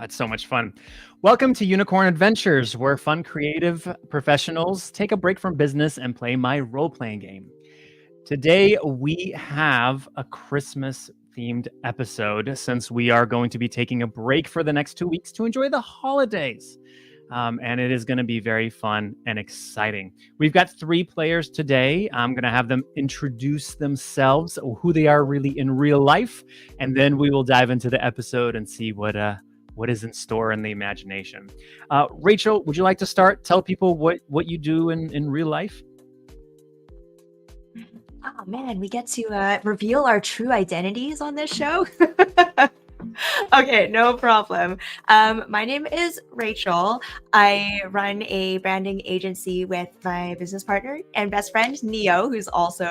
It's so much fun. Welcome to Unicorn Adventures, where fun creative professionals take a break from business and play my role-playing game. Today, we have a Christmas-themed episode since we are going to be taking a break for the next 2 weeks to enjoy the holidays. And it is going to be very fun and exciting. We've got 3 players today. I'm going to have them introduce themselves, who they are really in real life, and then we will dive into the episode and see what is in store in the imagination. Rachel, would you like to start? Tell people what you do in real life. Oh man, we get to reveal our true identities on this show. Okay, no problem. My name is Rachel. I run a branding agency with my business partner and best friend, Neo, who's also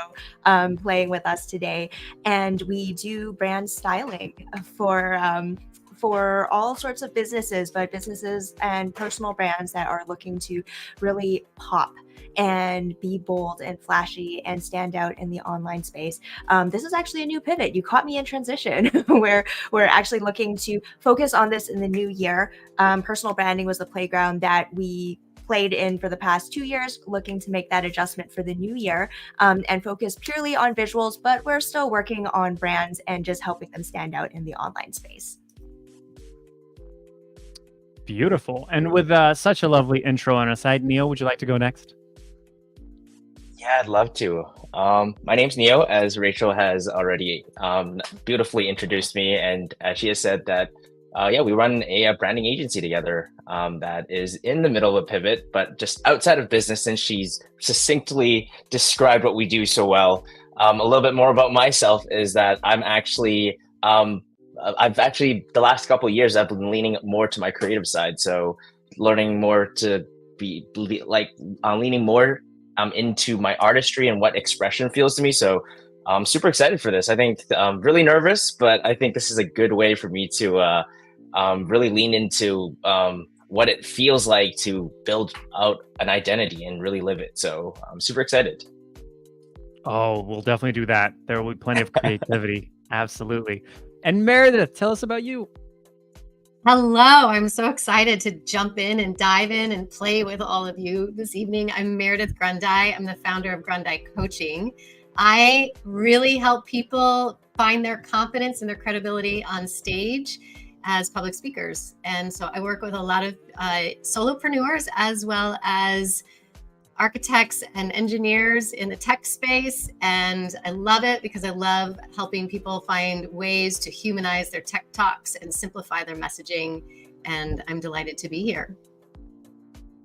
playing with us today. And we do brand styling for all sorts of businesses, but businesses and personal brands that are looking to really pop and be bold and flashy and stand out in the online space. This is actually a new pivot. You caught me in transition where we're actually looking to focus on this in the new year. Personal branding was the playground that we played in for the past 2 years, looking to make that adjustment for the new year and focus purely on visuals, but we're still working on brands and just helping them stand out in the online space. Beautiful. And with such a lovely intro on our side, Neo, would you like to go next? Yeah, I'd love to. My name's Neo, as Rachel has already beautifully introduced me, and as she has said that, we run a branding agency together that is in the middle of a pivot, but just outside of business, and she's succinctly described what we do so well. A little bit more about myself is that I've actually, the last couple of years, I've been leaning more to my creative side. So learning more to be leaning more into my artistry and what expression feels to me. So I'm super excited for this. I think I'm really nervous, but I think this is a good way for me to really lean into what it feels like to build out an identity and really live it. So I'm super excited. Oh, we'll definitely do that. There will be plenty of creativity. Absolutely. And Meredith, tell us about you. Hello, I'm so excited to jump in and dive in and play with all of you this evening. I'm Meredith Grundy. I'm the founder of Grundy Coaching. I really help people find their confidence and their credibility on stage as public speakers. And so I work with a lot of solopreneurs as well as architects and engineers in the tech space. And I love it because I love helping people find ways to humanize their tech talks and simplify their messaging. And I'm delighted to be here.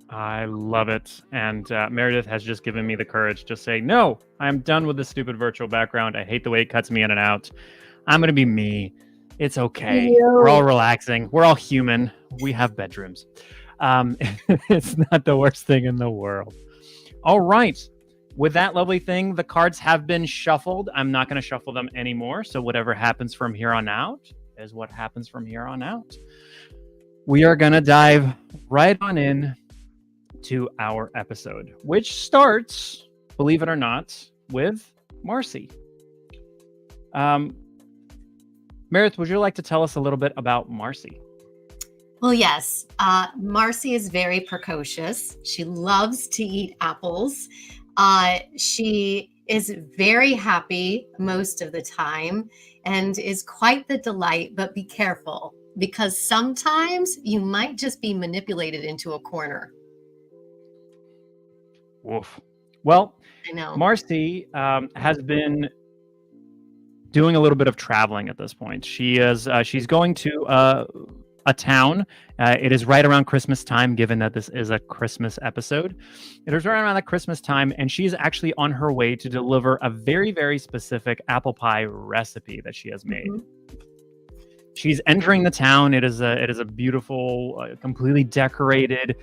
I love it. And Meredith has just given me the courage to say, no, I'm done with this stupid virtual background. I hate the way it cuts me in and out. I'm going to be me. It's okay. We're all relaxing. We're all human. We have bedrooms. It's not the worst thing in the world. All right. With that lovely thing, the cards have been shuffled. I'm not going to shuffle them anymore. So whatever happens from here on out is what happens from here on out. We are going to dive right on in to our episode, which starts, believe it or not, with Marcy. Meredith, would you like to tell us a little bit about Marcy? Well, yes. Marcy is very precocious. She loves to eat apples. She is very happy most of the time and is quite the delight, but be careful because sometimes you might just be manipulated into a corner. Woof. Well, I know. Marcy has been doing a little bit of traveling at this point. She's going to a town. It is right around Christmas time, given that this is a Christmas episode. It is right around that Christmas time, and she's actually on her way to deliver a very, very specific apple pie recipe that she has made. Mm-hmm. She's entering the town. It is a beautiful, completely decorated,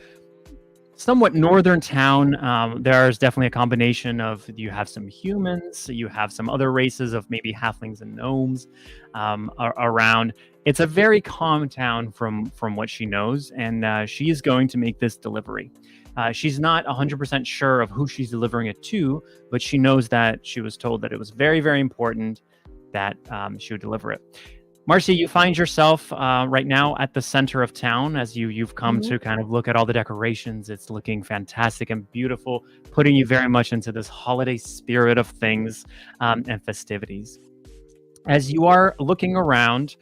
somewhat northern town. There's definitely a combination of, you have some humans, you have some other races of maybe halflings and gnomes around. It's a very calm town from what she knows, and she is going to make this delivery. She's not 100% sure of who she's delivering it to, but she knows that she was told that it was very, very important that she would deliver it. Marcy, you find yourself right now at the center of town as you've come Mhm. to kind of look at all the decorations. It's looking fantastic and beautiful, putting you very much into this holiday spirit of things and festivities. As you are looking around,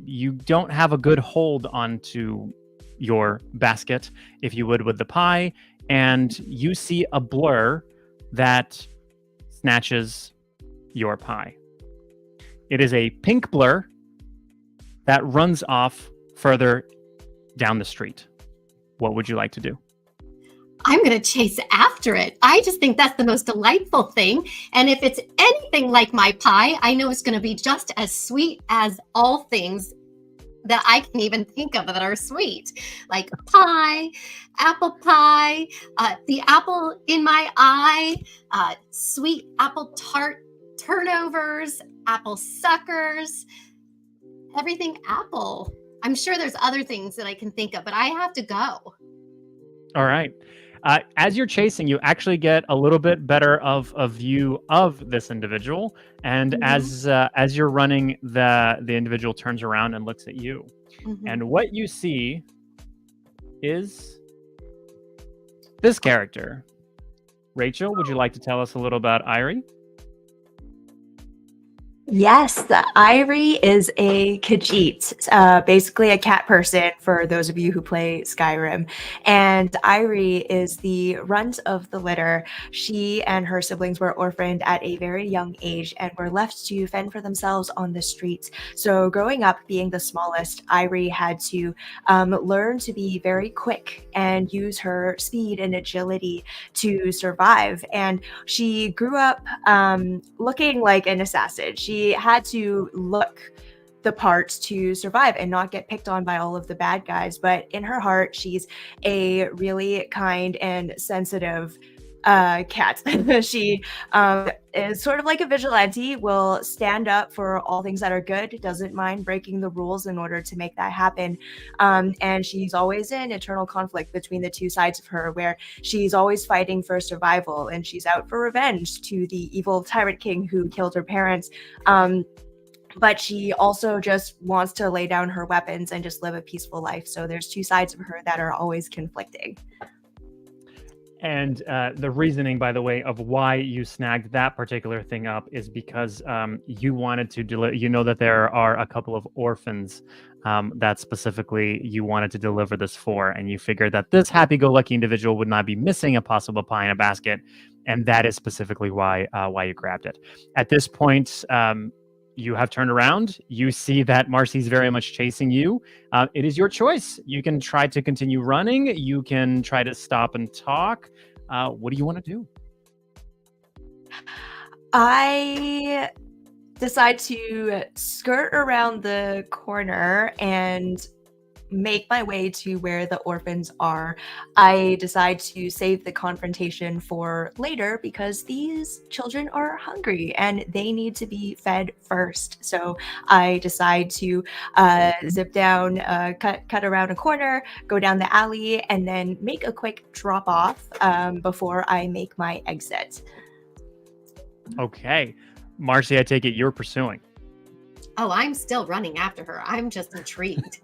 you don't have a good hold onto your basket, if you would, with the pie, and you see a blur that snatches your pie. It is a pink blur that runs off further down the street. What would you like to do? I'm going to chase after it. I just think that's the most delightful thing. And if it's anything like my pie, I know it's going to be just as sweet as all things that I can even think of that are sweet, like pie, apple pie, the apple in my eye, sweet apple tart turnovers, apple suckers, everything apple. I'm sure there's other things that I can think of, but I have to go. All right. As you're chasing, you actually get a little bit better of a view of this individual, and as you're running, the individual turns around and looks at you, and what you see is this character. Rachel, would you like to tell us a little about Irie? Yes, the Irie is a Khajiit, basically a cat person for those of you who play Skyrim. And Irie is the runt of the litter. She and her siblings were orphaned at a very young age and were left to fend for themselves on the streets. So growing up being the smallest, Irie had to learn to be very quick and use her speed and agility to survive. And she grew up looking like an assassin. She had to look the parts to survive and not get picked on by all of the bad guys. But in her heart, she's a really kind and sensitive cat. She is sort of like a vigilante, will stand up for all things that are good, doesn't mind breaking the rules in order to make that happen. And she's always in eternal conflict between the two sides of her, where she's always fighting for survival and she's out for revenge to the evil tyrant king who killed her parents. But she also just wants to lay down her weapons and just live a peaceful life. So there's two sides of her that are always conflicting. And the reasoning, by the way, of why you snagged that particular thing up is because you wanted to you know that there are a couple of orphans that specifically you wanted to deliver this for, and you figured that this happy-go-lucky individual would not be missing a possible pie in a basket, and that is specifically why you grabbed it. At this point, you have turned around. You see that Marcy's very much chasing you. It is your choice. You can try to continue running. You can try to stop and talk. What do you want to do? I decide to skirt around the corner and make my way to where the orphans are. I decide to save the confrontation for later because these children are hungry and they need to be fed first. So I decide to zip down, cut around a corner, go down the alley, and then make a quick drop off before I make my exit. Okay. Marcy, I take it you're pursuing. Oh, I'm still running after her. I'm just intrigued.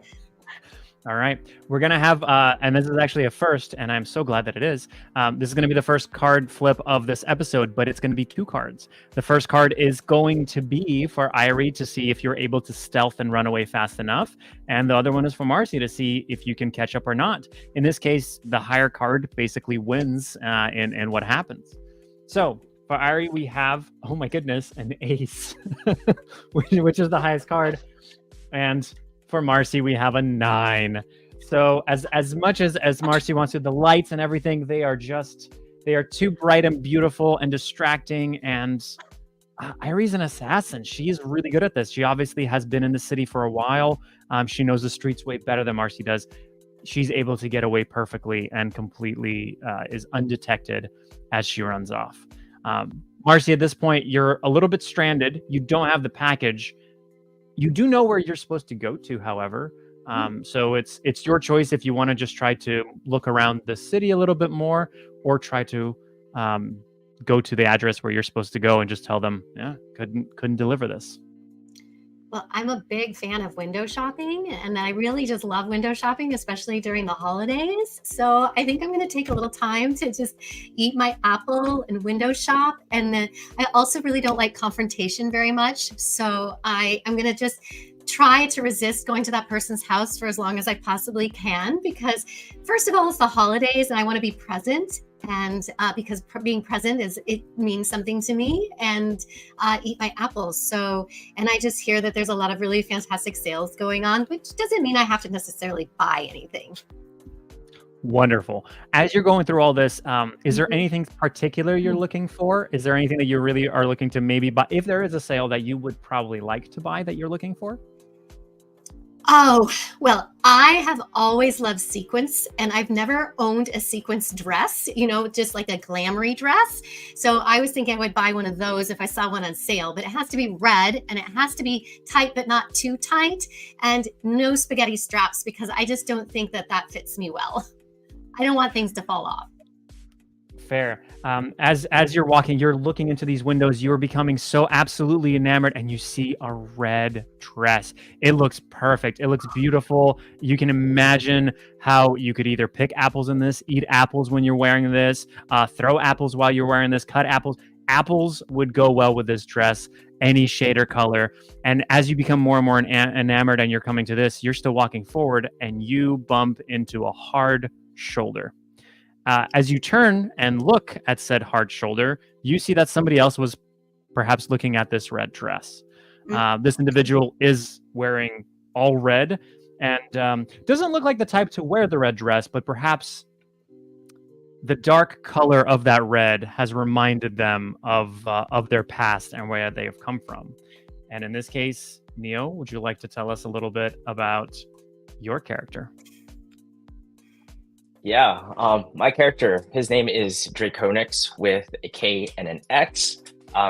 All right. We're going to have, and this is actually a first, and I'm so glad that it is. This is going to be the first card flip of this episode, but it's going to be two cards. The first card is going to be for Irie to see if you're able to stealth and run away fast enough. And the other one is for Marcy to see if you can catch up or not. In this case, the higher card basically wins in what happens. So for Irie, we have, oh my goodness, an ace, which is the highest card. And for Marcy, we have a 9. So as much as Marcy wants to, the lights and everything, they are too bright and beautiful and distracting. And Irie's an assassin. She's really good at this. She obviously has been in the city for a while. She knows the streets way better than Marcy does. She's able to get away perfectly and completely is undetected as she runs off. Marcy, at this point, you're a little bit stranded. You don't have the package. You do know where you're supposed to go to, however. So it's your choice if you want to just try to look around the city a little bit more, or try to go to the address where you're supposed to go and just tell them, yeah, couldn't deliver this. Well, I'm a big fan of window shopping, and I really just love window shopping, especially during the holidays. So I think I'm going to take a little time to just eat my apple and window shop. And then I also really don't like confrontation very much. So I'm going to just try to resist going to that person's house for as long as I possibly can, because first of all, it's the holidays and I want to be present. And because being present it means something to me, and eat my apples. So, and I just hear that there's a lot of really fantastic sales going on, which doesn't mean I have to necessarily buy anything. Wonderful. As you're going through all this, is there anything particular you're looking for? Is there anything that you really are looking to maybe buy? If there is a sale that you would probably like to buy that you're looking for? Oh, well, I have always loved sequins, and I've never owned a sequins dress, just like a glamoury dress. So I was thinking I would buy one of those if I saw one on sale, but it has to be red and it has to be tight, but not too tight, and no spaghetti straps, because I just don't think that fits me well. I don't want things to fall off. Fair. As you're walking, you're looking into these windows, you're becoming so absolutely enamored, and you see a red dress. It looks perfect. It looks beautiful. You can imagine how you could either pick apples in this, eat apples when you're wearing this, throw apples while you're wearing this, cut apples. Apples would go well with this dress, any shade or color. And as you become more and more enamored and you're coming to this, you're still walking forward and you bump into a hard shoulder. As you turn and look at said hard shoulder, you see that somebody else was perhaps looking at this red dress. This individual is wearing all red and doesn't look like the type to wear the red dress, but perhaps the dark color of that red has reminded them of their past and where they have come from. And in this case, Neo, would you like to tell us a little bit about your character? Yeah, my character, his name is Draconix with a K and an X.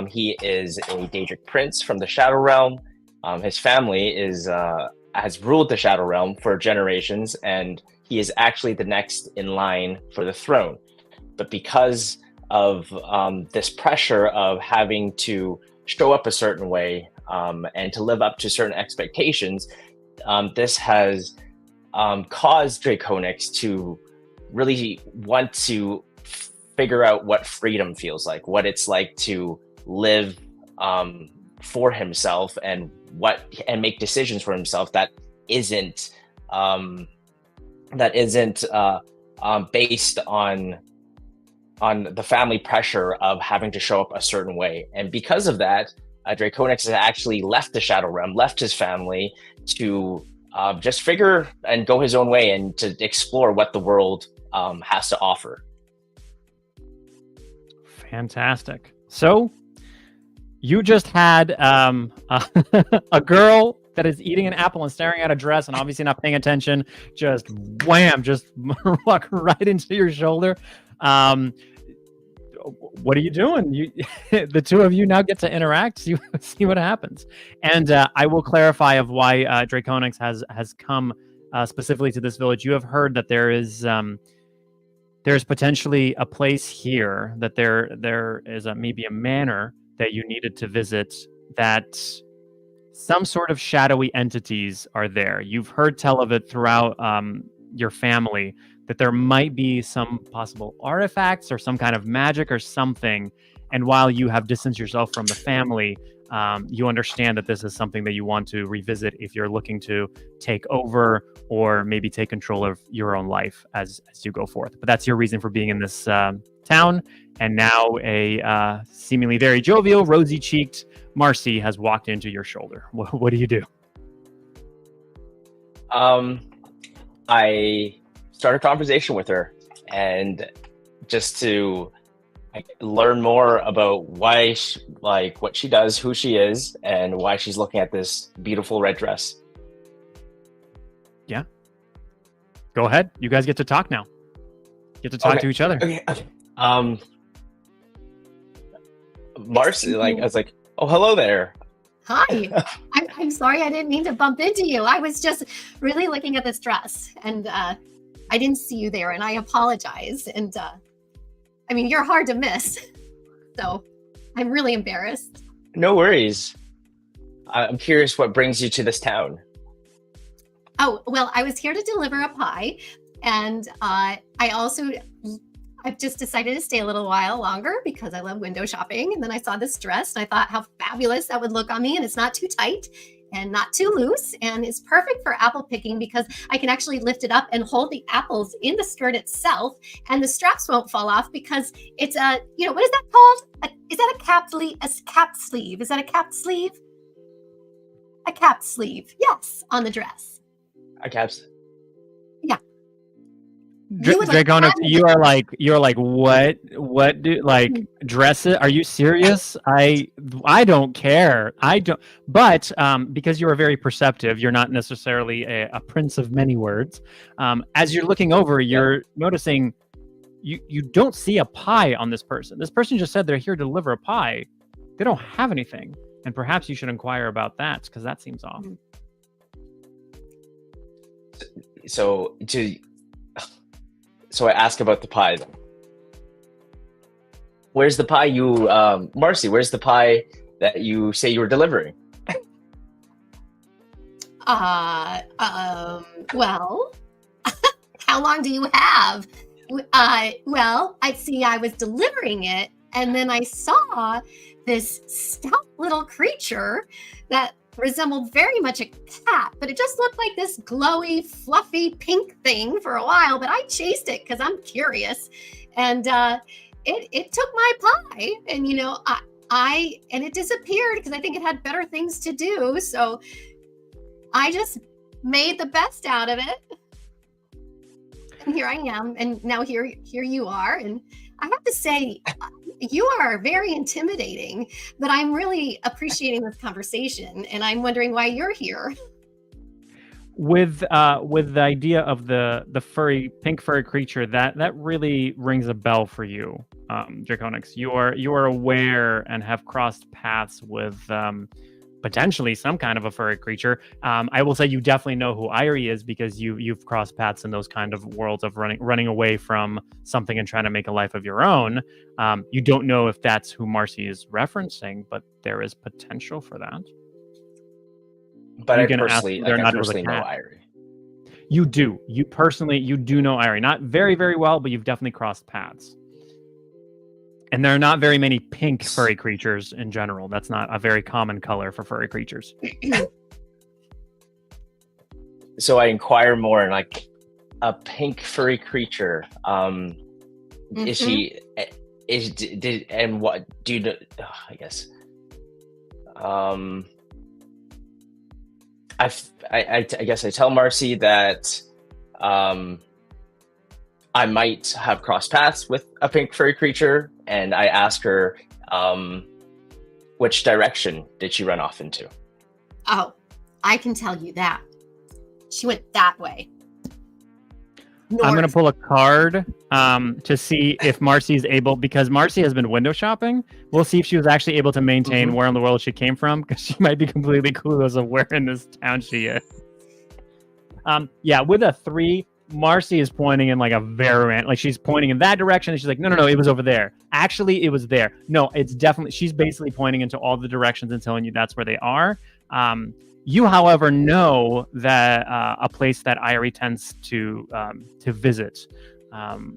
He is a Daedric prince from the Shadow Realm. His family has ruled the Shadow Realm for generations, and he is actually the next in line for the throne. But because of this pressure of having to show up a certain way and to live up to certain expectations, this has caused Draconix to really want to figure out what freedom feels like, what it's like to live for himself and make decisions for himself that isn't based on the family pressure of having to show up a certain way. And because of that, Draconix has actually left the Shadow Realm, left his family to just figure and go his own way and to explore what the world has to offer. Fantastic. So you just had a girl that is eating an apple and staring at a dress and obviously not paying attention, just wham, just walk right into your shoulder. What are you doing? The two of you now get to interact, see what happens. And I will clarify of why Draconix has come specifically to this village. You have heard that there's potentially a place here, that there is maybe a manor that you needed to visit, that some sort of shadowy entities are there. You've heard tell of it throughout your family, that there might be some possible artifacts or some kind of magic or something. And while you have distanced yourself from the family, you understand that this is something that you want to revisit if you're looking to take over or maybe take control of your own life as you go forth. But that's your reason for being in this town. And now a seemingly very jovial, rosy-cheeked Marcy has walked into your shoulder. What do you do? I start a conversation with her, and just to learn more about why what she does, who she is, and why she's looking at this beautiful red dress. Yeah. Go ahead. You guys get to talk now. Get to talk to each other. Okay. Marcy, I was like, oh, hello there. Hi. I'm sorry, I didn't mean to bump into you. I was just really looking at this dress, and I didn't see you there, and I apologize. And I mean, you're hard to miss, so I'm really embarrassed. No worries. I'm curious what brings you to this town. Oh, well, I was here to deliver a pie. And I've just decided to stay a little while longer because I love window shopping. And then I saw this dress and I thought how fabulous that would look on me. And it's not too tight and not too loose. And it's perfect for apple picking because I can actually lift it up and hold the apples in the skirt itself. And the straps won't fall off because it's a, what is that called? Is that a capped sleeve? A capped sleeve? Is that a capped sleeve? A capped sleeve. Yes, on the dress. A caps. Yeah. Dragonix, you're like what do like dress it? Are you serious? I don't care. I don't, but because you are very perceptive, you're not necessarily a prince of many words. As you're looking over, you're noticing you don't see a pie on this person. This person just said they're here to deliver a pie. They don't have anything, and perhaps you should inquire about that because that seems off. So I ask about the pie then. Where's the pie Marcy, where's the pie that you say you were delivering? Well, how long do you have? Well, I was delivering it and then I saw this stout little creature that resembled very much a cat, but it just looked like this glowy, fluffy pink thing for a while, but I chased it because I'm curious. And it took my pie and, and it disappeared because I think it had better things to do. So I just made the best out of it. And here I am. And now here you are. And I have to say, you are very intimidating, but I'm really appreciating this conversation, and I'm wondering why you're here. With the idea of the pink furry creature, that really rings a bell for you, Draconix. You are aware and have crossed paths with potentially some kind of a furry creature. I will say you definitely know who Irie is because you've crossed paths in those kind of worlds of running away from something and trying to make a life of your own. You don't know if that's who Marcy is referencing, but there is potential for that. But I personally know Irie. You do. You do know Irie. Not very, very well, but you've definitely crossed paths. And there are not very many pink furry creatures in general. That's not a very common color for furry creatures. So I inquire more in like a pink furry creature. Is she? And what do you know? I guess. I guess I tell Marcy that I might have crossed paths with a pink furry creature, and I ask her which direction did she run off into? Oh, I can tell you that. She went that way. North. I'm going to pull a card to see if Marcy is able, because Marcy has been window shopping. We'll see if she was actually able to maintain where in the world she came from, because she might be completely clueless of where in this town she is. Yeah, with a 3, Marcy is pointing in like a very, like she's pointing in that direction. And she's like, no, it was over there. Actually, it was there. No, it's definitely, she's basically pointing into all the directions and telling you that's where they are. You, however, know that a place that Irie tends to visit.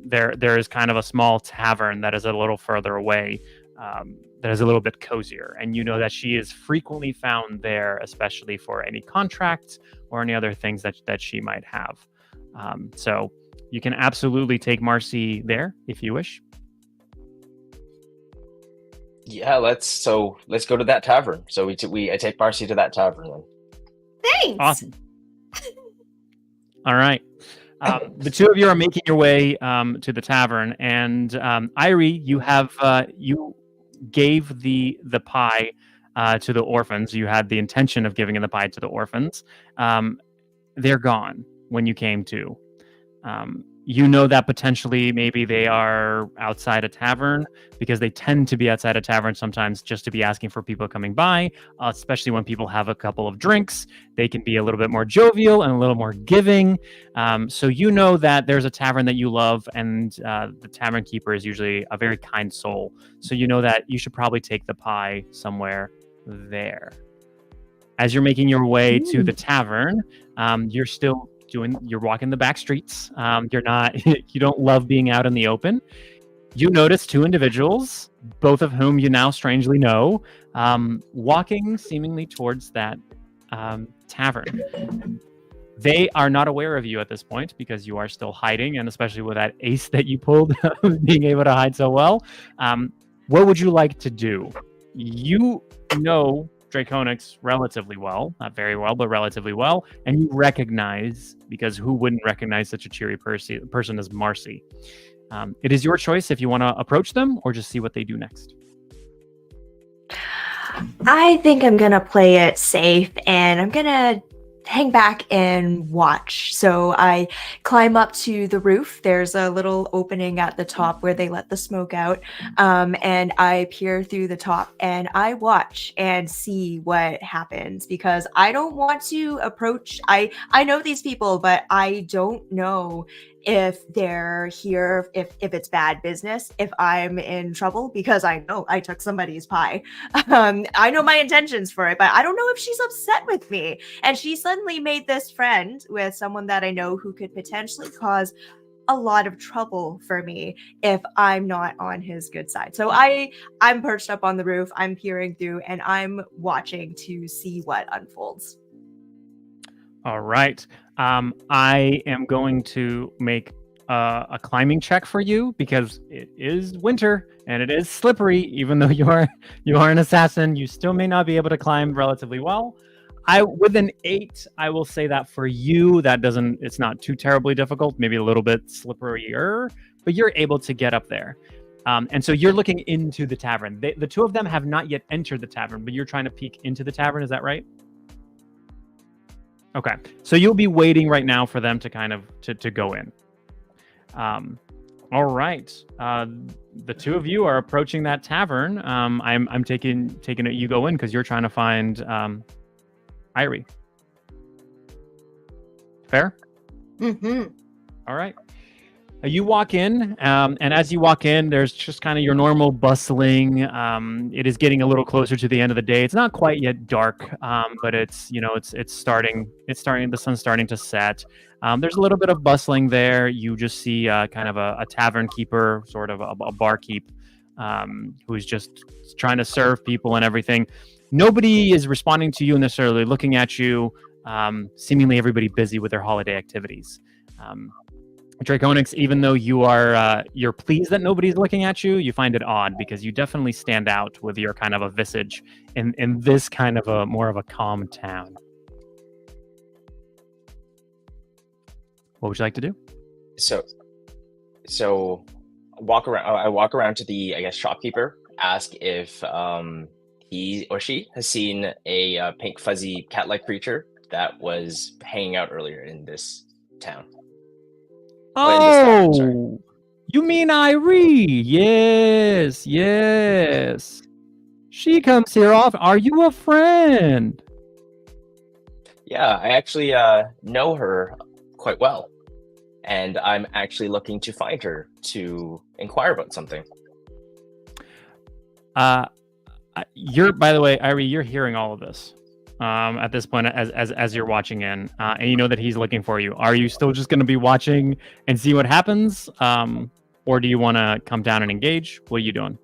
There is kind of a small tavern that is a little further away, that is a little bit cozier, and you know that she is frequently found there, especially for any contracts or any other things that she might have. So you can absolutely take Marcy there if you wish. Yeah, let's go to that tavern. So I take Marcy to that tavern then. Thanks. Awesome. All right. The two of you are making your way to the tavern, and Irie, you gave the pie to the orphans. You had the intention of giving the pie to the orphans. They're gone when you came to. You know that potentially maybe they are outside a tavern, because they tend to be outside a tavern sometimes just to be asking for people coming by, especially when people have a couple of drinks. They can be a little bit more jovial and a little more giving. So you know that there's a tavern that you love, and the tavern keeper is usually a very kind soul. So you know that you should probably take the pie somewhere there. As you're making your way to the tavern, you're walking the back streets. You're not, you don't love being out in the open. You notice two individuals, both of whom you now strangely know, walking seemingly towards that tavern. They are not aware of you at this point because you are still hiding, and especially with that ace that you pulled, being able to hide so well. What would you like to do? You know Draconics relatively well, not very well, but relatively well, and you recognize, because who wouldn't recognize such a cheery person as Marcy? It is your choice if you want to approach them or just see what they do next. I think I'm going to play it safe, and I'm going to hang back and watch. So I climb up to the roof. There's a little opening at the top where they let the smoke out. And I peer through the top and I watch and see what happens, because I don't want to approach. I know these people, but I don't know if they're here, if it's bad business, if I'm in trouble, because I know I took somebody's pie. I know my intentions for it, but I don't know if she's upset with me. And she suddenly made this friend with someone that I know who could potentially cause a lot of trouble for me if I'm not on his good side. So I'm perched up on the roof, I'm peering through, and I'm watching to see what unfolds. All right. I am going to make a climbing check for you because it is winter and it is slippery. Even though you are an assassin, you still may not be able to climb relatively well. With an 8, I will say that for you, it's not too terribly difficult, maybe a little bit slipperier, but you're able to get up there. And so you're looking into the tavern. The two of them have not yet entered the tavern, but you're trying to peek into the tavern. Is that right? Okay, so you'll be waiting right now for them to kind of to go in. All right, the two of you are approaching that tavern. I'm taking it you go in because you're trying to find Irie. Fair? Mm-hmm. All right. You walk in, and as you walk in, there's just kind of your normal bustling. It is getting a little closer to the end of the day. It's not quite yet dark, but it's starting. The sun's starting to set. There's a little bit of bustling there. You just see kind of a tavern keeper, sort of a barkeep, who's just trying to serve people and everything. Nobody is responding to you necessarily, looking at you. Seemingly everybody busy with their holiday activities. Draconics, even though you're pleased that nobody's looking at you, you find it odd because you definitely stand out with your kind of a visage in this kind of a more of a calm town. What would you like to do? So walk around. I walk around to the, I guess, shopkeeper. Ask if he or she has seen a pink fuzzy cat-like creature that was hanging out earlier in this town. Oh, you mean Irie? Yes. She comes here often. Are you a friend? Yeah, I actually know her quite well, and I'm actually looking to find her to inquire about something. By the way, Irie, you're hearing all of this. At this point, as you're watching in, and you know that he's looking for you. Are you still just going to be watching and see what happens, or do you want to come down and engage? What are you doing?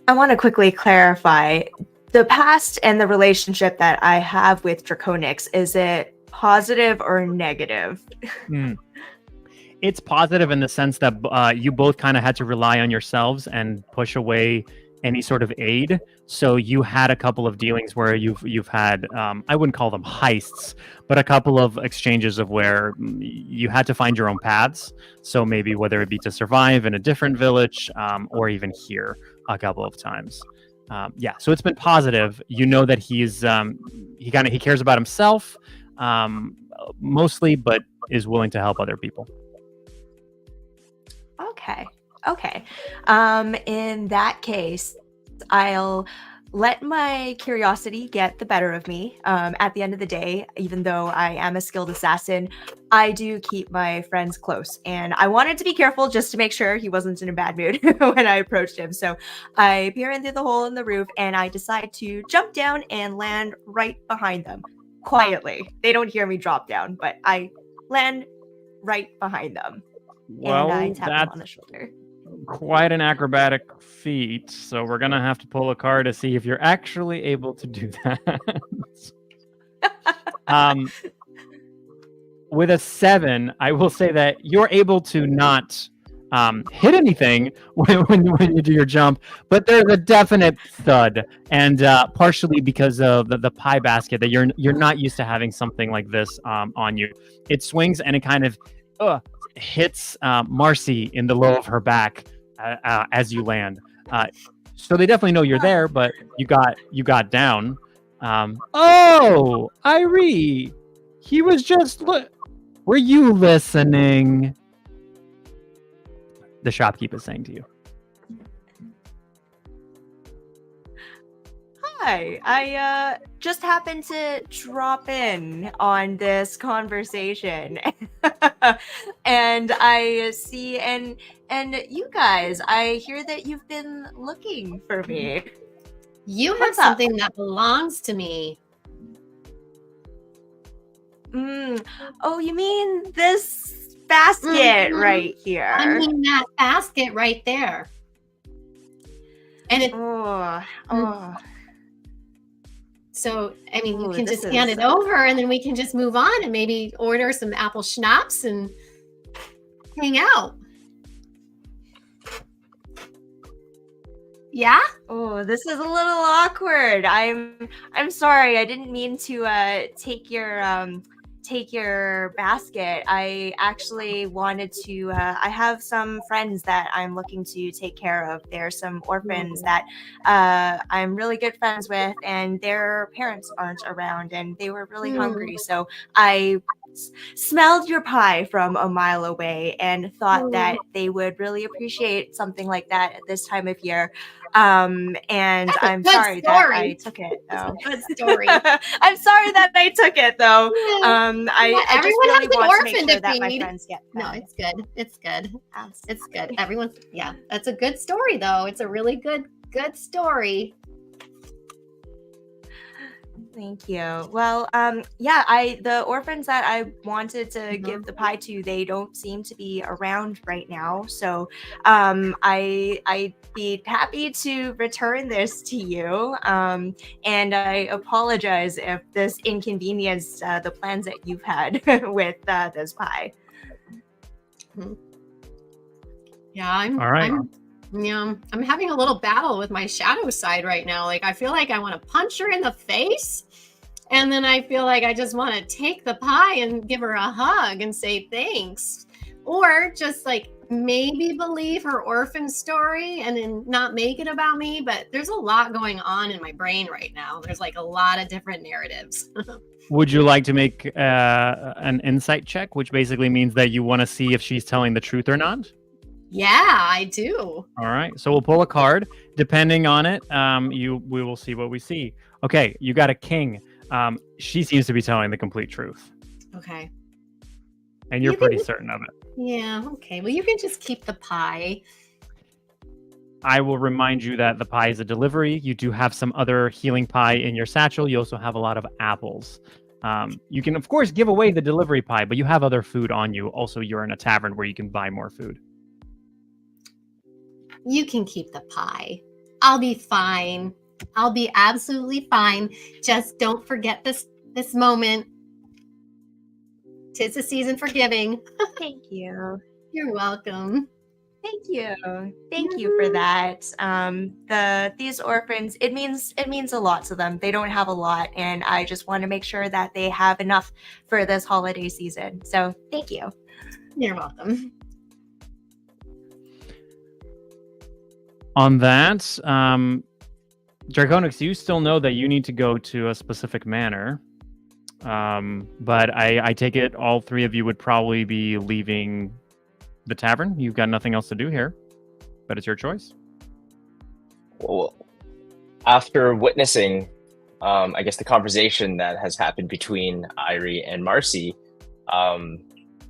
I want to quickly clarify the past and the relationship that I have with Draconics. Is it positive or negative? It's positive in the sense that you both kind of had to rely on yourselves and push away any sort of aid. So you had a couple of dealings where you've had, I wouldn't call them heists, but a couple of exchanges of where you had to find your own paths. So maybe whether it be to survive in a different village, or even here a couple of times. So it's been positive. You know that he cares about himself, mostly, but is willing to help other people. Okay. In that case, I'll let my curiosity get the better of me. At the end of the day, even though I am a skilled assassin, I do keep my friends close. And I wanted to be careful just to make sure he wasn't in a bad mood when I approached him. So I peer in through the hole in the roof and I decide to jump down and land right behind them quietly. They don't hear me drop down, but I land right behind them. And I Well, tap them on the shoulder. quite an acrobatic feat, so we're gonna have to pull a card to see if you're actually able to do that. With a 7, I will say that you're able to not hit anything when you do your jump, but there's a definite thud, and partially because of the pie basket that you're not used to having something like this on you. It swings and it kind of hits Marcy in the low of her back as you land. So they definitely know you're there, but you got down. Oh, Irie, he was just were you listening? The shopkeep is saying to you. Hi, I just happened to drop in on this conversation. And I see and you guys, I hear that you've been looking for me. You have What's up? something that belongs to me. Oh, you mean this basket Mhm. right here? I mean that basket right there. And it Oh. so I mean you Ooh, can this just hand is- it over and then we can just move on and maybe order some apple schnapps and hang out. Yeah? Oh, this is a little awkward. I'm sorry. I didn't mean to take your basket. I actually wanted to I have some friends that I'm looking to take care of. There's some orphans that I'm really good friends with and their parents aren't around and they were really hungry. So I smelled your pie from a mile away and thought that they would really appreciate something like that at this time of year. And That's a I'm good sorry that story. I took it though. Good story. I'm sorry that I took it though. Yeah. I just Everyone really has an want to make orphan sure to that my feed. friends get No, fed. it's good. It's good. It's Absolutely. good. Everyone's that's a good story though. It's a really good story. Thank you. Well, the orphans that I wanted to give the pie to, they don't seem to be around right now. So, I'd be happy to return this to you. And I apologize if this inconvenienced the plans that you've had with this pie. Yeah, I'm All right. I'm having a little battle with my shadow side right now. Like I feel like I want to punch her in the face. And then I feel like I just want to take the pie and give her a hug and say thanks. Or just like maybe believe her orphan story and then not make it about me. But there's a lot going on in my brain right now. There's like a lot of different narratives. Would you like to make an insight check, which basically means that you want to see if she's telling the truth or not? Yeah, I do. All right, so we'll pull a card. Depending on it, we will see what we see. Okay, you got a king. She seems to be telling the complete truth, Okay. and you're pretty certain of it. Yeah, okay. Well, you can just keep the pie. I will remind you that the pie is a delivery. You do have some other healing pie in your satchel. You also have a lot of apples. You can, of course, give away the delivery pie, but you have other food on you. Also, you're in a tavern where you can buy more food. You can keep the pie. I'll be fine. I'll be absolutely fine. Just don't forget this moment. 'Tis the season for giving. Thank you. You're welcome. Thank you. Thank you for that. These orphans, it means a lot to them. They don't have a lot, and I just want to make sure that they have enough for this holiday season. So thank you. You're welcome. On that, Draconix, you still know that you need to go to a specific manor. But I take it all three of you would probably be leaving the tavern. You've got nothing else to do here, but it's your choice. Well, after witnessing, I guess, the conversation that has happened between Irie and Marcy,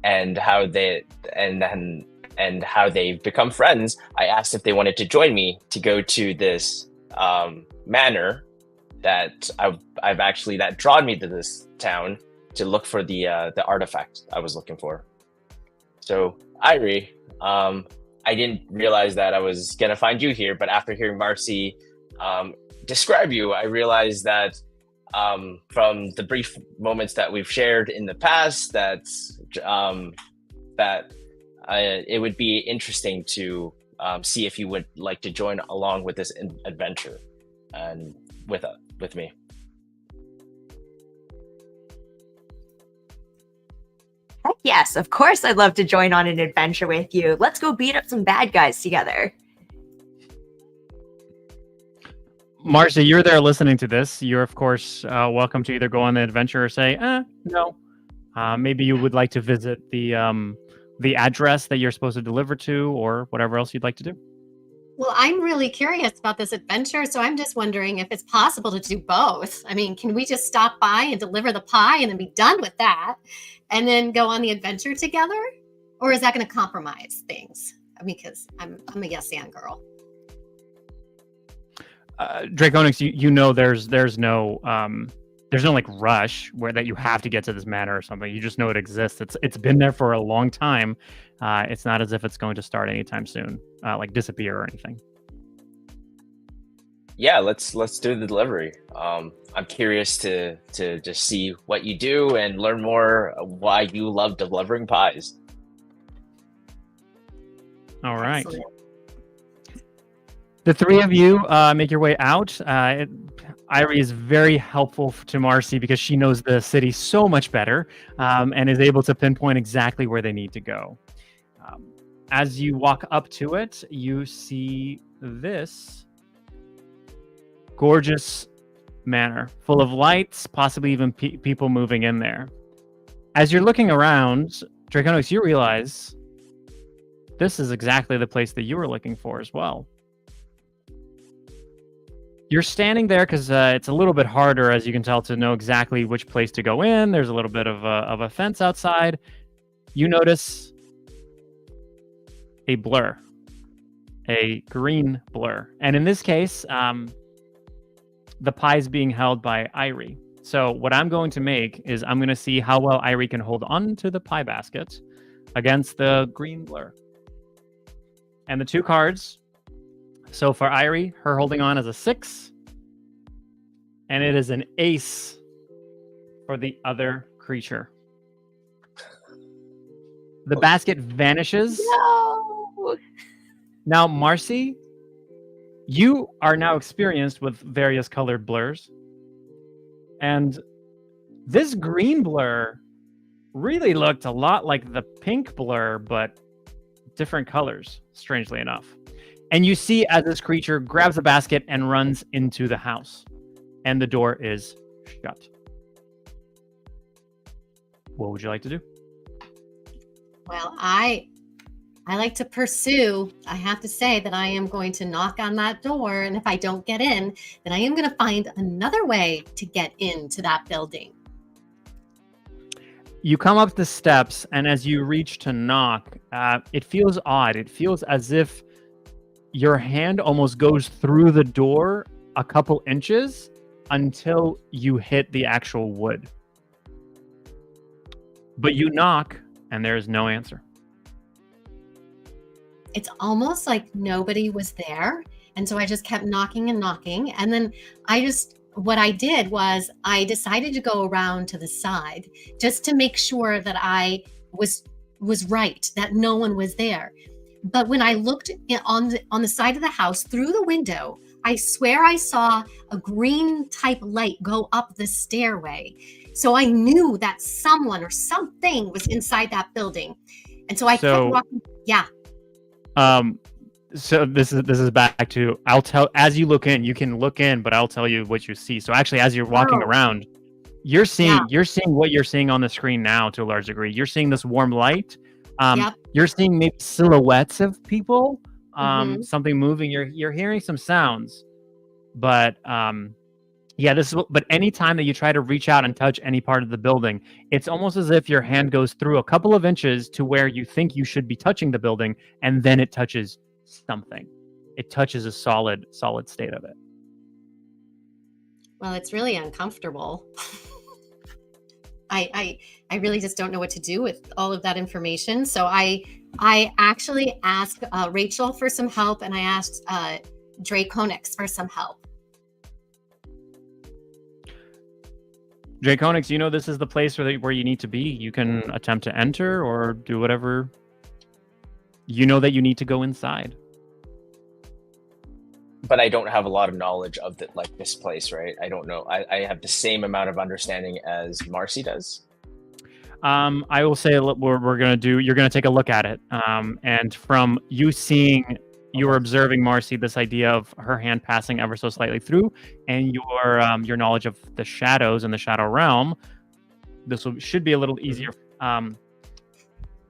and how they've become friends, I asked if they wanted to join me to go to this manor that that drawn me to this town to look for the artifact I was looking for. So, Irie, I didn't realize that I was gonna find you here, but after hearing Marcy describe you, I realized that from the brief moments that we've shared in the past, that it would be interesting to see if you would like to join along with this adventure and with me. Heck yes, of course I'd love to join on an adventure with you. Let's go beat up some bad guys together. Marcy, you're there listening to this. You're, of course, welcome to either go on the adventure or say, no. Maybe you would like to visit the address that you're supposed to deliver to, or whatever else you'd like to do. Well, I'm really curious about this adventure, so I'm just wondering if it's possible to do both. I mean, can we just stop by and deliver the pie and then be done with that and then go on the adventure together? Or is that going to compromise things? I mean, because I'm a yes and girl. Draconix, you know there's no like rush where that you have to get to this manor or something. You just know it exists. It's been there for a long time. It's not as if it's going to start anytime soon, like disappear or anything. Yeah, let's do the delivery. I'm curious to just see what you do and learn more why you love delivering pies. All right. Excellent. The three of you make your way out. Irie is very helpful to Marcy because she knows the city so much better and is able to pinpoint exactly where they need to go. As you walk up to it, you see this gorgeous manor full of lights, possibly even people moving in there. As you're looking around, Draconix, you realize this is exactly the place that you were looking for as well. You're standing there because it's a little bit harder, as you can tell, to know exactly which place to go in. There's a little bit of a fence outside. You notice a blur, a green blur. And in this case, the pie is being held by Irie. So what I'm going to make is I'm going to see how well Irie can hold on to the pie basket against the green blur. And the two cards. So for Irie, her holding on is a 6. And it is an ace for the other creature. The basket vanishes. No! Now, Marcy, you are now experienced with various colored blurs. And this green blur really looked a lot like the pink blur, but different colors, strangely enough. And you see as this creature grabs a basket and runs into the house. And the door is shut. What would you like to do? Well, I like to pursue. I have to say that I am going to knock on that door, and if I don't get in, then I am going to find another way to get into that building. You come up the steps, and as you reach to knock, it feels odd. It feels as if your hand almost goes through the door a couple inches until you hit the actual wood. But you knock, and there is no answer. It's almost like nobody was there. And so I just kept knocking and knocking. And then what I did was I decided to go around to the side just to make sure that I was right, that no one was there. But when I looked on the side of the house through the window, I swear I saw a green type light go up the stairway. So I knew that someone or something was inside that building. And so I kept walking. Yeah. So this is back to, I'll tell, as you look in, you can look in, but I'll tell you what you see. So actually, as you're walking around, you're seeing what you're seeing on the screen now to a large degree. You're seeing this warm light. You're seeing maybe silhouettes of people, something moving. You're hearing some sounds, But yeah, but anytime that you try to reach out and touch any part of the building, it's almost as if your hand goes through a couple of inches to where you think you should be touching the building, and then it touches something. It touches a solid state of it. Well, it's really uncomfortable. I really just don't know what to do with all of that information. So I actually asked Rachel for some help, and I asked Draconix for some help. Draconix, you know this is the place where you need to be. You can attempt to enter or do whatever. You know that you need to go inside. But I don't have a lot of knowledge of this place, right? I don't know. I have the same amount of understanding as Marcy does. I will say we're gonna do. You're gonna take a look at it, and from you seeing, you're observing Marcy, this idea of her hand passing ever so slightly through, and your knowledge of the shadows and the shadow realm. This should be a little easier.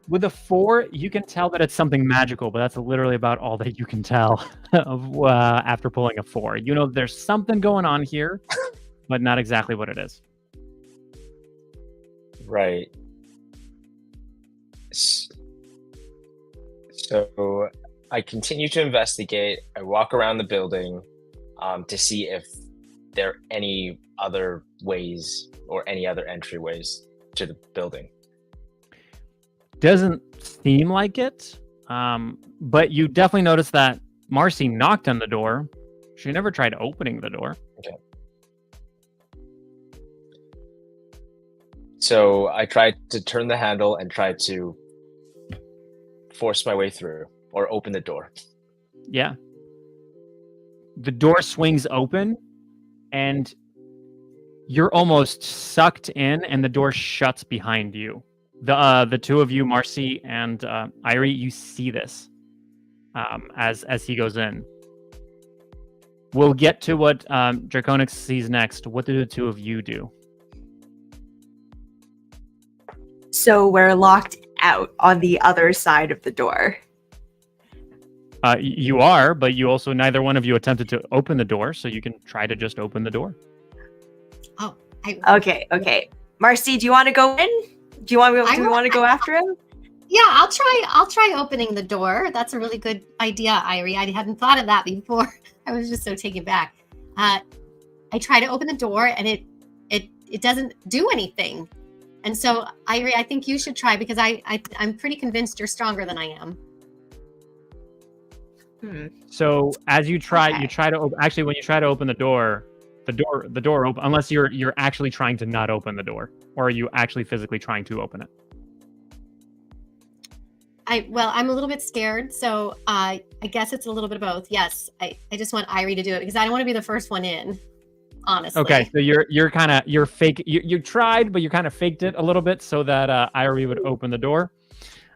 With a 4, you can tell that it's something magical, but that's literally about all that you can tell of after pulling a 4. You know there's something going on here, but not exactly what it is. Right. So I continue to investigate. I walk around the building to see if there are any other ways or any other entryways to the building. Doesn't seem like it, but you definitely notice that Marcy knocked on the door. She never tried opening the door. Okay. So I tried to turn the handle and try to force my way through or open the door. Yeah. The door swings open and you're almost sucked in, and the door shuts behind you. The two of you, Marcy and Irie, you see this as he goes in. We'll get to what Draconix sees next. What do the two of you do? So we're locked out on the other side of the door. You are, but you also, neither one of you attempted to open the door, so you can try to just open the door. Oh, Okay. Marcy, do you want to go in? Do we want to go after him? Yeah, I'll try opening the door. That's a really good idea, Irie. I hadn't thought of that before. I was just so taken back. I try to open the door and it doesn't do anything. And so, Irie, I think you should try, because I'm pretty convinced you're stronger than I am. So as you try, Okay. you try to actually, when you try to open the door open, unless you're actually trying to not open the door, or are you actually physically trying to open it? I'm a little bit scared, so I guess it's a little bit of both. Yes, I just want Irie to do it because I don't want to be the first one in, honestly. Okay, so you're fake. You tried, but you kind of faked it a little bit so that Irie would open the door.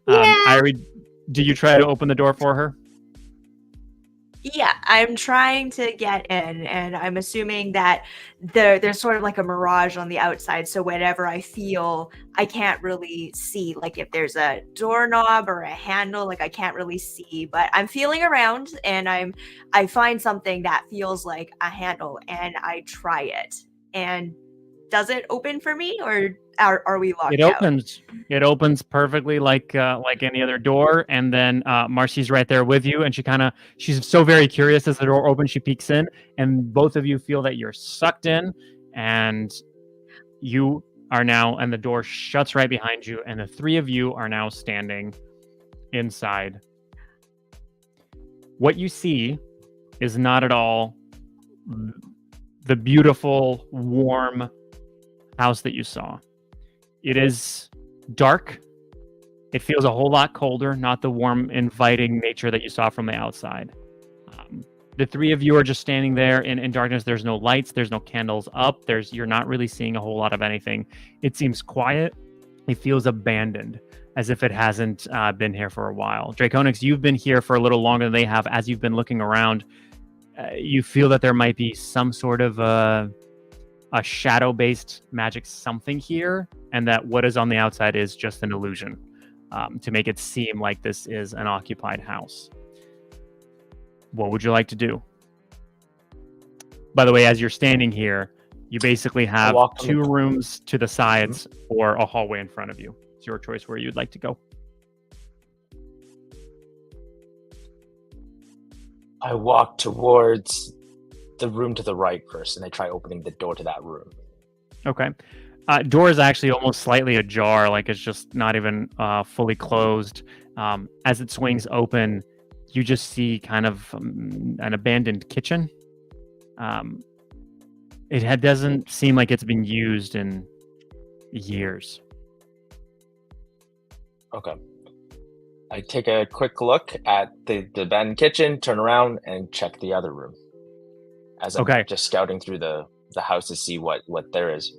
Yeah. Irie, do you try to open the door for her? Yeah, I'm trying to get in, and I'm assuming that there's sort of like a mirage on the outside. So whatever I feel, I can't really see. Like if there's a doorknob or a handle, like I can't really see. But I'm feeling around, and I find something that feels like a handle, and I try it. And does it open for me, or are we locked out? It opens perfectly like any other door, and then Marcy's right there with you, and she's so very curious as the door opens. She peeks in, and both of you feel that you're sucked in, and you are now, and the door shuts right behind you, and the three of you are now standing inside. What you see is not at all the beautiful, warm house that you saw. It is dark. It feels a whole lot colder, not the warm, inviting nature that you saw from the outside. The three of you are just standing there in darkness. There's no lights. There's no candles up. You're not really seeing a whole lot of anything. It seems quiet. It feels abandoned, as if it hasn't been here for a while. Draconix, you've been here for a little longer than they have. As you've been looking around, you feel that there might be some sort of a shadow-based magic something here, and that what is on the outside is just an illusion to make it seem like this is an occupied house. What would you like to do? by the way, as you're standing here, you basically have walk on the- 2 rooms to the sides or a hallway in front of you. It's your choice where you'd like to go. I walk towards the room to the right first, and I try opening the door to that room. Okay. Door is actually almost slightly ajar, like it's just not even fully closed. As it swings open, you just see kind of an abandoned kitchen. It doesn't seem like it's been used in years. Okay. I take a quick look at the abandoned kitchen, turn around, and check the other room. As I'm just scouting through the house to see what there is.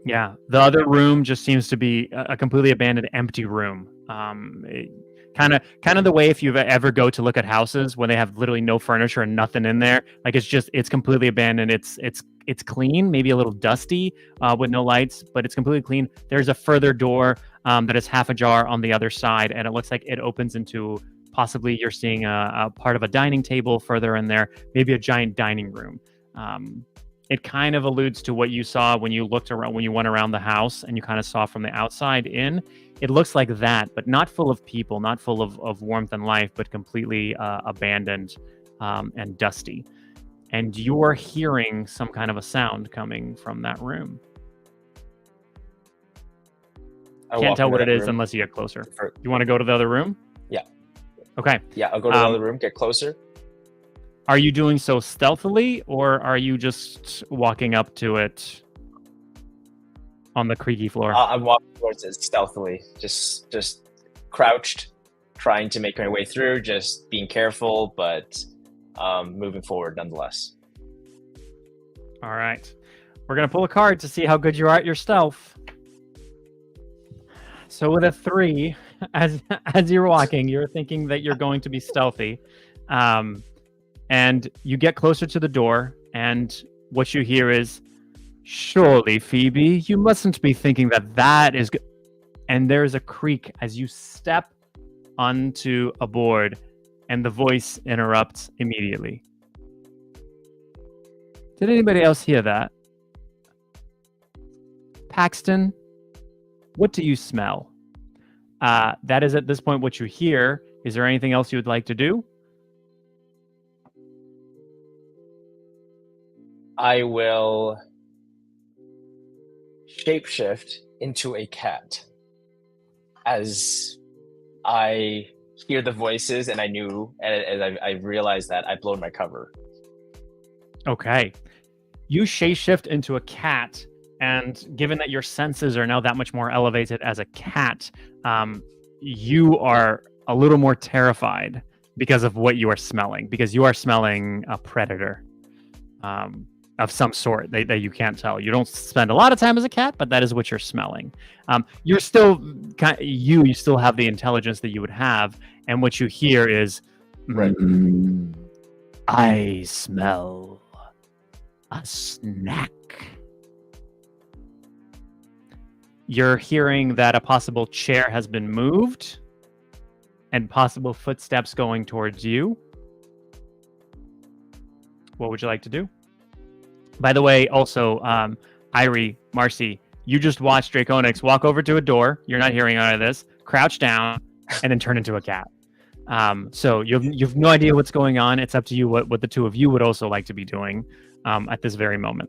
Yeah, the other room just seems to be a completely abandoned, empty room. Kind of the way if you ever go to look at houses when they have literally no furniture and nothing in there. Like it's completely abandoned. It's clean, maybe a little dusty with no lights, but it's completely clean. There's a further door that is half ajar on the other side, and it looks like it opens into possibly you're seeing a part of a dining table further in there, maybe a giant dining room. It kind of alludes to what you saw when you looked around, when you went around the house and you kind of saw from the outside in. It looks like that, but not full of people, not full of warmth and life, but completely abandoned and dusty. And you're hearing some kind of a sound coming from that room. Can't tell what it is unless you get closer. You want to go to the other room? Yeah. Okay. Yeah, I'll go to the other room, get closer. Are you doing so stealthily, or are you just walking up to it on the creaky floor? I'm walking towards it stealthily, just crouched, trying to make my way through, just being careful, but moving forward nonetheless. All right. We're going to pull a card to see how good you are at your stealth. So with a 3, as you're walking, you're thinking that you're going to be stealthy. And you get closer to the door, and what you hear is, "Surely, Phoebe, you mustn't be thinking that is good." And there's a creak as you step onto a board, and the voice interrupts immediately. Did anybody else hear that? Paxton, what do you smell? That is at this point what you hear. Is there anything else you would like to do? I will shapeshift into a cat as I hear the voices, and I realized that I've blown my cover. Okay. You shapeshift into a cat, and given that your senses are now that much more elevated as a cat, you are a little more terrified because of what you are smelling, because you are smelling a predator. Of some sort that you can't tell. You don't spend a lot of time as a cat, but that is what you're smelling. You're still you still have the intelligence that you would have, and what you hear is, I smell a snack. You're hearing that a possible chair has been moved, and possible footsteps going towards you. What would you like to do? By the way, also, Irie, Marcy, you just watched Draconix walk over to a door. You're not hearing any of this. Crouch down, and then turn into a cat. So you've no idea what's going on. It's up to you what the two of you would also like to be doing at this very moment.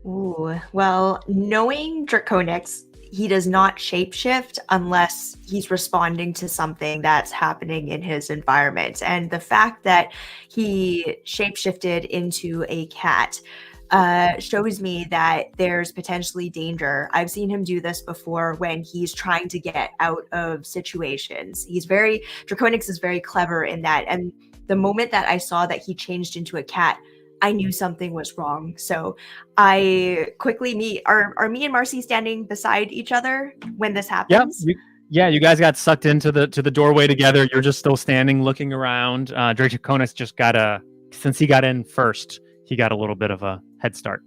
Ooh, well, knowing Draconix, he does not shapeshift unless he's responding to something that's happening in his environment. And the fact that he shapeshifted into a cat shows me that there's potentially danger. I've seen him do this before when he's trying to get out of situations. Draconix is very clever in that. And the moment that I saw that he changed into a cat, I knew something was wrong. So I quickly are me and Marcy standing beside each other when this happens? You guys got sucked into the doorway together. You're just still standing, looking around. Draconix just since he got in first, he got a little bit of a head start.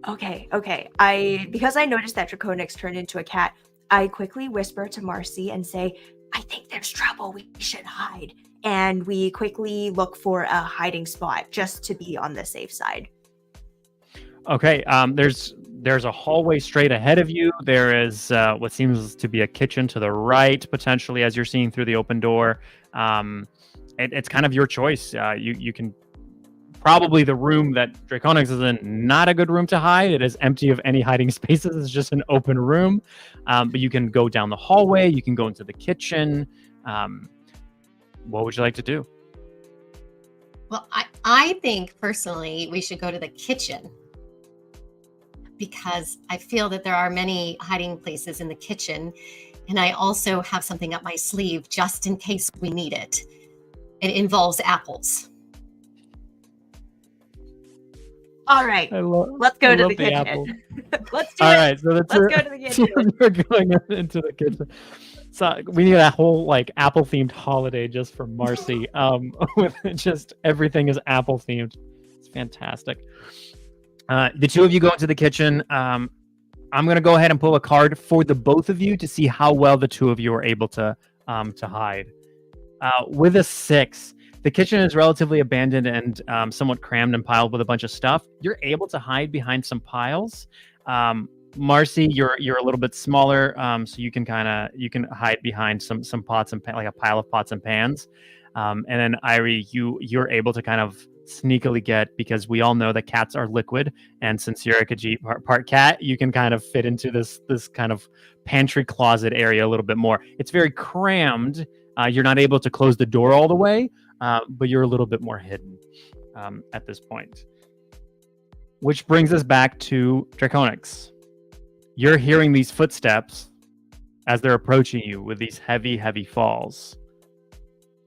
Okay. Because I noticed that Draconix turned into a cat, I quickly whisper to Marcy and say, I think there's trouble. We should hide. And we quickly look for a hiding spot just to be on the safe side. Okay. There's a hallway straight ahead of you. There is what seems to be a kitchen to the right, potentially, as you're seeing through the open door. It's kind of your choice. You can probably the room that Draconix is in, not a good room to hide. It is empty of any hiding spaces. It's just an open room. But you can go down the hallway. You can go into the kitchen. What would you like to do? Well, I think personally we should go to the kitchen, because I feel that there are many hiding places in the kitchen. And I also have something up my sleeve just in case we need it. It involves apples. All right, let's go to the kitchen. Let's do All it. right, so Let's go to the kitchen. We're going into the kitchen. So we need a whole like apple themed holiday just for Marcy. With just everything is apple themed. It's fantastic. The two of you go into the kitchen. I'm going to go ahead and pull a card for the both of you to see how well the two of you are able to hide. With a 6, the kitchen is relatively abandoned and somewhat crammed and piled with a bunch of stuff. You're able to hide behind some piles. Marcy, you're a little bit smaller, so you can hide behind some pots and like a pile of pots and pans. And then Irie, you're able to kind of sneakily get, because we all know that cats are liquid, and since you're a Khajiit part cat, you can kind of fit into this kind of pantry closet area a little bit more. It's very crammed. You're not able to close the door all the way, but you're a little bit more hidden at this point. Which brings us back to Draconix. You're hearing these footsteps as they're approaching you with these heavy, heavy falls.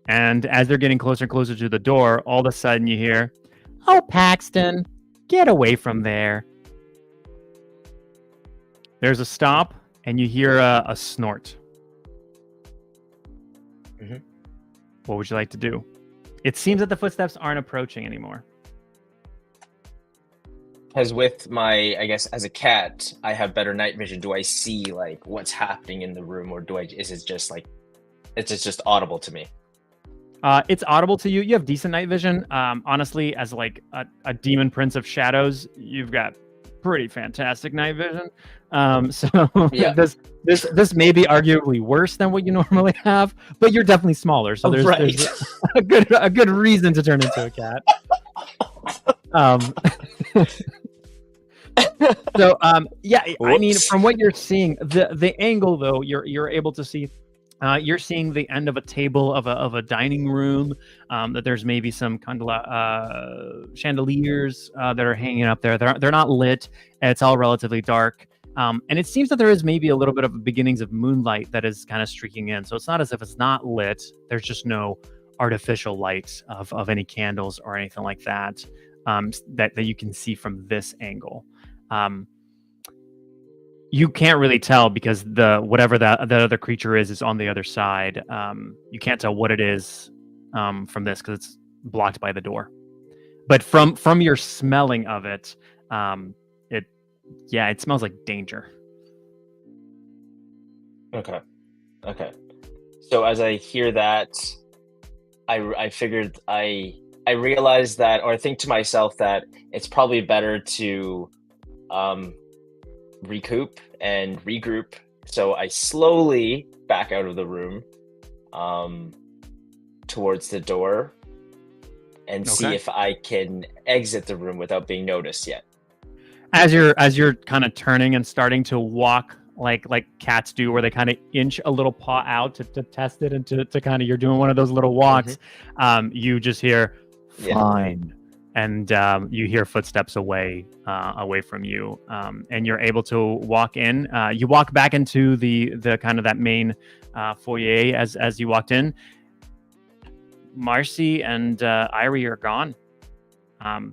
And as they're getting closer and closer to the door, all of a sudden you hear, "Oh, Paxton, get away from there." There's a stop, and you hear a snort. Mm-hmm. What would you like to do? It seems that the footsteps aren't approaching anymore. Because with my, I guess, as a cat, I have better night vision. Do I see like what's happening in the room, or is it just like, it's just audible to me? It's audible to you. You have decent night vision. Honestly, as like a demon prince of shadows, you've got pretty fantastic night vision. So yeah. this may be arguably worse than what you normally have, but you're definitely smaller, so there's a good reason to turn into a cat. So yeah, I mean, from what you're seeing, the angle though, you're able to see. You're seeing the end of a table of a dining room. That there's maybe some chandeliers that are hanging up there. They're not lit. It's all relatively dark. And it seems that there is maybe a little bit of beginnings of moonlight that is kind of streaking in. So it's not as if it's not lit. There's just no artificial light of any candles or anything like that. That you can see from this angle. You can't really tell because whatever that other creature is on the other side. You can't tell what it is from this because it's blocked by the door. But from your smelling of it, it smells like danger. Okay. So as I hear that, I figured I realized that, or I think to myself that it's probably better to recoup and regroup. So I slowly back out of the room towards the door and see if I can exit the room without being noticed yet. As you're kind of turning and starting to walk like cats do, where they kind of inch a little paw out to test it and to kind of, you're doing one of those little walks. Mm-hmm. You just hear fine. And you hear footsteps away from you, and you're able to walk in. You walk back into the kind of that main foyer as you walked in. Marcy and Irie are gone.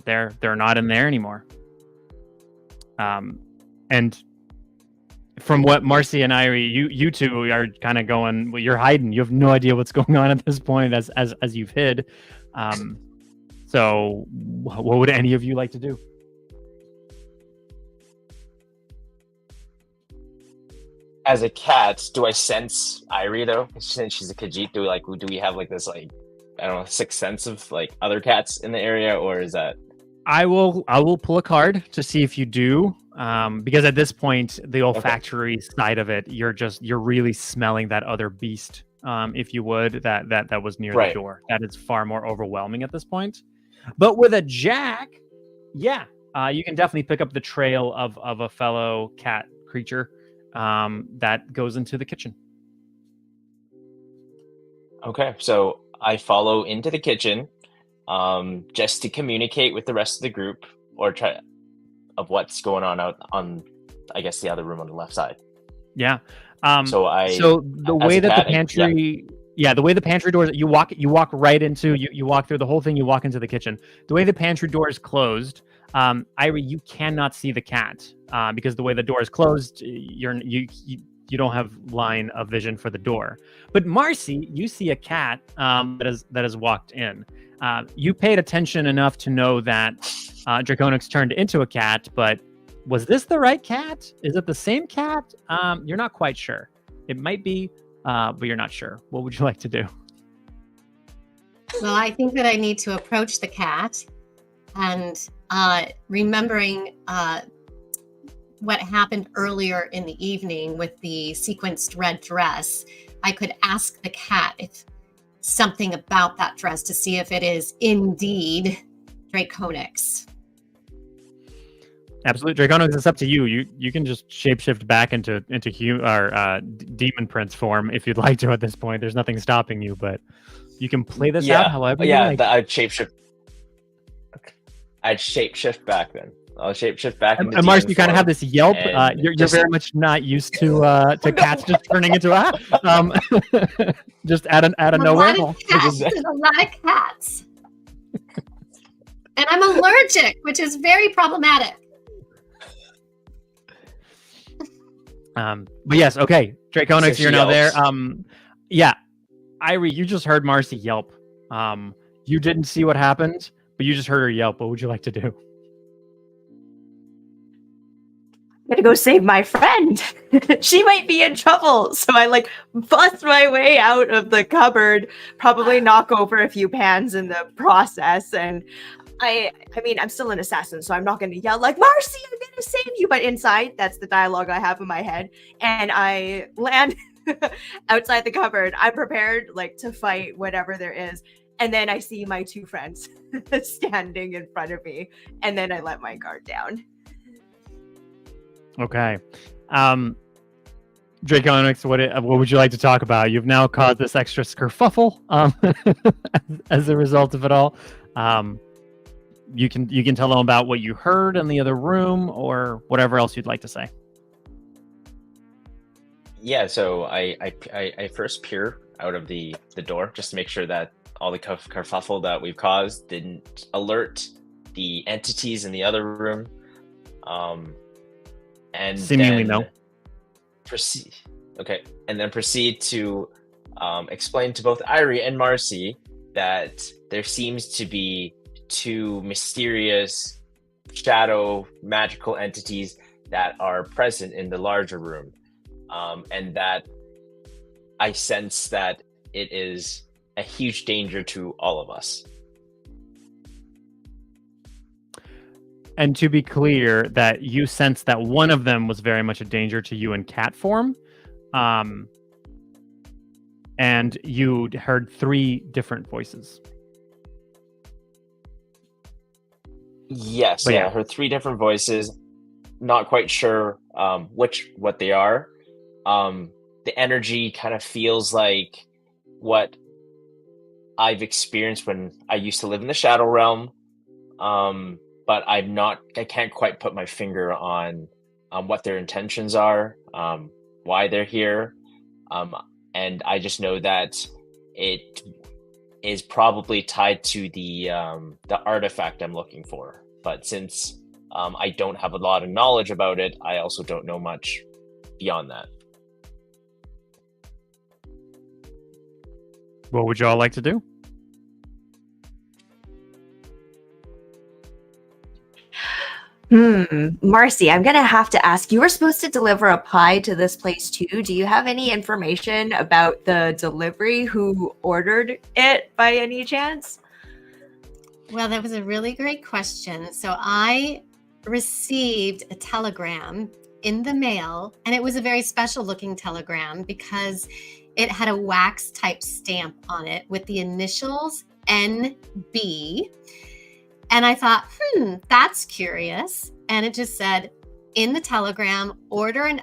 They're not in there anymore. And from what Marcy and Irie, you two are kind of going, well, you're hiding. You have no idea what's going on at this point as you've hid. So what would any of you like to do? as a cat, do I sense Irie though? Since she's a Khajiit, do we have like this like I don't know sixth sense of like other cats in the area, or is that? I will pull a card to see if you do, because at this point, the olfactory side of it, you're really smelling that other beast, if you would, that was near the door. That is far more overwhelming at this point. But with a jack, yeah, you can definitely pick up the trail of a fellow cat creature that goes into the kitchen. Okay, so I follow into the kitchen. Just to communicate with the rest of the group or try of what's going on out on, I guess, the other room on the left side. Yeah. So the way that the pantry, the way the pantry doors, you walk right into, you walk through the whole thing, you walk into the kitchen. The way the pantry door is closed, Irie, you cannot see the cat because the way the door is closed, you don't have line of vision for the door. But Marcy, you see a cat that has walked in. You paid attention enough to know that Draconix turned into a cat, but was this the right cat? Is it the same cat? You're not quite sure. It might be, but you're not sure. What would you like to do? Well, I think that I need to approach the cat and remembering what happened earlier in the evening with the sequenced red dress, I could ask the cat if something about that dress to see if it is indeed Draconix. Absolutely, Draconix. It's up to you. You can just shapeshift back into demon prince form if you'd like to. At this point, there's nothing stopping you, but you can play this out however you like. I'd shapeshift. I'd shapeshift back then. I'll shapeshift back. And Marcy, you kind of have this yelp. You're very much not used to cats just turning into just out of nowhere. There's a lot of cats, and I'm allergic, which is very problematic. But yes, okay, Draconix, you're now there. Irie, you just heard Marcy yelp. You didn't see what happened, but you just heard her yelp. What would you like to do? I'm gonna go save my friend. She might be in trouble. So I bust my way out of the cupboard, probably knock over a few pans in the process. And I mean, I'm still an assassin, so I'm not gonna yell like, Marcy, I'm gonna save you. But inside, that's the dialogue I have in my head. And I land outside the cupboard. I'm prepared to fight whatever there is. And then I see my two friends standing in front of me. And then I let my guard down. Okay. Draconix, what would you like to talk about? You've now caused this extra kerfuffle as a result of it all. You can tell them about what you heard in the other room or whatever else you'd like to say. Yeah, so I first peer out of the door just to make sure that all the kerfuffle that we've caused didn't alert the entities in the other room. And seemingly no. Proceed. Okay, and then proceed to explain to both Irie and Marcy that there seems to be two mysterious shadow magical entities that are present in the larger room, and that I sense that it is a huge danger to all of us. And to be clear, that you sense that one of them was very much a danger to you in cat form. And you heard 3 different voices. Yes, I heard 3 different voices. Not quite sure what they are. The energy kind of feels like what I've experienced when I used to live in the Shadow Realm. But I can't quite put my finger on what their intentions are, why they're here. And I just know that it is probably tied to the artifact I'm looking for. But since I don't have a lot of knowledge about it, I also don't know much beyond that. What would you all like to do? Marcy, I'm gonna have to ask. You were supposed to deliver a pie to this place too. Do you have any information about the delivery? Who ordered it by any chance? Well, that was a really great question. So I received a telegram in the mail, and it was a very special looking telegram because it had a wax type stamp on it with the initials NB. And I thought, that's curious. And it just said in the telegram, order and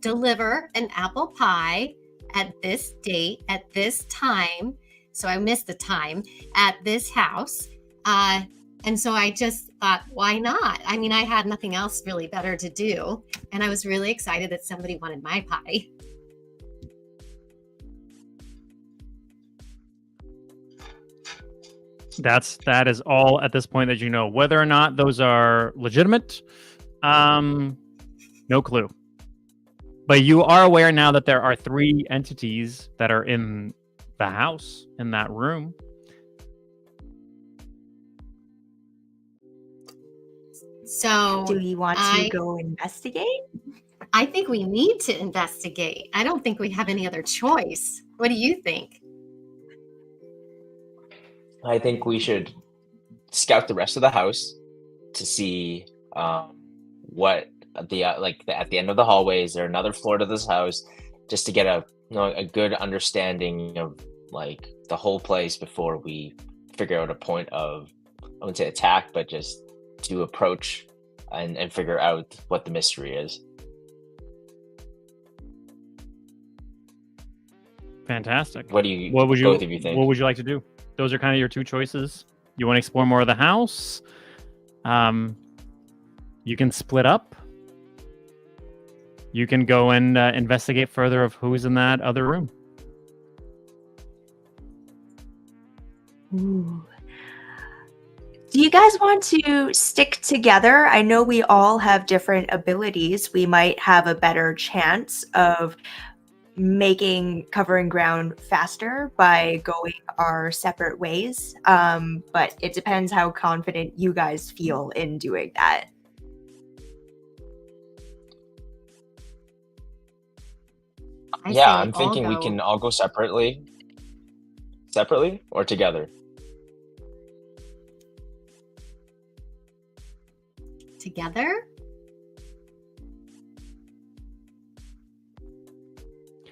deliver an apple pie at this date, at this time. So I missed the time, at this house. And so I just thought, why not? I mean, I had nothing else really better to do. And I was really excited that somebody wanted my pie. That is all at this point that you know. Whether or not those are legitimate, no clue. But you are aware now that there are 3 entities that are in the house, in that room. So do you want to go investigate? I think we need to investigate. I don't think we have any other choice. What do you think? I think we should scout the rest of the house to see what at the end of the hallway, is there another floor to this house, just to get a good understanding of like the whole place before we figure out a point of, I wouldn't say attack, but just to approach and figure out what the mystery is. Fantastic. What would you both of you think? What would you like to do? Those are kind of your 2 choices. You want to explore more of the house? You can split up. You can go and investigate further of who's in that other room. Ooh. Do you guys want to stick together? I know we all have different abilities. We might have a better chance of covering ground faster by going our separate ways. But it depends how confident you guys feel in doing that. I'm thinking we can all go separately or together. Together?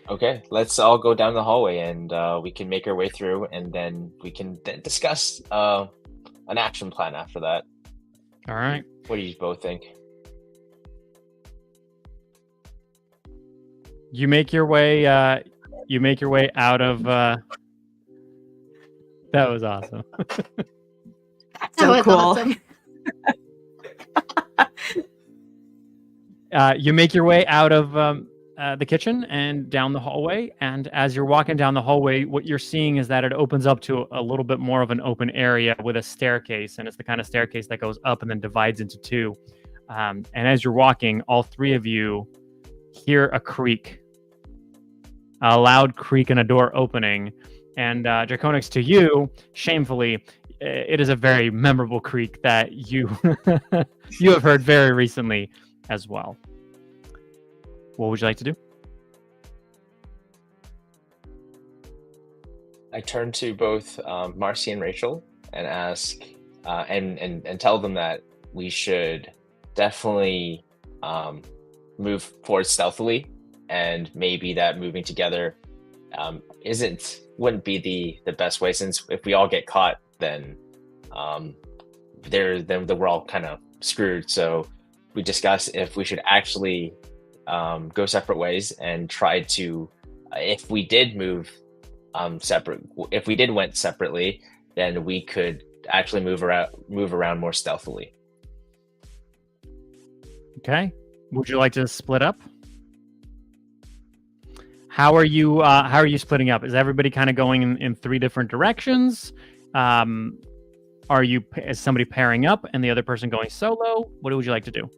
Okay, let's all go down the hallway and we can make our way through, and then we can discuss an action plan after that. All right. What do you both think? You make your way out of that was awesome. That's so cool. Awesome. You make your way out of the kitchen and down the hallway. And as you're walking down the hallway, what you're seeing is that it opens up to a little bit more of an open area with a staircase. And it's the kind of staircase that goes up and then divides into 2. And as you're walking, all 3 of you hear a creak, a loud creak and a door opening. And Draconix, to you, shamefully, it is a very memorable creak that you you have heard very recently as well. What would you like to do? I turn to both Marcy and Rachel and ask and tell them that we should definitely move forward stealthily, and maybe that moving together wouldn't be the best way, since if we all get caught, then we're all kind of screwed. So we discuss if we should actually go separate ways and try to, if we did move went separately, then we could actually move around more stealthily. Okay. Would you like to split up? How are you splitting up? Is everybody kind of going in 3 different directions? Is somebody pairing up and the other person going solo? What would you like to do?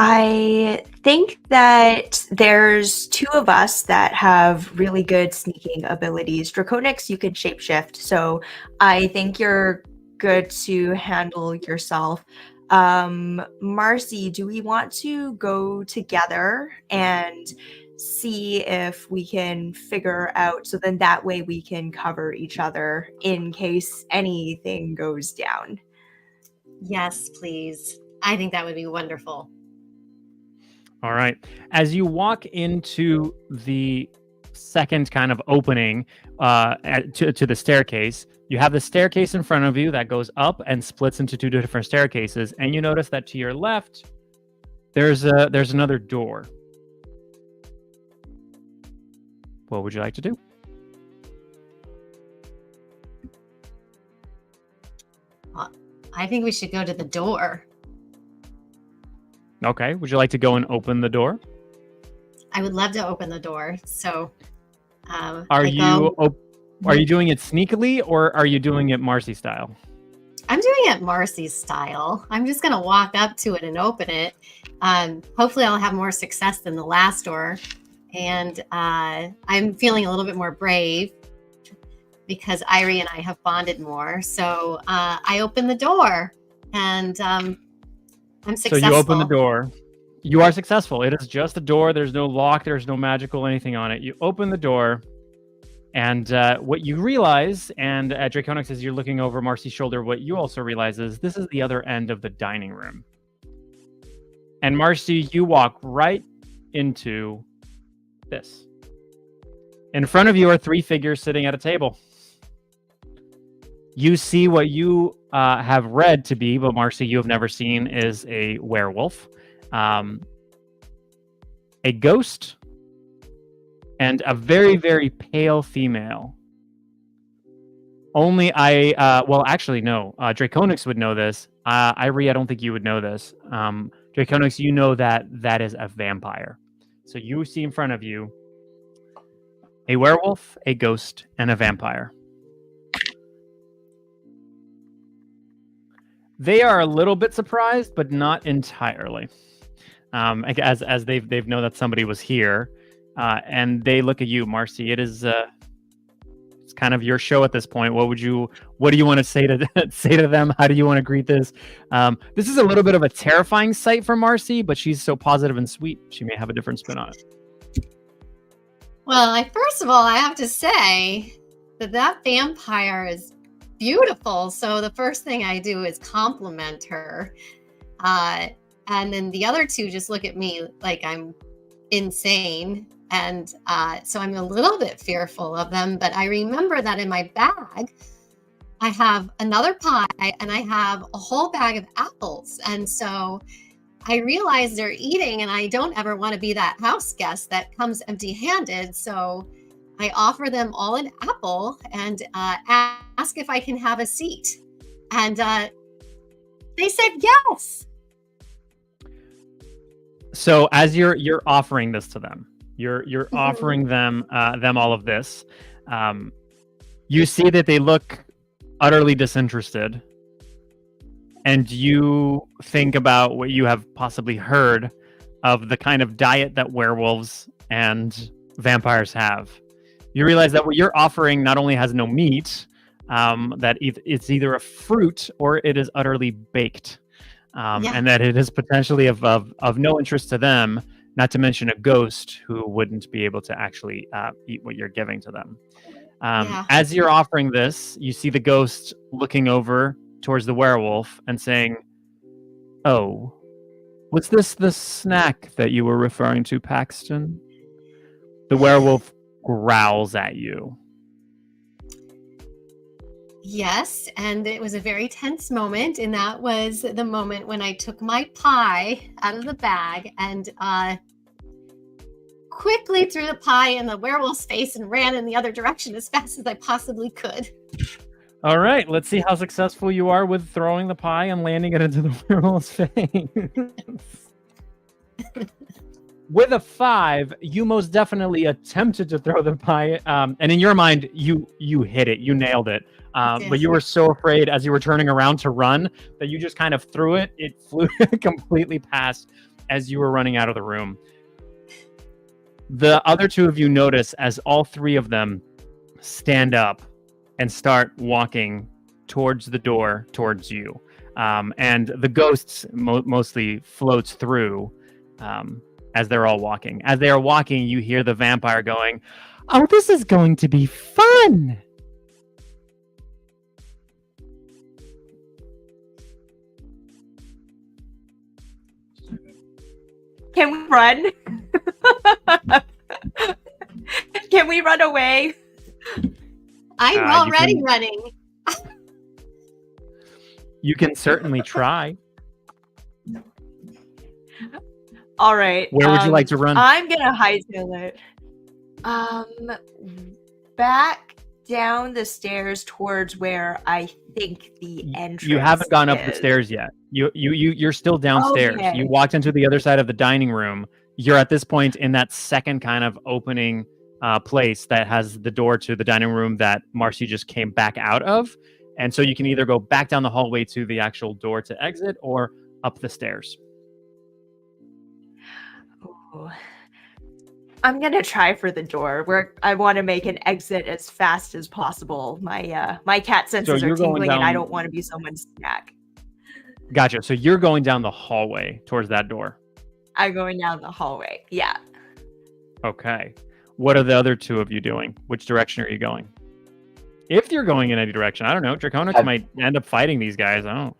I think that there's two of us that have really good sneaking abilities. Draconics, you can shapeshift, so I think you're good to handle yourself. Marcy, do we want to go together and see if we can figure out, so then that way we can cover each other in case anything goes down? Yes, please. I think that would be wonderful. All right. As you walk into the second kind of opening to the staircase, you have the staircase in front of you that goes up and splits into two different staircases, and you notice that to your left, there's another door. What would you like to do? I think we should go to the door. Okay. Would you like to go and open the door? I would love to open the door. So, Are you doing it sneakily, or are you doing it Marcy style? I'm doing it Marcy's style. I'm just going to walk up to it and open it. Hopefully I'll have more success than the last door. And I'm feeling a little bit more brave because Irie and I have bonded more. So I open the door and I'm successful. So you open the door. You are successful. It is just a door. There's no lock. There's no magical anything on it. You open the door, and what you realize, and Draconix, as you're looking over Marcy's shoulder, what you also realize is this is the other end of the dining room. And Marcy, you walk right into this. In front of you are three figures sitting at a table. You see what you have read to be, but Marcy, you have never seen, is a werewolf, a ghost, and a very, very pale female. Only actually, no. Draconix would know this. Irie, I don't think you would know this. Draconix, you know that is a vampire. So you see in front of you a werewolf, a ghost, and a vampire. They are a little bit surprised, but not entirely. As they've know that somebody was here, and they look at you, Marcy. It is it's kind of your show at this point. What do you want to say to them? How do you want to greet this? This is a little bit of a terrifying sight for Marcy, but she's so positive and sweet. She may have a different spin on it. Well, first of all, I have to say that vampire is beautiful. So the first thing I do is compliment her. And then the other two just look at me like I'm insane. And so I'm a little bit fearful of them. But I remember that in my bag, I have another pie and I have a whole bag of apples. And so I realize they're eating, and I don't ever want to be that house guest that comes empty-handed. So I offer them all an apple and ask if I can have a seat. And they said yes. So as you're offering this to them, you're offering them all of this. You see that they look utterly disinterested, and you think about what you have possibly heard of the kind of diet that werewolves and vampires have. You realize that what you're offering not only has no meat, that it's either a fruit or it is utterly baked, and that it is potentially of no interest to them, not to mention a ghost who wouldn't be able to actually eat what you're giving to them. As you're offering this, you see the ghost looking over towards the werewolf and saying, "Oh, was this the snack that you were referring to, Paxton?" The werewolf growls at you. Yes, and it was a very tense moment, and that was the moment when I took my pie out of the bag and quickly threw the pie in the werewolf's face and ran in the other direction as fast as I possibly could. All right, let's see how successful you are with throwing the pie and landing it into the werewolf's face. With a 5, you most definitely attempted to throw the pie, and in your mind, you hit it, you nailed it. But you were so afraid as you were turning around to run that you just kind of threw it. It flew completely past as you were running out of the room. The other two of you notice as all three of them stand up and start walking towards the door, towards you. And the ghosts mostly floats through as they're all walking. As they are walking, you hear the vampire going, "Oh, this is going to be fun!" Can we run? Can we run away? I'm already running. You can certainly try. All right. Where would you like to run? I'm gonna hightail it. Back down the stairs towards where I think the entrance. You haven't gone up the is. stairs yet. You're still downstairs. Okay. You walked into the other side of the dining room. You're at this point in that second kind of opening place that has the door to the dining room that Marcy just came back out of. And so you can either go back down the hallway to the actual door to exit or up the stairs. Ooh. I'm gonna try for the door where I want to make an exit as fast as possible. My cat senses are tingling, and I don't want to be someone's snack. Gotcha. So you're going down the hallway towards that door. I'm going down the hallway. Yeah. Okay. What are the other two of you doing? Which direction are you going? If you're going in any direction, I don't know. Draconix might end up fighting these guys. I don't know.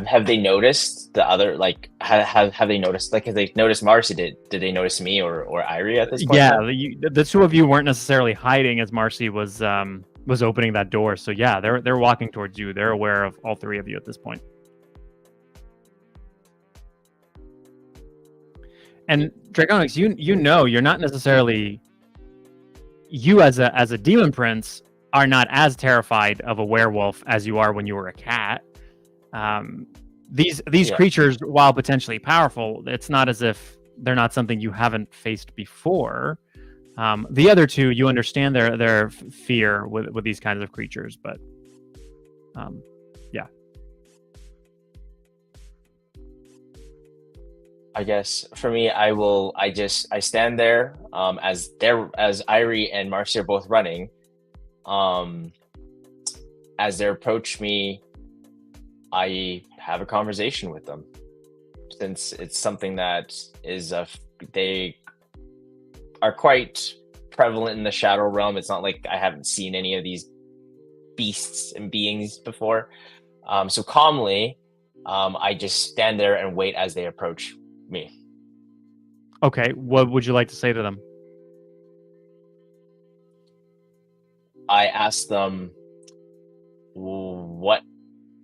Have they noticed the other, like, have they noticed, like, have they noticed Marcy? Did they notice me or Irie at this point? Yeah, the two of you weren't necessarily hiding as Marcy was opening that door. So yeah, they're walking towards you. They're aware of all three of you at this point. And Draconix, you know you're not necessarily, you as a demon prince are not as terrified of a werewolf as you are when you were a cat. These creatures, while potentially powerful, it's not as if they're not something you haven't faced before. The other two, you understand their fear with these kinds of creatures, but yeah. I guess for me, I stand there as Irie and Marcy are both running. As they approach me, I have a conversation with them, since it's something that is they are quite prevalent in the shadow realm. It's not like I haven't seen any of these beasts and beings before. So calmly, I just stand there and wait as they approach me. Okay, what would you like to say to them? I ask them, what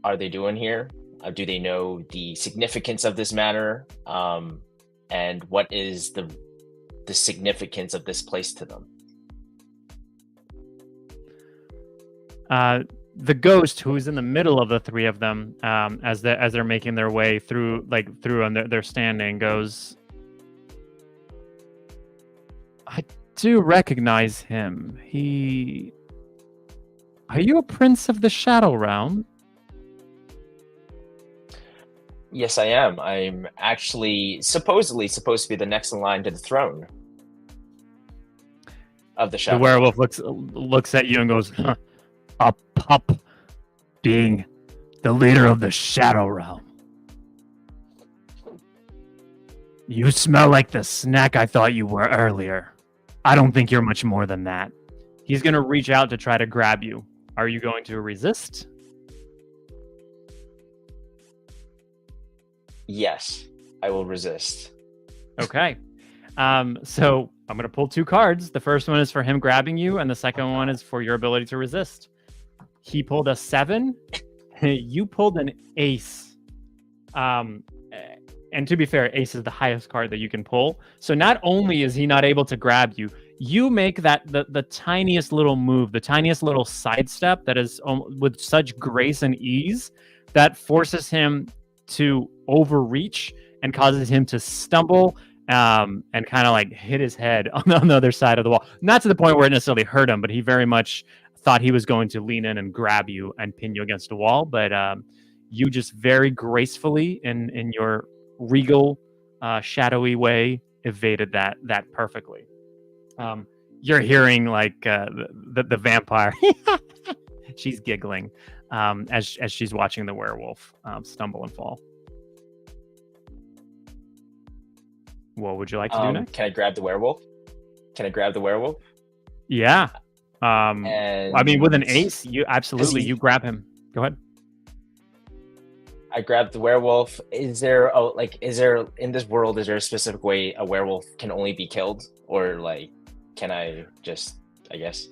are they doing here? Do they know the significance of this matter? And what is the significance of this place to them? The ghost, who's in the middle of the three of them, as they're making their way through and they're standing, goes, "I do recognize him. Are you a prince of the Shadow Realm?" Yes, I am. I'm actually supposedly supposed to be the next in line to the throne of the Shadow. The werewolf looks at you and goes, "Huh, a pup being the leader of the Shadow Realm. You smell like the snack I thought you were earlier. I don't think you're much more than that." He's going to reach out to try to grab you. Are you going to resist? Yes, I will resist. Okay. So I'm going to pull two cards. The first one is for him grabbing you, and the second one is for your ability to resist. He pulled a 7. You pulled an ace. And to be fair, ace is the highest card that you can pull. So not only is he not able to grab you, you make that the tiniest little move, the tiniest little sidestep that is with such grace and ease that forces him to overreach and causes him to stumble and kind of like hit his head on the other side of the wall. Not to the point where it necessarily hurt him, but he very much thought he was going to lean in and grab you and pin you against a wall. But you just very gracefully in your regal, shadowy way evaded that perfectly. You're hearing like the vampire. She's giggling as she's watching the werewolf stumble and fall. What would you like to do next? Can I grab the werewolf? Yeah. And I mean, with an ace, you absolutely you grab him. Go ahead. I grabbed the werewolf. Is there in this world, is there a specific way a werewolf can only be killed, or like can I just, I guess?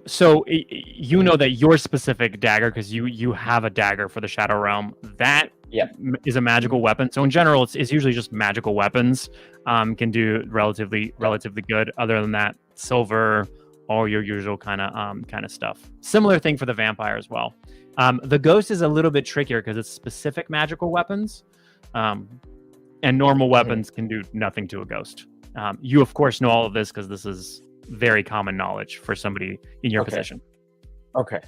So you know that your specific dagger, because you have a dagger for the Shadow Realm, that is a magical weapon. So in general, it's usually just magical weapons can do relatively good. Other than that, silver, all your usual kind of stuff. Similar thing for the vampire as well. The ghost is a little bit trickier because it's specific magical weapons, and normal weapons can do nothing to a ghost. You of course know all of this because this is very common knowledge for somebody in your position. Okay.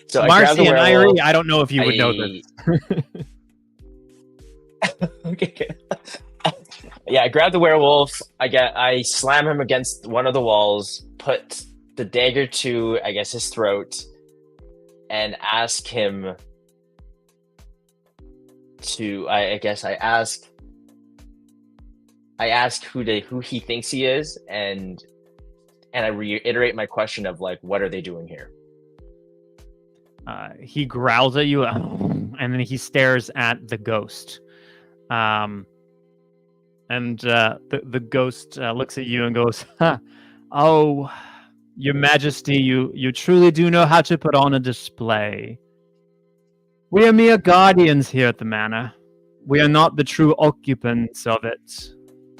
So Marcy and Irie, I don't know if you would know this. Okay. Yeah, I grab the werewolf. I slam him against one of the walls, put the dagger to, I guess, his throat, and ask him to. I ask who he thinks he is, and I reiterate my question of like, what are they doing here? He growls at you, and then he stares at the ghost. And the ghost looks at you and goes, "Oh, Your Majesty, you truly do know how to put on a display. We are mere guardians here at the manor. We are not the true occupants of it.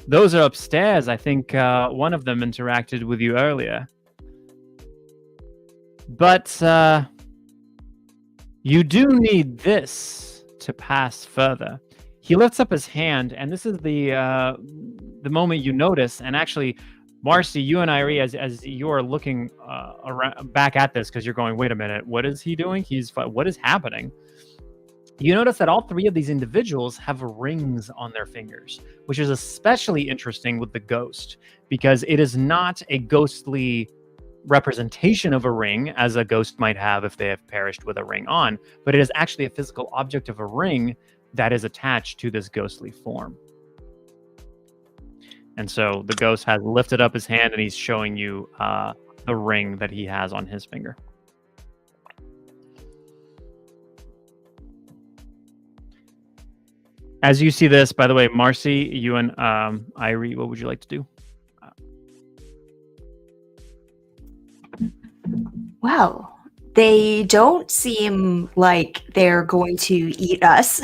Those are upstairs. I think one of them interacted with you earlier. But you do need this to pass further." He lifts up his hand, and this is the moment you notice. And actually, Marcy, you and Irie, as you are looking around, back at this, because you're going, wait a minute, what is he doing? What is happening? You notice that all three of these individuals have rings on their fingers, which is especially interesting with the ghost, because it is not a ghostly representation of a ring as a ghost might have if they have perished with a ring on, but it is actually a physical object of a ring that is attached to this ghostly form. And so the ghost has lifted up his hand and he's showing you the ring that he has on his finger. As you see this, by the way, Marcy, you and Irie, what would you like to do? Well, they don't seem like they're going to eat us.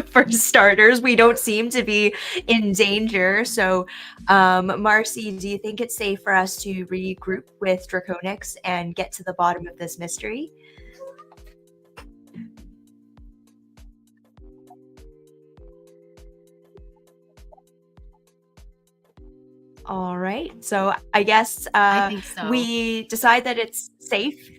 For starters, we don't seem to be in danger. So, Marcy, do you think it's safe for us to regroup with Draconix and get to the bottom of this mystery? All right. So I guess I think so. we decide that it's safe.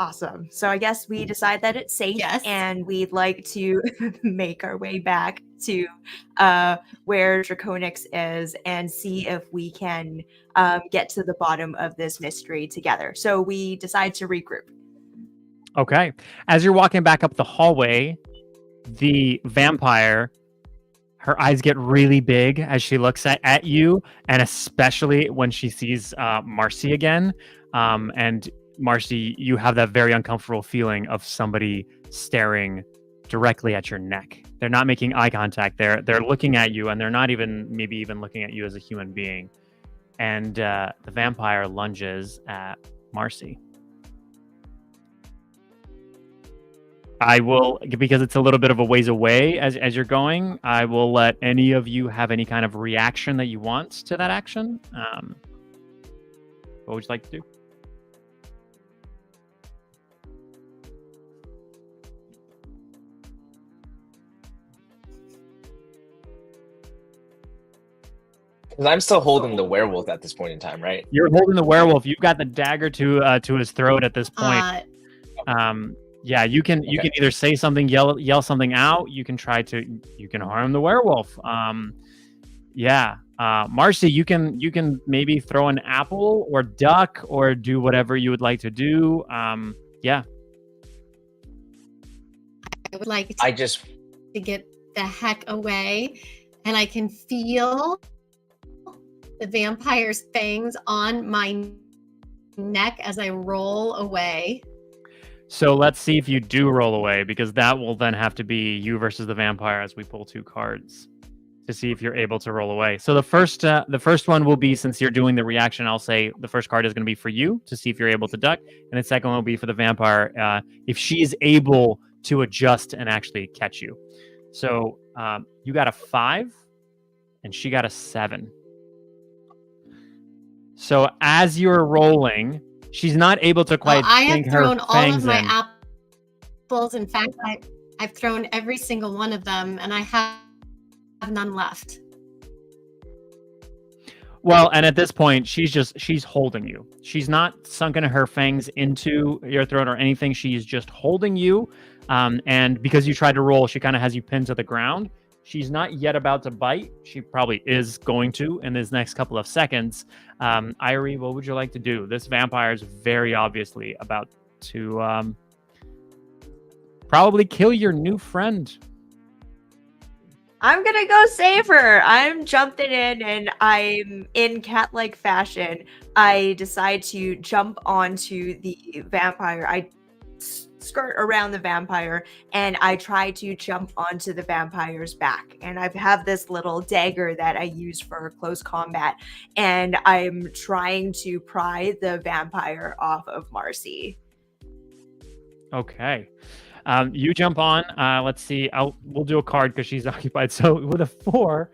Awesome. So I guess we decide that it's safe, Yes. and we'd like to make our way back to where Draconix is and see if we can get to the bottom of this mystery together. So we decide to regroup. Okay. As you're walking back up the hallway, the vampire, her eyes get really big as she looks at you, and especially when she sees Marcy again. And Marcy, you have that very uncomfortable feeling of somebody staring directly at your neck. They're not making eye contact. They're looking at you, and they're not maybe even looking at you as a human being. And the vampire lunges at Marcy. I will, because it's a little bit of a ways away as you're going, I will let any of you have any kind of reaction that you want to that action. What would you like to do? Because I'm still holding the werewolf at this point in time, right? You're holding the werewolf. You've got the dagger to his throat at this point. Yeah, you can either say something, yell something out. You can harm the werewolf. Marcy, you can maybe throw an apple or duck or do whatever you would like to do. Yeah. I would like I just to get the heck away, and I can feel the vampire's fangs on my neck as I roll away. So let's see if you do roll away, because that will then have to be you versus the vampire as we pull 2 cards to see if you're able to roll away. So the first one will be, since you're doing the reaction, I'll say the first card is going to be for you to see if you're able to duck, and the second one will be for the vampire if she is able to adjust and actually catch you. So you got a 5 and she got a 7. So as you're rolling, she's not able to quite sink her fangs in. I have thrown all of my apples. In fact, I've thrown every single one of them, and I have none left. Well, and at this point, she's holding you. She's not sunken her fangs into your throat or anything. She's just holding you. And because you tried to roll, she kind of has you pinned to the ground. She's not yet about to bite. She probably is going to in this next couple of seconds. Irie, what would you like to do? This vampire is very obviously about to probably kill your new friend. I'm gonna go save her. I'm jumping in, and I'm in cat-like fashion. I decide to jump onto the vampire. I skirt around the vampire, and I try to jump onto the vampire's back. And I have this little dagger that I use for close combat, and I'm trying to pry the vampire off of Marcy. Okay. You jump on. Let's see. We'll do a card because she's occupied. So with a 4,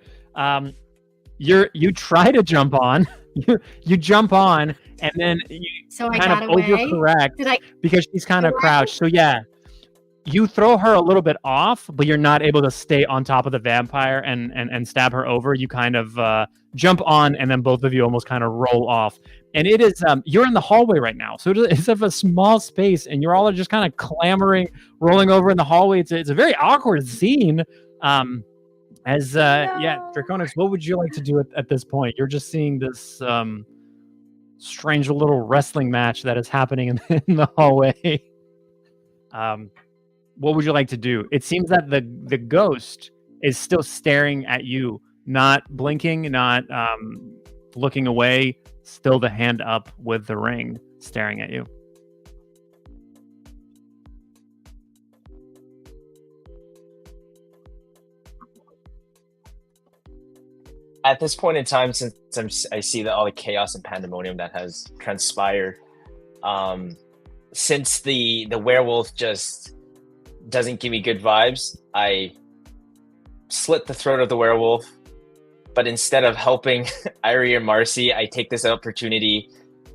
you try to jump on. You jump on, and then you kind of overcorrect because she's kind of crouched. So yeah, you throw her a little bit off, but you're not able to stay on top of the vampire and stab her over. You kind of jump on, and then both of you almost kind of roll off. And it is you're in the hallway right now, so it's of a small space, and you're all just kind of clamoring, rolling over in the hallway. It's a very awkward scene. Draconis, what would you like to do at this point? You're just seeing this strange little wrestling match that is happening in the hallway. What would you like to do? It seems that the ghost is still staring at you, not blinking, not looking away, still the hand up with the ring staring at you. At this point in time, since I see that all the chaos and pandemonium that has transpired, since the werewolf just doesn't give me good vibes, I slit the throat of the werewolf. But instead of helping Irie and Marcy, I take this opportunity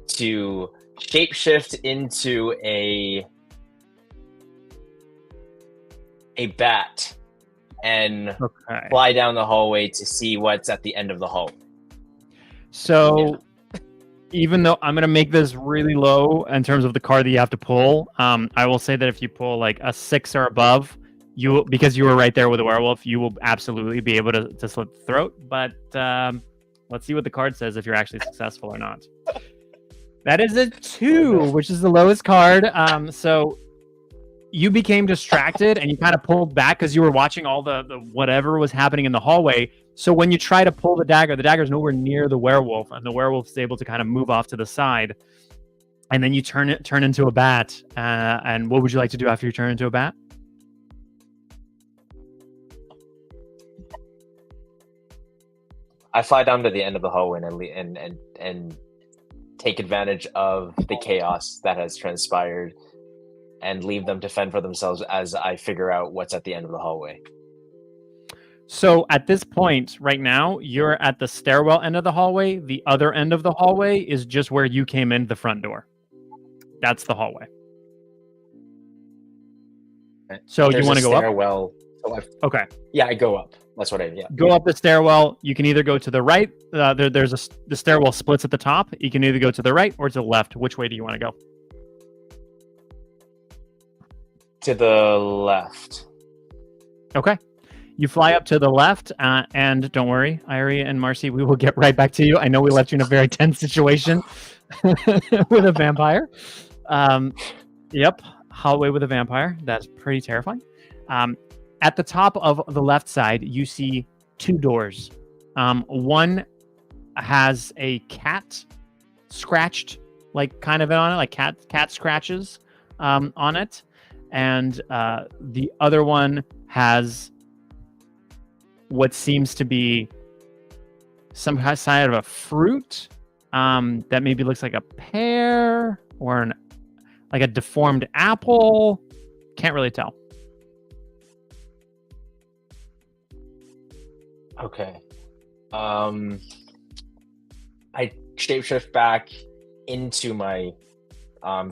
to shapeshift into a bat and fly down the hallway to see what's at the end of the hall. So even though I'm going to make this really low in terms of the card that you have to pull, I will say that if you pull like a 6 or above, because you were right there with the werewolf, you will absolutely be able to slit the throat. But let's see what the card says if you're actually successful or not. That is a 2, which is the lowest card. So you became distracted and you kind of pulled back because you were watching all the whatever was happening in the hallway. So when you try to pull the dagger is nowhere near the werewolf, and the werewolf is able to kind of move off to the side. And then you turn into a bat. And what would you like to do after you turn into a bat? I fly down to the end of the hallway and take advantage of the chaos that has transpired and leave them to fend for themselves as I figure out what's at the end of the hallway. So at this point, right now, you're at the stairwell end of the hallway. The other end of the hallway is just where you came in the front door. That's the hallway. So you want to go stairwell. up? Okay. Yeah, I go up. That's what Go up the stairwell. You can either go to the right. The stairwell splits at the top. You can either go to the right or to the left. Which way do you want to go? To the left. Okay. You fly up to the left, and don't worry, Irie and Marcy, we will get right back to you. I know we left you in a very tense situation with a vampire. Yep, hallway with a vampire. That's pretty terrifying. At the top of the left side, you see two doors. One has a cat scratched, like kind of on it, like cat scratches on it, and the other one has what seems to be some kind of a fruit that maybe looks like a pear or like a deformed apple. Can't really tell. Okay. I shapeshift back into my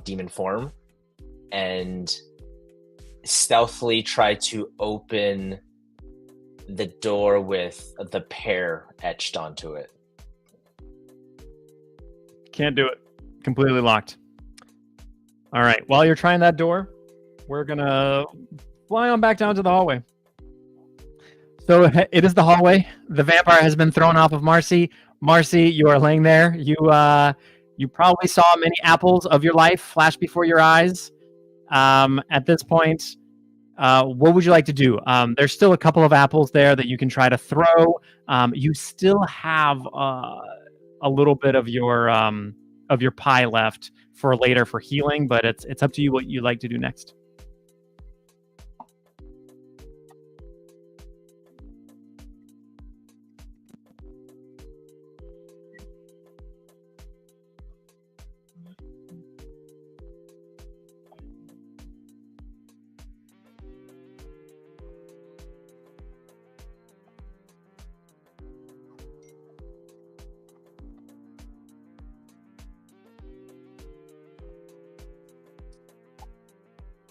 demon form and stealthily try to open the door with the pear etched onto it. Can't do it. Completely locked. All right. While you're trying that door, we're gonna fly on back down to the hallway. So it is the hallway. The vampire has been thrown off of Marcy. Marcy, you are laying there. You probably saw many apples of your life flash before your eyes. At this point, what would you like to do? There's still a couple of apples there that you can try to throw. You still have a little bit of your pie left for later for healing, but it's up to you what you'd like to do next.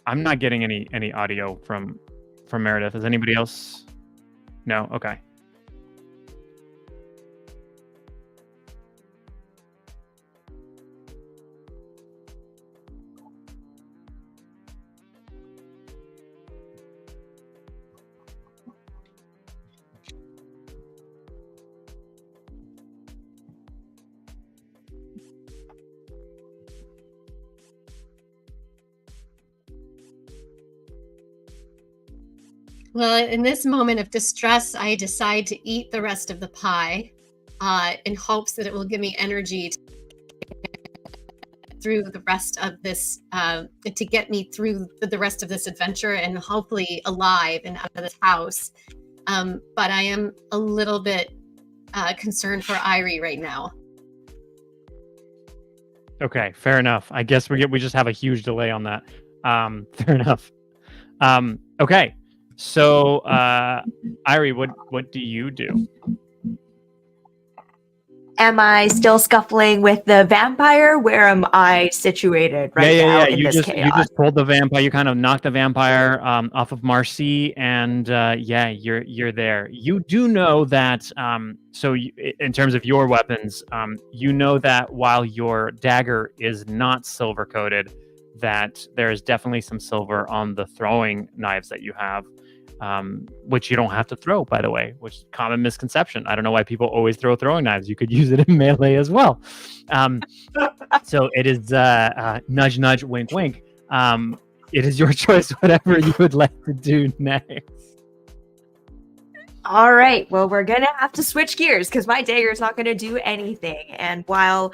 I'm not getting any audio from Meredith. Is anybody else? No? Okay. Well, in this moment of distress, I decide to eat the rest of the pie in hopes that it will give me energy through the rest of this, to get me through the rest of this adventure and hopefully alive and out of this house. But I am a little bit concerned for Irie right now. Okay, fair enough. I guess we just have a huge delay on that. Fair enough. Okay. So, Irie, what do you do? Am I still scuffling with the vampire? Where am I situated now in this chaos? You just pulled the vampire. You kind of knocked the vampire off of Marcy, and you're there. You do know that. In terms of your weapons, you know that while your dagger is not silver coated, that there is definitely some silver on the throwing knives that you have. Which you don't have to throw, by the way, which is a common misconception. I don't know why people always throw throwing knives. You could use it in melee as well. So it is nudge, nudge, wink, wink. It is your choice, whatever you would like to do next. All right. Well, we're going to have to switch gears because my dagger is not going to do anything. And while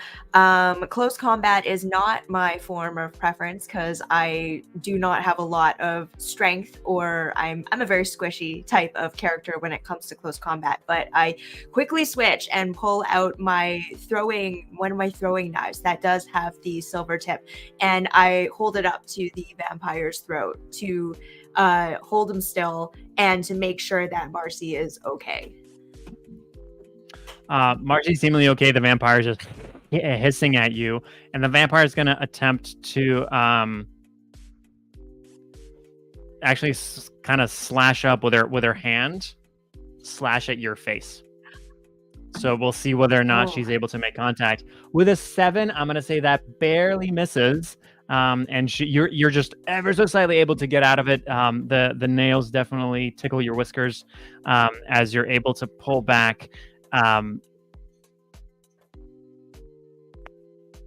close combat is not my form of preference because I do not have a lot of strength, or I'm a very squishy type of character when it comes to close combat, but I quickly switch and pull out one of my throwing knives that does have the silver tip, and I hold it up to the vampire's throat to hold him still and to make sure that Marcy is okay. Marcy's seemingly okay. The vampire is just hissing at you, and the vampire is going to attempt to actually kind of slash up with her hand, slash at your face. So we'll see whether or not she's able to make contact. With a 7, I'm going to say that barely misses. and you're just ever so slightly able to get out of it. The nails definitely tickle your whiskers as you're able to pull back.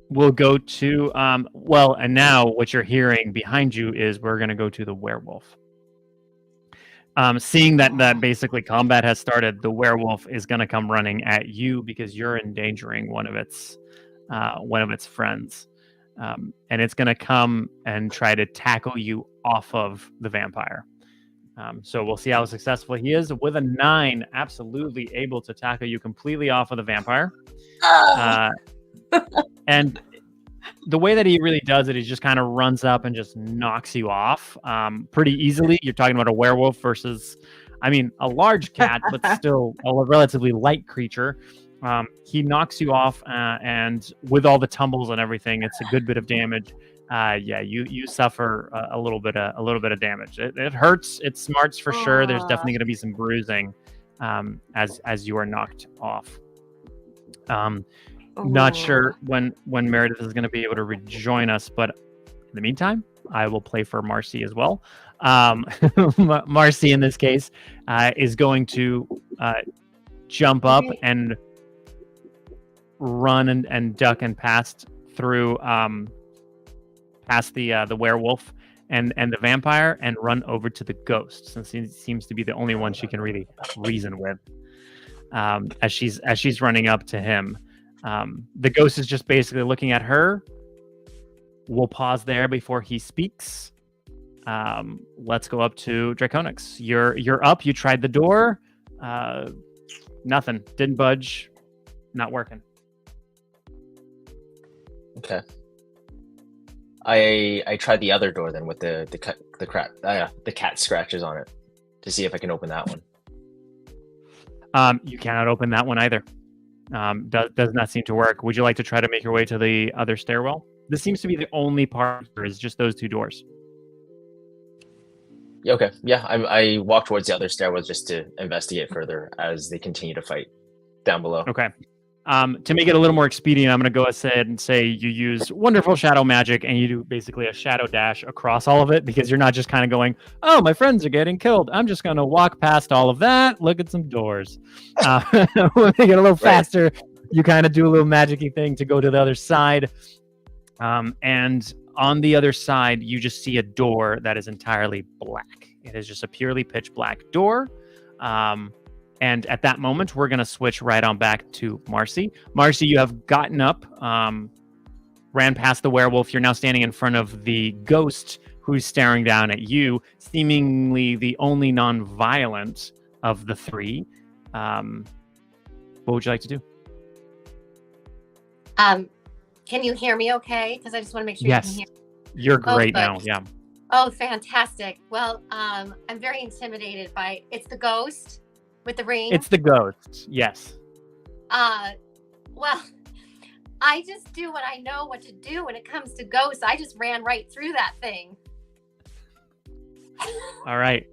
We'll go to and now what you're hearing behind you is we're going to go to the werewolf. Seeing that basically combat has started, the werewolf is going to come running at you because you're endangering one of its friends, and it's going to come and try to tackle you off of the vampire. So we'll see how successful he is. With a 9, absolutely able to tackle you completely off of the vampire. And the way that he really does it, he just kind of runs up and just knocks you off pretty easily. You're talking about a werewolf versus, a large cat, but still a relatively light creature. He knocks you off, and with all the tumbles and everything, it's a good bit of damage. You suffer a little bit of damage. It hurts. It smarts for sure. There's definitely going to be some bruising as you are knocked off. Not sure when Meredith is going to be able to rejoin us, but in the meantime, I will play for Marcy as well. Marcy, in this case, is going to jump up and run and duck and pass through past the werewolf and the vampire and run over to the ghost, since he seems to be the only one she can really reason with. As she's running up to him. The ghost is just basically looking at her. We'll pause there before he speaks. Let's go up to Draconix. You're up. You tried the door. Nothing. Didn't budge. Not working. Okay. I tried the other door then with the cat scratches on it to see if I can open that one. You cannot open that one either. Does not seem to work. Would you like to try to make your way to the other stairwell? This seems to be the only part here is just those 2 doors. Okay. Yeah, I walk towards the other stairwell just to investigate further as they continue to fight down below. Okay. To make it a little more expedient, I'm going to go ahead and say you use wonderful shadow magic and you do basically a shadow dash across all of it, because you're not just kind of going, oh, my friends are getting killed. I'm just going to walk past all of that, look at some doors. We'll make it a little faster. You kind of do a little magic-y thing to go to the other side. And on the other side, you just see a door that is entirely black. It is just a purely pitch black door. And at that moment, we're going to switch right on back to Marcy. Marcy, you have gotten up, ran past the werewolf. You're now standing in front of the ghost who's staring down at you, seemingly the only non-violent of the 3. What would you like to do? Can you hear me okay? Because I just want to make sure you can hear me. You're great now, yeah. Oh, fantastic. Well, I'm very intimidated by, it's the ghost with the ring? It's the ghost, yes. Well, I just do what I know what to do when it comes to ghosts. I just ran right through that thing. All right.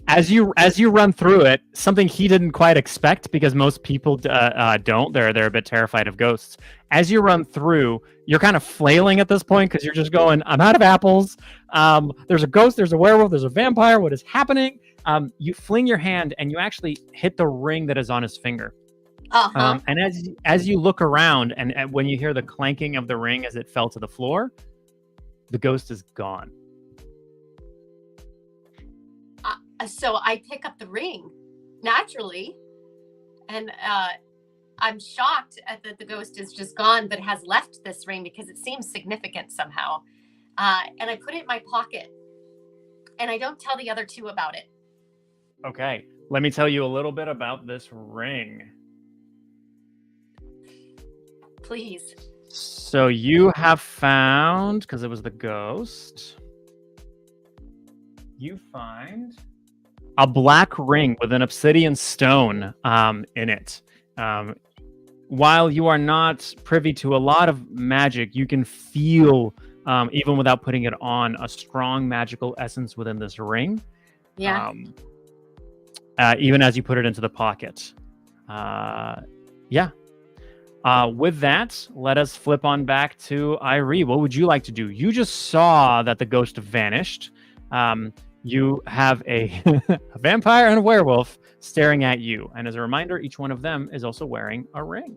As you run through it, something he didn't quite expect, because most people don't. They're a bit terrified of ghosts. As you run through, you're kind of flailing at this point because you're just going, I'm out of apples. There's a ghost, there's a werewolf, there's a vampire. What is happening? You fling your hand and you actually hit the ring that is on his finger. And as you look around and when you hear the clanking of the ring as it fell to the floor, the ghost is gone. So I pick up the ring naturally, and I'm shocked at that the ghost is just gone, but has left this ring because it seems significant somehow. And I put it in my pocket, and I don't tell the other 2 about it. Okay, let me tell you a little bit about this ring. Please. So you have found, because it was the ghost, you find a black ring with an obsidian stone in it. While you are not privy to a lot of magic, you can feel, even without putting it on, a strong magical essence within this ring. Yeah. Even as you put it into the pocket. Yeah. With that, let us flip on back to Irie. What would you like to do? You just saw that the ghost vanished. You have a, a vampire and a werewolf staring at you. And as a reminder, each one of them is also wearing a ring.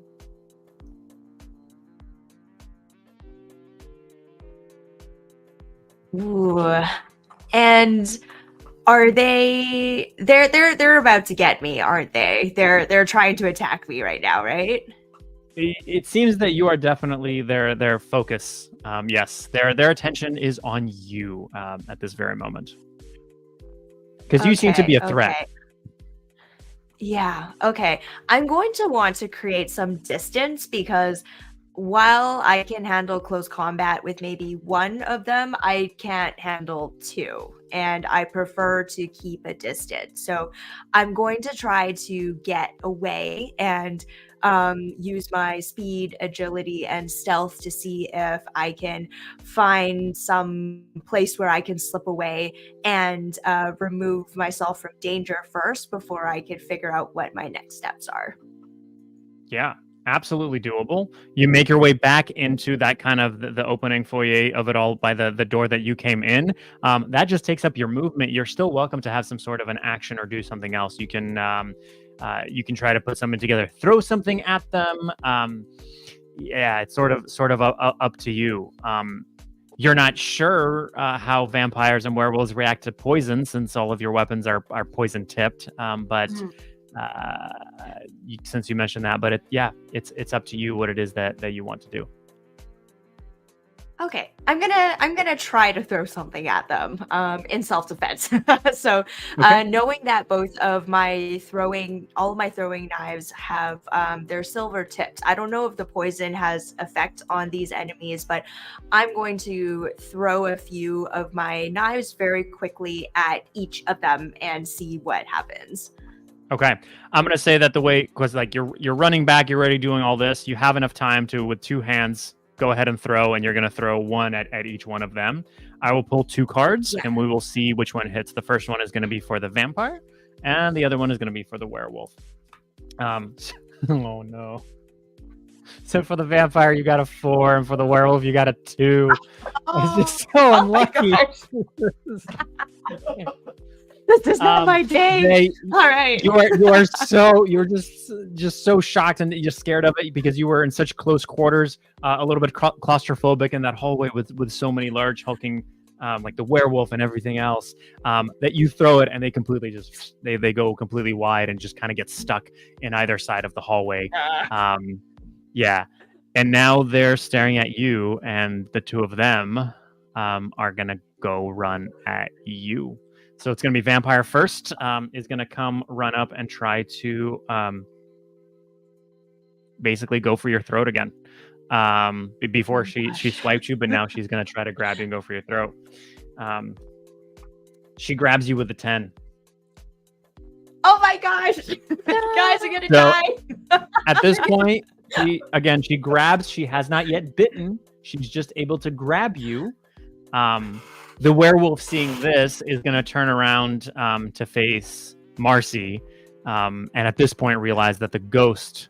Ooh. And are they're about to get me, aren't they? They're trying to attack me right now, right? It seems that you are definitely their focus. Yes, their attention is on you at this very moment. Because you seem to be a threat. Okay. Yeah, okay. I'm going to want to create some distance because while I can handle close combat with maybe one of them, I can't handle two. And I prefer to keep a distance. So I'm going to try to get away and use my speed, agility, and stealth to see if I can find some place where I can slip away and remove myself from danger first before I can figure out what my next steps are. Yeah, absolutely doable. You make your way back into that kind of the opening foyer of it all by the door that you came in. That just takes up your movement. You're still welcome to have some sort of an action or do something else. You can try to put something together, throw something at them. Yeah, it's sort of up to you. You're not sure how vampires and werewolves react to poison since all of your weapons are poison tipped. But since you mentioned that, but it's up to you what it is that you want to do. Okay, I'm gonna try to throw something at them in self-defense. So, Okay. knowing that all of my throwing knives have their silver tips. I don't know if the poison has effect on these enemies, but I'm going to throw a few of my knives very quickly at each of them and see what happens. Okay, I'm gonna say that the way, because like you're running back, you're already doing all this. You have enough time to, with two hands, go ahead and throw, and you're gonna throw one at each one of them. I will pull two cards, and we will see which one hits. The first one is gonna be for the vampire, and the other one is gonna be for the werewolf. Oh no! So for the vampire, you got a 4, and for the werewolf, you got a 2. It's just so unlucky. This is not my day. All right. You're just so shocked and you're scared of it because you were in such close quarters, a little bit claustrophobic in that hallway with so many large hulking, like the werewolf and everything else, that you throw it and they completely just they go completely wide and just kind of get stuck in either side of the hallway. Yeah, and now they're staring at you, and the two of them are gonna go run at you. So it's going to be vampire first, is going to come run up and try to basically go for your throat again. Before she swiped you, but now she's going to try to grab you and go for your throat. She grabs you with a 10. Oh my gosh. Guys are going to die. At this point, she grabs. She has not yet bitten. She's just able to grab you. The werewolf, seeing this, is going to turn around to face Marcy, and at this point realize that the ghost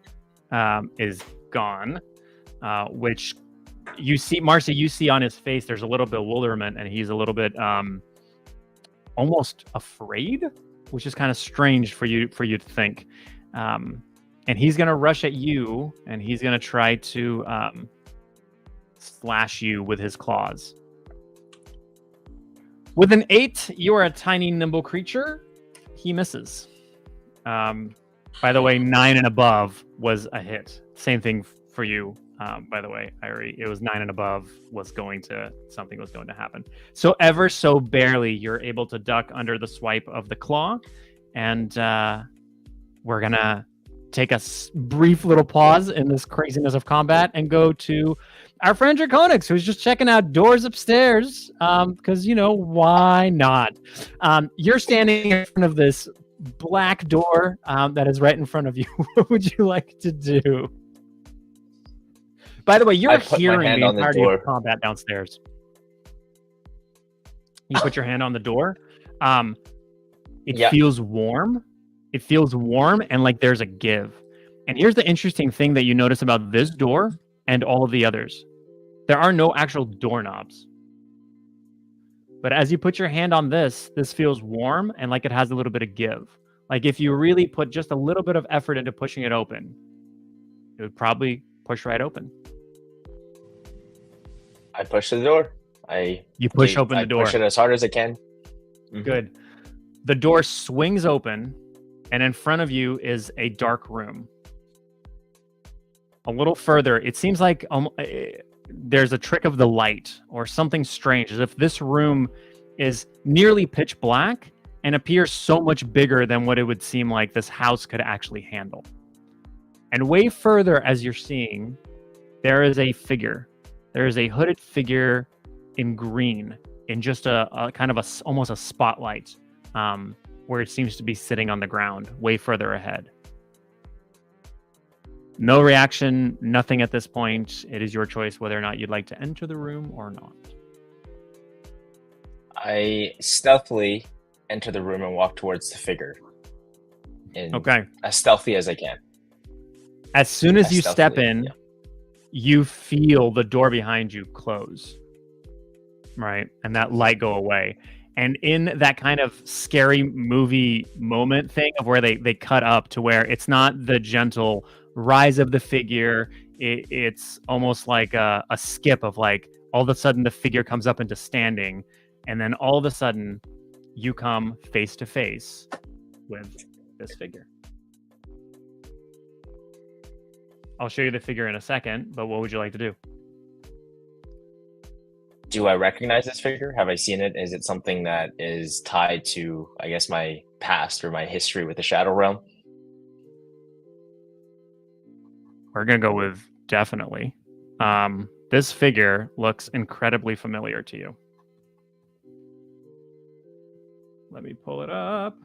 is gone, which you see, Marcy, you see on his face there's a little bit of bewilderment, and he's a little bit almost afraid, which is kind of strange for you to think. And he's going to rush at you, and he's going to try to slash you with his claws. With an 8, you are a tiny, nimble creature. He misses. By the way, 9 and above was a hit. Same thing for you, by the way, Irie. It was 9 and above something was going to happen. So ever so barely, you're able to duck under the swipe of the claw. And we're going to take a brief little pause in this craziness of combat and go to our friend Draconix, who's just checking out doors upstairs, because, why not? You're standing in front of this black door that is right in front of you. What would you like to do? By the way, you're hearing the entirety of combat downstairs. You put your hand on the door. It feels warm. It feels warm and like there's a give. And here's the interesting thing that you notice about this door and all of the others. There are no actual doorknobs. But as you put your hand on this feels warm and like it has a little bit of give. Like if you really put just a little bit of effort into pushing it open, it would probably push right open. I push the door. You push open the door. Push it as hard as I can. Mm-hmm. Good. The door swings open, and in front of you is a dark room. A little further, it seems like there's a trick of the light or something strange, as if this room is nearly pitch black and appears so much bigger than what it would seem like this house could actually handle. And way further, as you're seeing, there is a figure. There is a hooded figure in green, in just a kind of almost a spotlight, where it seems to be sitting on the ground, way further ahead. No reaction, nothing at this point. It is your choice whether or not you'd like to enter the room or not. I stealthily enter the room and walk towards the figure. Okay. As stealthy as I can. As soon as you step in, you feel the door behind you close. Right? And that light go away. And in that kind of scary movie moment thing of where they cut up to where it's not the gentle rise of the figure, it's almost like a skip of like all of a sudden the figure comes up into standing, and then all of a sudden you come face to face with this figure. I'll show you the figure in a second, but what would you like to do? Do I recognize this figure? Have I seen it? Is it something that is tied to, I guess, my past or my history with the Shadow Realm? We're going to go with definitely. This figure looks incredibly familiar to you. Let me pull it up.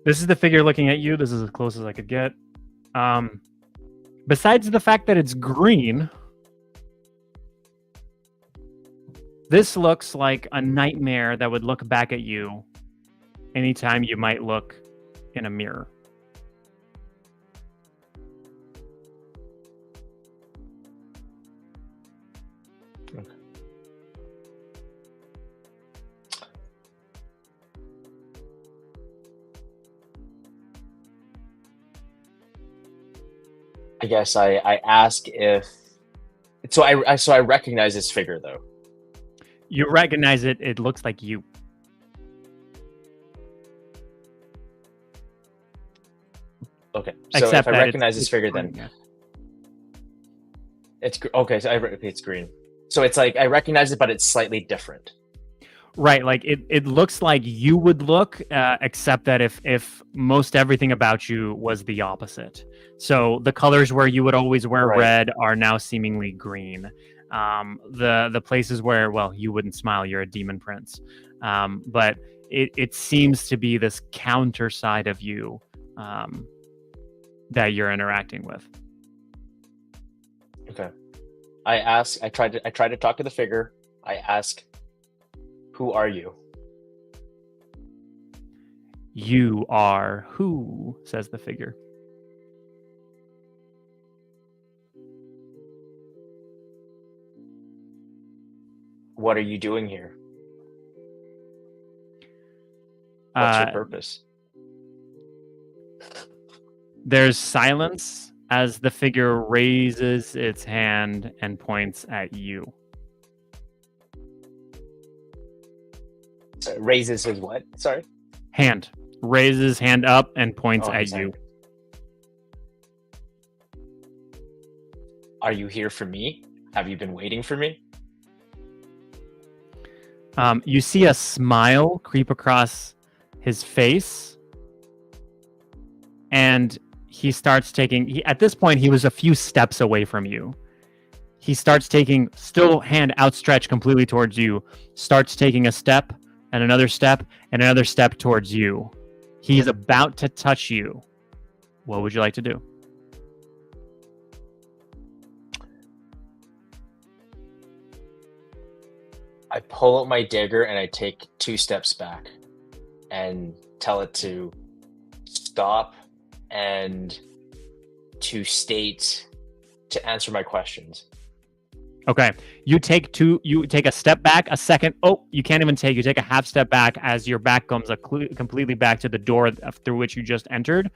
This is the figure looking at you. This is as close as I could get. Besides the fact that it's green, this looks like a nightmare that would look back at you anytime you might look in a mirror. Okay. I guess I ask if so I recognize this figure though. You recognize it. It looks like you. Okay. So Except if I that recognize this figure, green, then yeah. it's okay. So it's green. So it's like I recognize it, but it's slightly different. Right, like it looks like you would look, except that if most everything about you was the opposite. So the colors where you would always wear red are now seemingly green. The places where, well, you wouldn't smile, you're a demon prince. But it seems to be this counter side of you that you're interacting with. Okay. I try to talk to the figure. I ask, who are you? You are who, says the figure. What are you doing here? What's your purpose? There's silence as the figure raises its hand and points at you. Raises his what? Sorry? Hand. Raises hand up and points at you. Hand. Are you here for me? Have you been waiting for me? You see a smile creep across his face, and he starts taking... at this point, he was a few steps away from you. He starts taking, still hand outstretched completely towards you, starts taking a step, and another step towards you. He is about to touch you. What would you like to do? I pull out my dagger and I take 2 steps back and tell it to stop and to answer my questions. Okay. You take a step back, a second. Oh, you can't even take. You take a half step back as your back comes completely back to the door through which you just entered.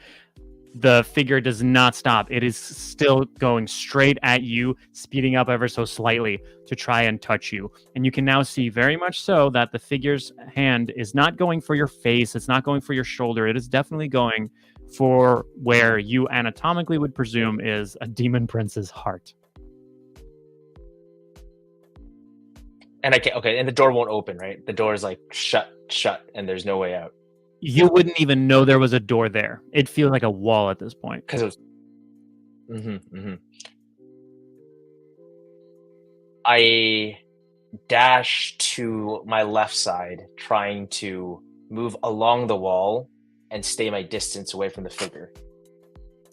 The figure does not stop. It is still going straight at you, speeding up ever so slightly to try and touch you. And you can now see very much so that the figure's hand is not going for your face. It's not going for your shoulder. It is definitely going for where you anatomically would presume is a demon prince's heart. And and the door won't open, right? The door is like shut, and there's no way out. You wouldn't even know there was a door there. It feels like a wall at this point. Because it was... I dash to my left side, trying to move along the wall and stay my distance away from the figure.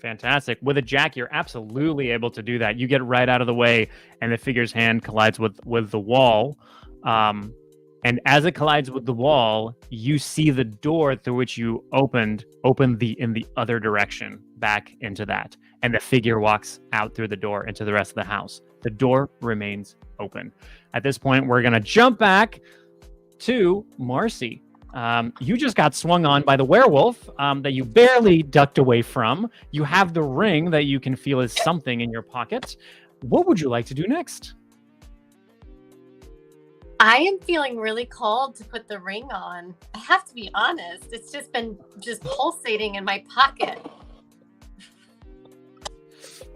Fantastic. With a jack, you're absolutely able to do that. You get right out of the way, and the figure's hand collides with the wall. And as it collides with the wall, you see the door through which you opened in the other direction, back into that. And the figure walks out through the door into the rest of the house. The door remains open. At this point, we're going to jump back to Marcy. You just got swung on by the werewolf that you barely ducked away from. You have the ring that you can feel is something in your pocket. What would you like to do next? I am feeling really called to put the ring on. I have to be honest. It's just been pulsating in my pocket.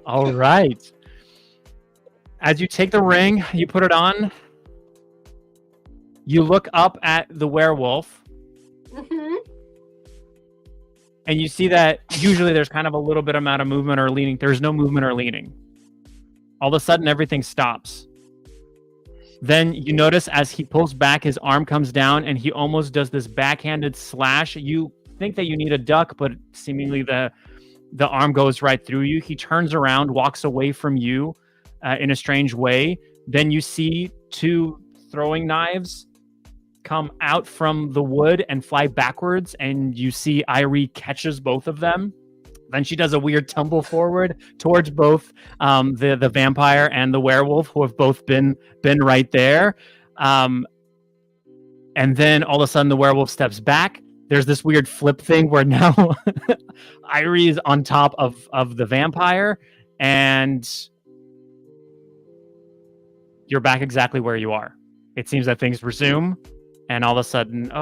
All right. As you take the ring, you put it on. You look up at the werewolf. Mm-hmm. And you see that usually there's kind of a little bit amount of movement or leaning. There's no movement or leaning. All of a sudden, everything stops. Then you notice as he pulls back, his arm comes down and he almost does this backhanded slash. You think that you need a duck, but seemingly the arm goes right through you. He turns around, walks away from you in a strange way. Then you see 2 throwing knives come out from the wood and fly backwards, and you see Irie catches both of them. Then she does a weird tumble forward towards both the vampire and the werewolf, who have both been right there. And then all of a sudden the werewolf steps back. There's this weird flip thing where now Irie is on top of the vampire, and you're back exactly where you are. It seems that things resume, and all of a sudden,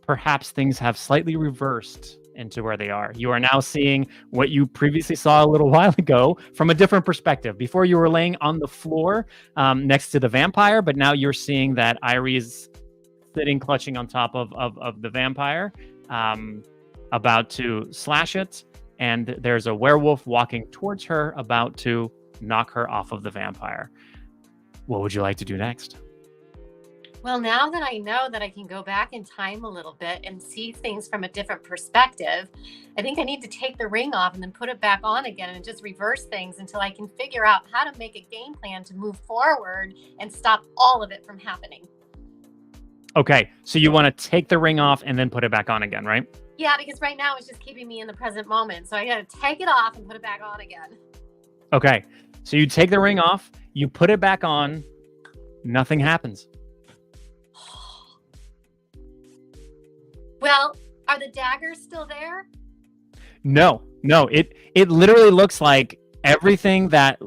perhaps things have slightly reversed into where they are. You are now seeing what you previously saw a little while ago from a different perspective. Before, you were laying on the floor next to the vampire, but now you're seeing that Irie is sitting clutching on top of the vampire, about to slash it, and there's a werewolf walking towards her, about to knock her off of the vampire. What would you like to do next? Well, now that I know that I can go back in time a little bit and see things from a different perspective, I think I need to take the ring off and then put it back on again and just reverse things until I can figure out how to make a game plan to move forward and stop all of it from happening. Okay, so you want to take the ring off and then put it back on again, right? Yeah, because right now it's just keeping me in the present moment. So I got to take it off and put it back on again. Okay, so you take the ring off, you put it back on, nothing happens. Well, are the daggers still there? No. It literally looks like everything that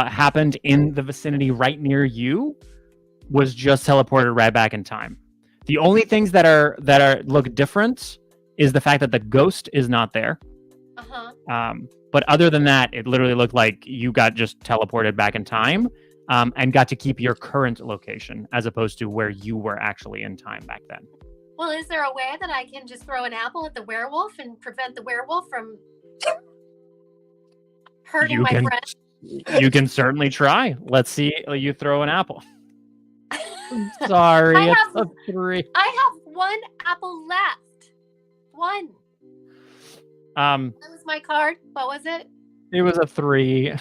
happened in the vicinity right near you was just teleported right back in time. The only things that are look different is the fact that the ghost is not there. But other than that, it literally looked like you got just teleported back in time, and got to keep your current location as opposed to where you were actually in time back then. Well, is there a way that I can just throw an apple at the werewolf and prevent the werewolf from hurting my friend? You can certainly try. Let's see you throw an apple. Sorry, it's a 3. I have 1 apple left. 1. That was my card. What was it? It was a 3.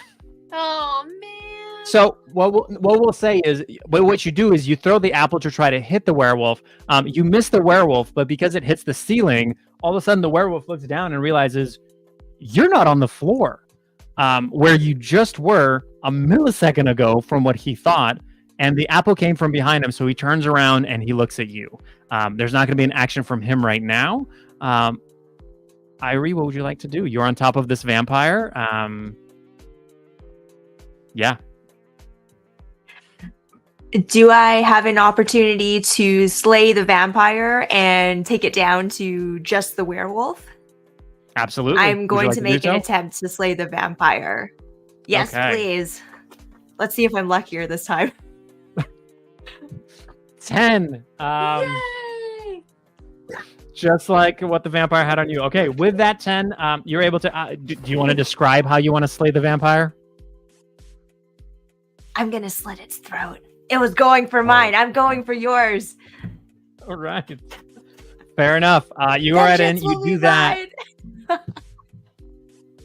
Oh, man. So what we'll say is, what you do is you throw the apple to try to hit the werewolf. You miss the werewolf, but because it hits the ceiling, all of a sudden the werewolf looks down and realizes you're not on the floor, where you just were a millisecond ago from what he thought. And the apple came from behind him, so he turns around and he looks at you. There's not going to be an action from him right now. Irie, what would you like to do? You're on top of this vampire. Yeah. Do I have an opportunity to slay the vampire and take it down to just the werewolf? Absolutely. I'm going to make do an so? attempt to slay the vampire. Yes, Okay. please. Let's see if I'm luckier this time. 10. Yay! Just like what the vampire had on you. Okay, with that 10, you're able to. Do you want to describe how you want to slay the vampire? I'm going to slit its throat. It was going for mine. I'm going for yours. All right. Fair enough. You go right in. Vengeance You will do be that. mine.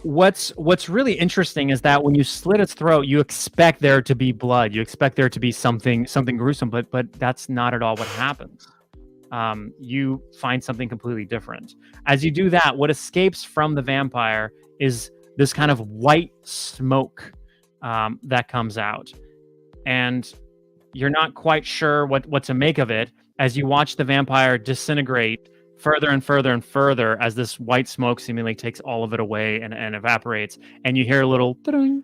What's really interesting is that when you slit its throat, you expect there to be blood. You expect there to be something gruesome, but that's not at all what happens. You find something completely different. As you do that, what escapes from the vampire is this kind of white smoke that comes out, and you're not quite sure what to make of it as you watch the vampire disintegrate further and further and further as this white smoke seemingly takes all of it away and evaporates. And you hear a little ding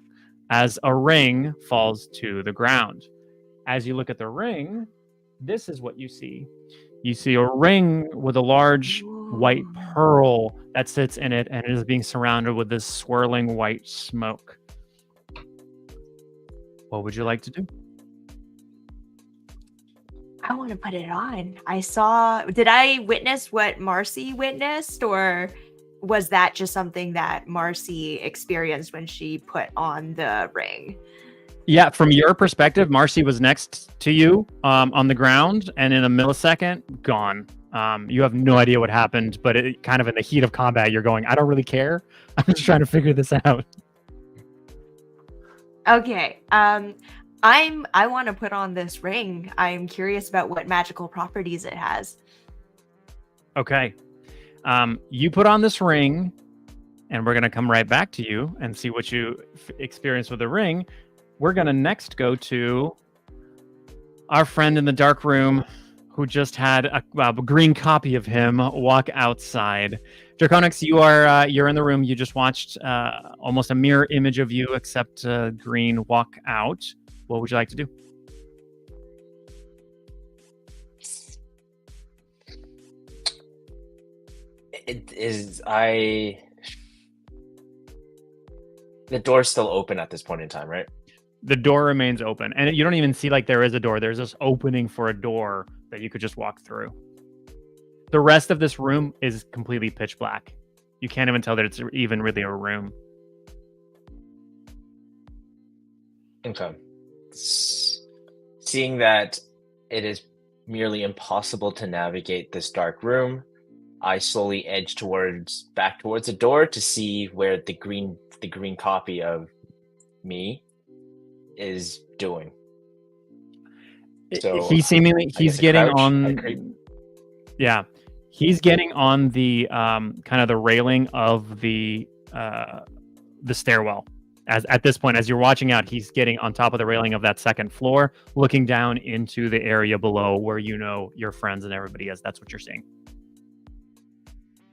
as a ring falls to the ground. As you look at the ring, this is what you see. You see a ring with a large white pearl that sits in it, and it is being surrounded with this swirling white smoke. What would you like to do? I want to put it on. Did I witness what Marcy witnessed, or was that just something that Marcy experienced when she put on the ring? Yeah, from your perspective, Marcy was next to you on the ground, and in a millisecond, gone. You have no idea what happened, but it kind of in the heat of combat, you're going, I don't really care. I'm just trying to figure this out. Okay. I want to put on this ring. I'm curious about what magical properties it has. Okay. You put on this ring, and we're going to come right back to you and see what you experience with the ring. We're going to next go to our friend in the dark room who just had a green copy of him walk outside. Draconix, you're in the room. You just watched almost a mirror image of you, except green, walk out. What would you like to do? The door's still open at this point in time, right? The door remains open, and you don't even see like there is a door. There's this opening for a door that you could just walk through. The rest of this room is completely pitch black. You can't even tell that it's even really a room. Okay. Seeing that it is merely impossible to navigate this dark room, I slowly edge back towards the door to see where the green copy of me is doing. So he's getting on. Yeah, he's getting on the kind of the railing of the stairwell. At this point, as you're watching out, he's getting on top of the railing of that second floor, looking down into the area below where you know your friends and everybody is. That's what you're seeing.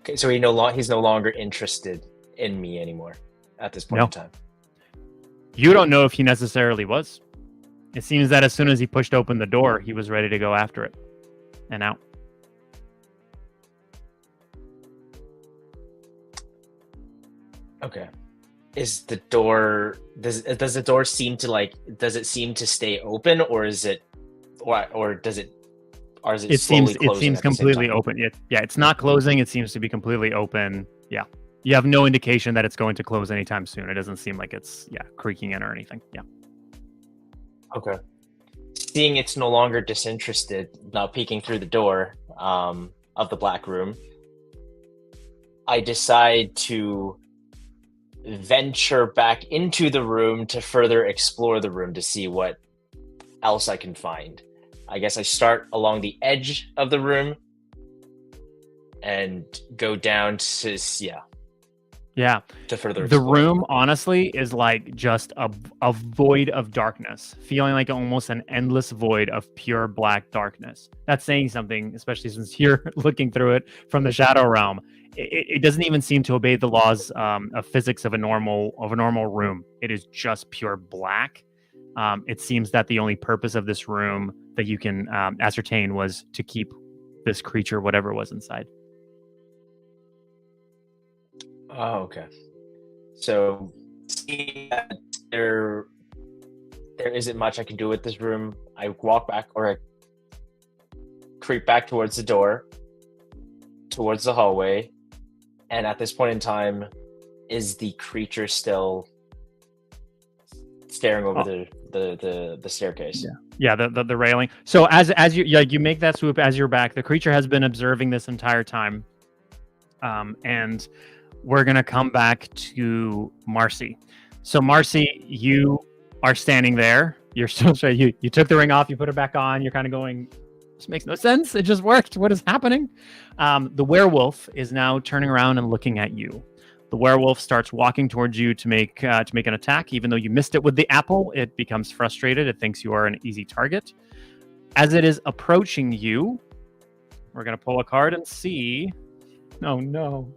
Okay, so he's no longer interested in me anymore at this point in time. You don't know if he necessarily was. It seems that as soon as he pushed open the door, he was ready to go after it and out. Okay. Is the door does the door seem to stay open, or is it it seems completely open. It's not closing. It seems to be completely open. Yeah. You have no indication that it's going to close anytime soon. It doesn't seem like it's creaking in or anything. Yeah. Okay. Seeing it's no longer disinterested, now peeking through the door of the black room, I decide to venture back into the room to further explore the room to see what else I can find. I guess I start along the edge of the room and go down to Yeah. to further The explore. room, honestly, is like just a void of darkness, feeling like almost an endless void of pure black darkness. That's saying something, especially since you're looking through it from the shadow realm. It doesn't even seem to obey the laws of physics of a normal room. It is just pure black. It seems that the only purpose of this room that you can ascertain was to keep this creature, whatever was inside. Oh, okay. So see that there isn't much I can do with this room. I walk back, or I creep back towards the door, towards the hallway, and at this point in time, is the creature still staring over the staircase? Yeah, the railing. So as you make that swoop as you're back, the creature has been observing this entire time, and we're gonna come back to Marcy. So Marcy, you are standing there. You're still you took the ring off, you put it back on. You're kind of going, this makes no sense. It just worked. What is happening? The werewolf is now turning around and looking at you. The werewolf starts walking towards you to make an attack. Even though you missed it with the apple, it becomes frustrated. It thinks you are an easy target. As it is approaching you, we're gonna pull a card and see. Oh no.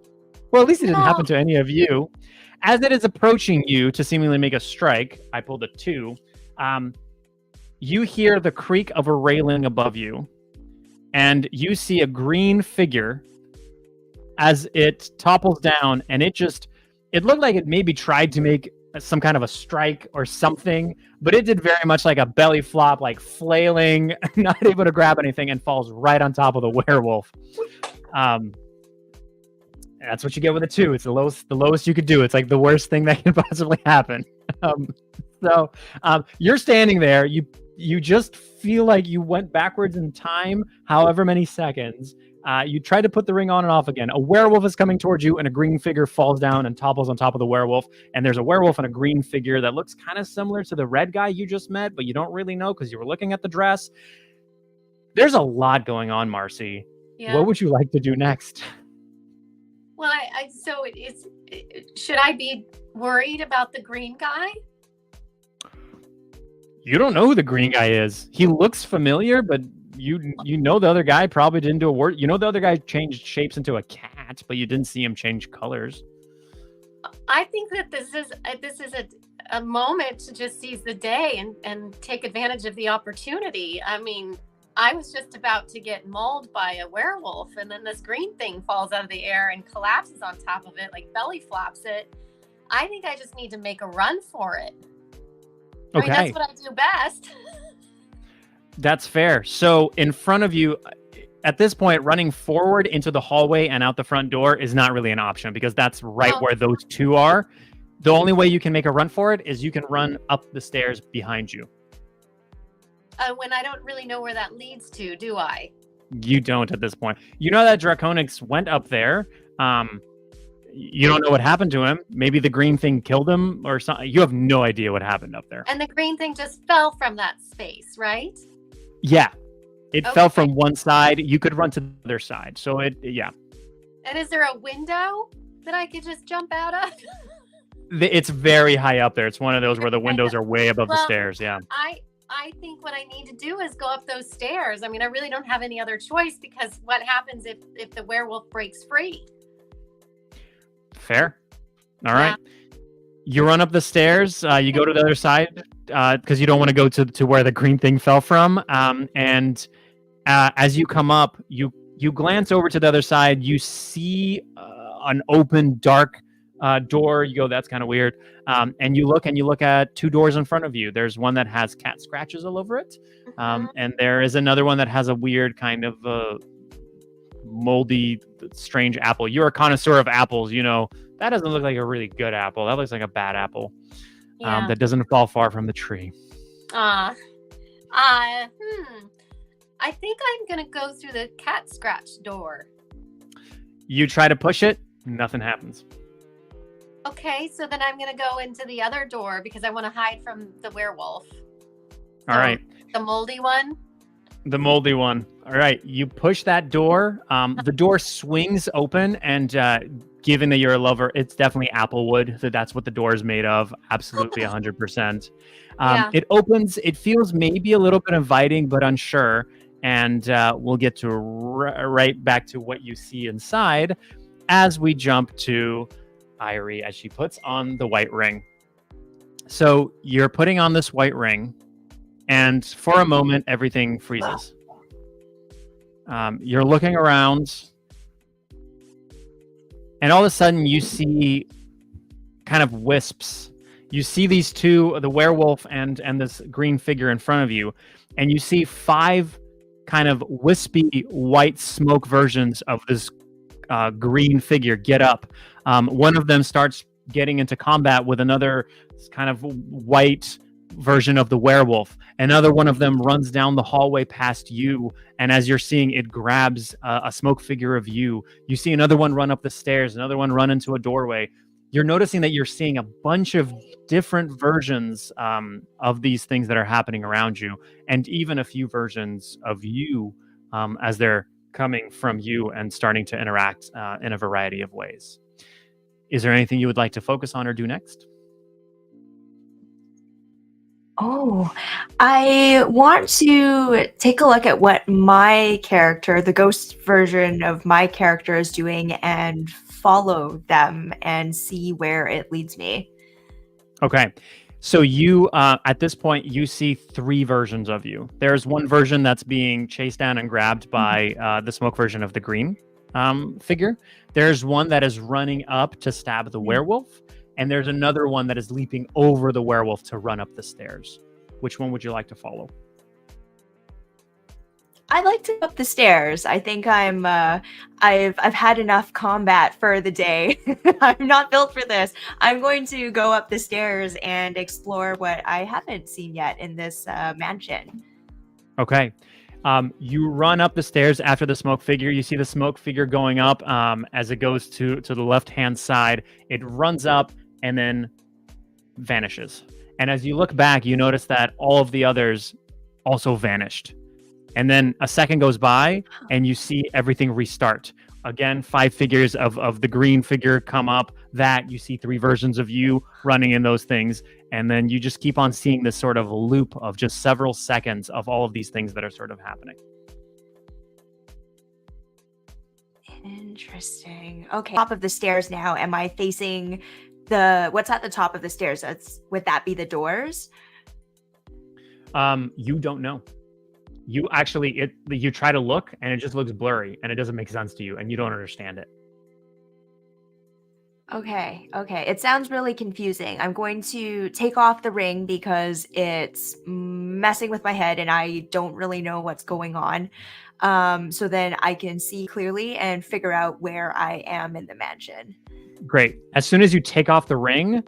Well, at least it didn't happen to any of you. As it is approaching you to seemingly make a strike, I pulled a 2. You hear the creak of a railing above you, and you see a green figure as it topples down, and it looked like it maybe tried to make some kind of a strike or something, but it did very much like a belly flop, like flailing, not able to grab anything, and falls right on top of the werewolf. That's what you get with a 2. It's the lowest you could do. It's like the worst thing that can possibly happen. So you're standing there. You just feel like you went backwards in time, however many seconds. You try to put the ring on and off again. A werewolf is coming towards you, and a green figure falls down and topples on top of the werewolf. And there's a werewolf and a green figure that looks kind of similar to the red guy you just met, but you don't really know because you were looking at the dress. There's a lot going on, Marcy. Yeah. What would you like to do next? Well, should I be worried about the green guy? You don't know who the green guy is. He looks familiar, but you know the other guy probably didn't do a word. You know the other guy changed shapes into a cat, but you didn't see him change colors. I think that this is a moment to just seize the day and take advantage of the opportunity. I mean, I was just about to get mauled by a werewolf, and then this green thing falls out of the air and collapses on top of it, like belly flops it. I think I just need to make a run for it. Okay. I mean, that's what I do best. That's fair. So in front of you, at this point, running forward into the hallway and out the front door is not really an option because that's right where those two are. The only way you can make a run for it is you can run up the stairs behind you. When I don't really know where that leads to, do I? You don't at this point. You know that Draconix went up there. You don't know what happened to him. Maybe the green thing killed him or something. You have no idea what happened up there. And the green thing just fell from that space, right? Yeah. It fell from one side. You could run to the other side. So yeah. And is there a window that I could just jump out of? It's very high up there. It's one of those where the windows are way above the stairs. Yeah. I think what I need to do is go up those stairs. I mean, I really don't have any other choice because what happens if the werewolf breaks free? Fair. All right. You run up the stairs. You go to the other side because you don't want to go to where the green thing fell from. And as you come up, you glance over to the other side. You see an open, dark door. You go, that's kind of weird. And you look at two doors in front of you. There's one that has cat scratches all over it. And there is another one that has a weird kind of moldy, strange apple. You're a connoisseur of apples. You know, that doesn't look like a really good apple. That looks like a bad apple. That doesn't fall far from the tree. I think I'm going to go through the cat scratch door. You try to push it. Nothing happens. Okay, so then I'm gonna go into the other door because I want to hide from the werewolf. All right. The moldy one. The moldy one. All right. You push that door. The door swings open, and given that you're a lover, it's definitely apple wood. So that's what the door is made of. Absolutely 100%. Yeah. It opens. It feels maybe a little bit inviting, but unsure. And we'll get to right back to what you see inside as we jump to Irie as she puts on the white ring. So you're putting on this white ring. And for a moment, everything freezes. You're looking around, and all of a sudden, you see kind of wisps. You see these two, the werewolf and this green figure in front of you, and you see 5 kind of wispy white smoke versions of this green figure get up. One of them starts getting into combat with another kind of white version of the werewolf. Another one of them runs down the hallway past you, and as you're seeing, it grabs a smoke figure of you. You see another one run up the stairs, another one run into a doorway. You're noticing that you're seeing a bunch of different versions of these things that are happening around you, and even a few versions of you as they're coming from you and starting to interact in a variety of ways. Is there anything you would like to focus on or do next? Oh, I want to take a look at what my character, the ghost version of my character, is doing and follow them and see where it leads me. Okay. So you, at this point, you see 3 versions of you. There's one version that's being chased down and grabbed by the smoke version of the green figure. There's one that is running up to stab the werewolf. And there's another one that is leaping over the werewolf to run up the stairs. Which one would you like to follow? I like to go up the stairs. I think I've had enough combat for the day. I'm not built for this. I'm going to go up the stairs and explore what I haven't seen yet in this mansion. Okay. You run up the stairs after the smoke figure. You see the smoke figure going up as it goes to the left-hand side. It runs up and then vanishes. And as you look back, you notice that all of the others also vanished. And then a second goes by and you see everything restart. Again, 5 figures of the green figure come up. That you see 3 versions of you running in those things. And then you just keep on seeing this sort of loop of just several seconds of all of these things that are sort of happening. Interesting. Okay. Top of the stairs now. Am I facing what's at the top of the stairs? Would that be the doors? You don't know. You actually, you try to look and it just looks blurry and it doesn't make sense to you and you don't understand it. Okay. It sounds really confusing. I'm going to take off the ring because it's messing with my head and I don't really know what's going on. So then I can see clearly and figure out where I am in the mansion. Great. As soon as you take off the ring,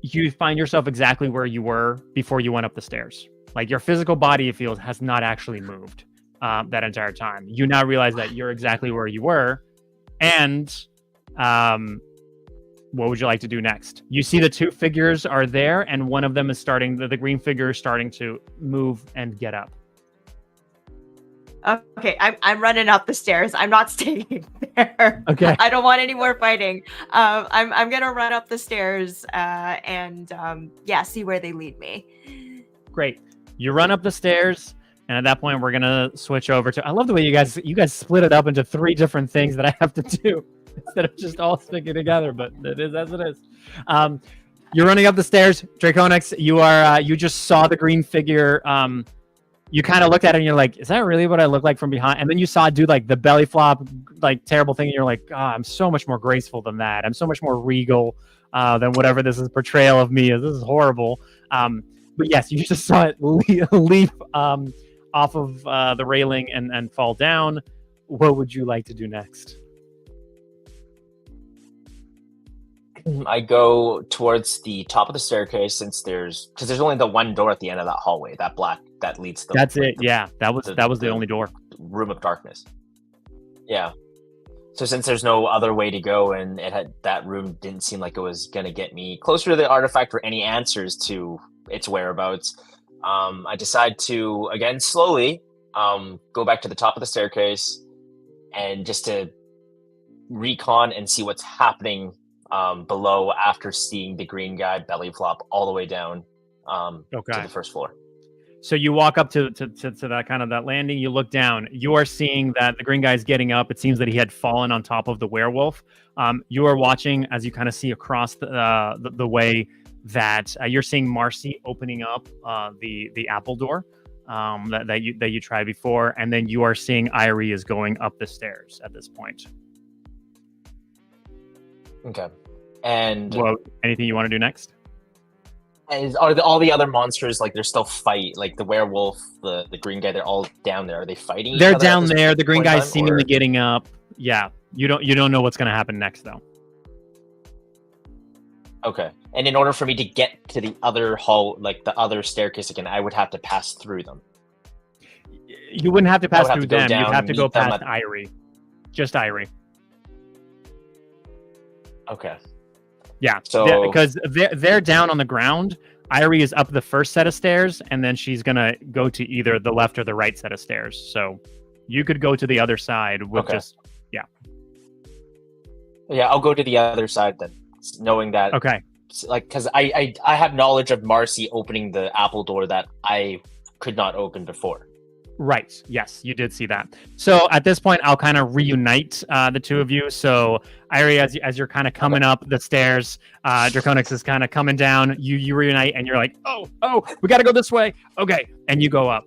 you find yourself exactly where you were before you went up the stairs. Like your physical body, it feels, has not actually moved that entire time. You now realize that you're exactly where you were. And what would you like to do next? You see the 2 figures are there, and one of them is the green figure is starting to move and get up. Okay, I'm running up the stairs. I'm not staying there. Okay. I don't want any more fighting. I'm gonna run up the stairs and see where they lead me. Great. You run up the stairs, and at that point, we're gonna switch over to. I love the way you guys split it up into 3 different things that I have to do instead of just all sticking together. But it is as it is. You're running up the stairs, Draconix. You just saw the green figure. You kind of looked at it and you're like, is that really what I look like from behind? And then you saw it do like the belly flop, like terrible thing. And you're like, I'm so much more graceful than that. I'm so much more regal than whatever this is portrayal of me is. This is horrible. But yes, you just saw it leap off of the railing and fall down. What would you like to do next? I go towards the top of the staircase because there's only the one door at the end of that hallway, that leads to. That's it. Yeah, that was the only door. Room of darkness. Yeah. So since there's no other way to go, and that room didn't seem like it was gonna get me closer to the artifact or any answers to its whereabouts, I decide to again slowly go back to the top of the staircase and just to recon and see what's happening below after seeing the green guy belly flop all the way down to the first floor. So you walk up to that kind of that landing. You look down. You are seeing that the green guy's getting up. It seems that he had fallen on top of the werewolf. You are watching as you kind of see across the way that you're seeing Marcy opening up the apple door that you tried before, and then you are seeing Irie is going up the stairs at this point. Okay. And anything you want to do next? Are all the other monsters, like, they're still like the werewolf, the green guy, they're all down there? Are they fighting? They're down there. The green guy's seemingly getting up. Yeah. You don't know what's going to happen next, though. Okay. And in order for me to get to the other hall, like the other staircase again, I would have to pass through them. You wouldn't have to pass through them. You'd have to go past Irie. Just Irie. Okay. Yeah, so because they're down on the ground. Irie is up the first set of stairs, and then she's gonna go to either the left or the right set of stairs. So you could go to the other side with Yeah, I'll go to the other side then, knowing that. Okay. Like, because I have knowledge of Marcy opening the apple door that I could not open before. Right. Yes, you did see that. So at this point, I'll kind of reunite the two of you. So Irie, as you're kind of coming up the stairs, Draconix is kind of coming down. You reunite, and you're like, oh, we got to go this way. Okay, and you go up.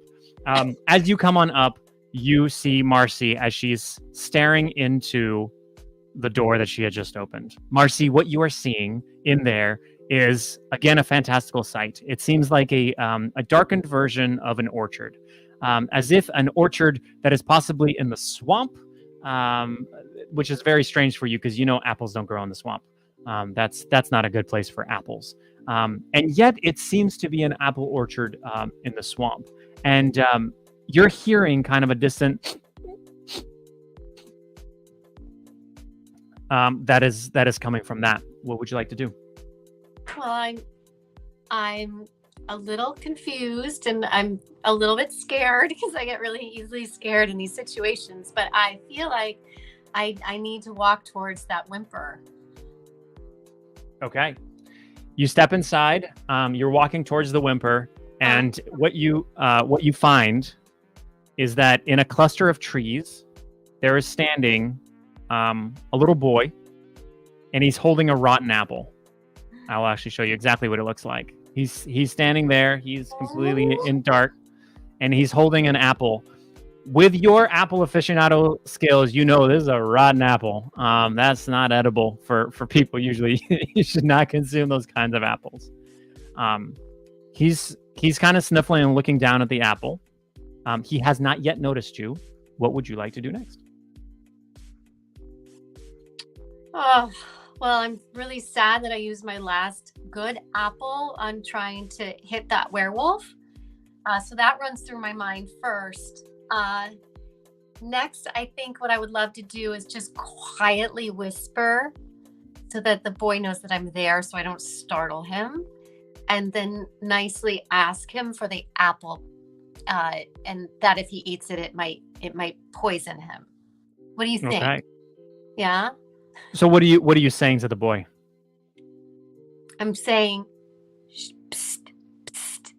As you come on up, you see Marcy as she's staring into the door that she had just opened. Marcy, what you are seeing in there is again a fantastical sight. It seems like a darkened version of an orchard. As if an orchard that is possibly in the swamp, which is very strange for you because you know apples don't grow in the swamp. That's not a good place for apples. And yet it seems to be an apple orchard in the swamp. And you're hearing kind of a distant that is coming from that. What would you like to do? Well, I'm a little confused, and I'm a little bit scared because I get really easily scared in these situations, but I feel like I need to walk towards that whimper. Okay. You step inside, you're walking towards the whimper, and what you find is that in a cluster of trees there is standing a little boy, and he's holding a rotten apple. I'll actually show you exactly what it looks like. He's standing there. He's completely in dark, and he's holding an apple. With your apple aficionado skills, you know this is a rotten apple. That's not edible for people. Usually, you should not consume those kinds of apples. He's kind of sniffling and looking down at the apple. He has not yet noticed you. What would you like to do next? Oh, well, I'm really sad that I used my last good apple on trying to hit that werewolf. So that runs through my mind first. Next, I think what I would love to do is just quietly whisper so that the boy knows that I'm there so I don't startle him. And then nicely ask him for the apple. And that if he eats it, it might poison him. What do you think? Okay. Yeah? So what are you saying to the boy? I'm saying, psst, psst,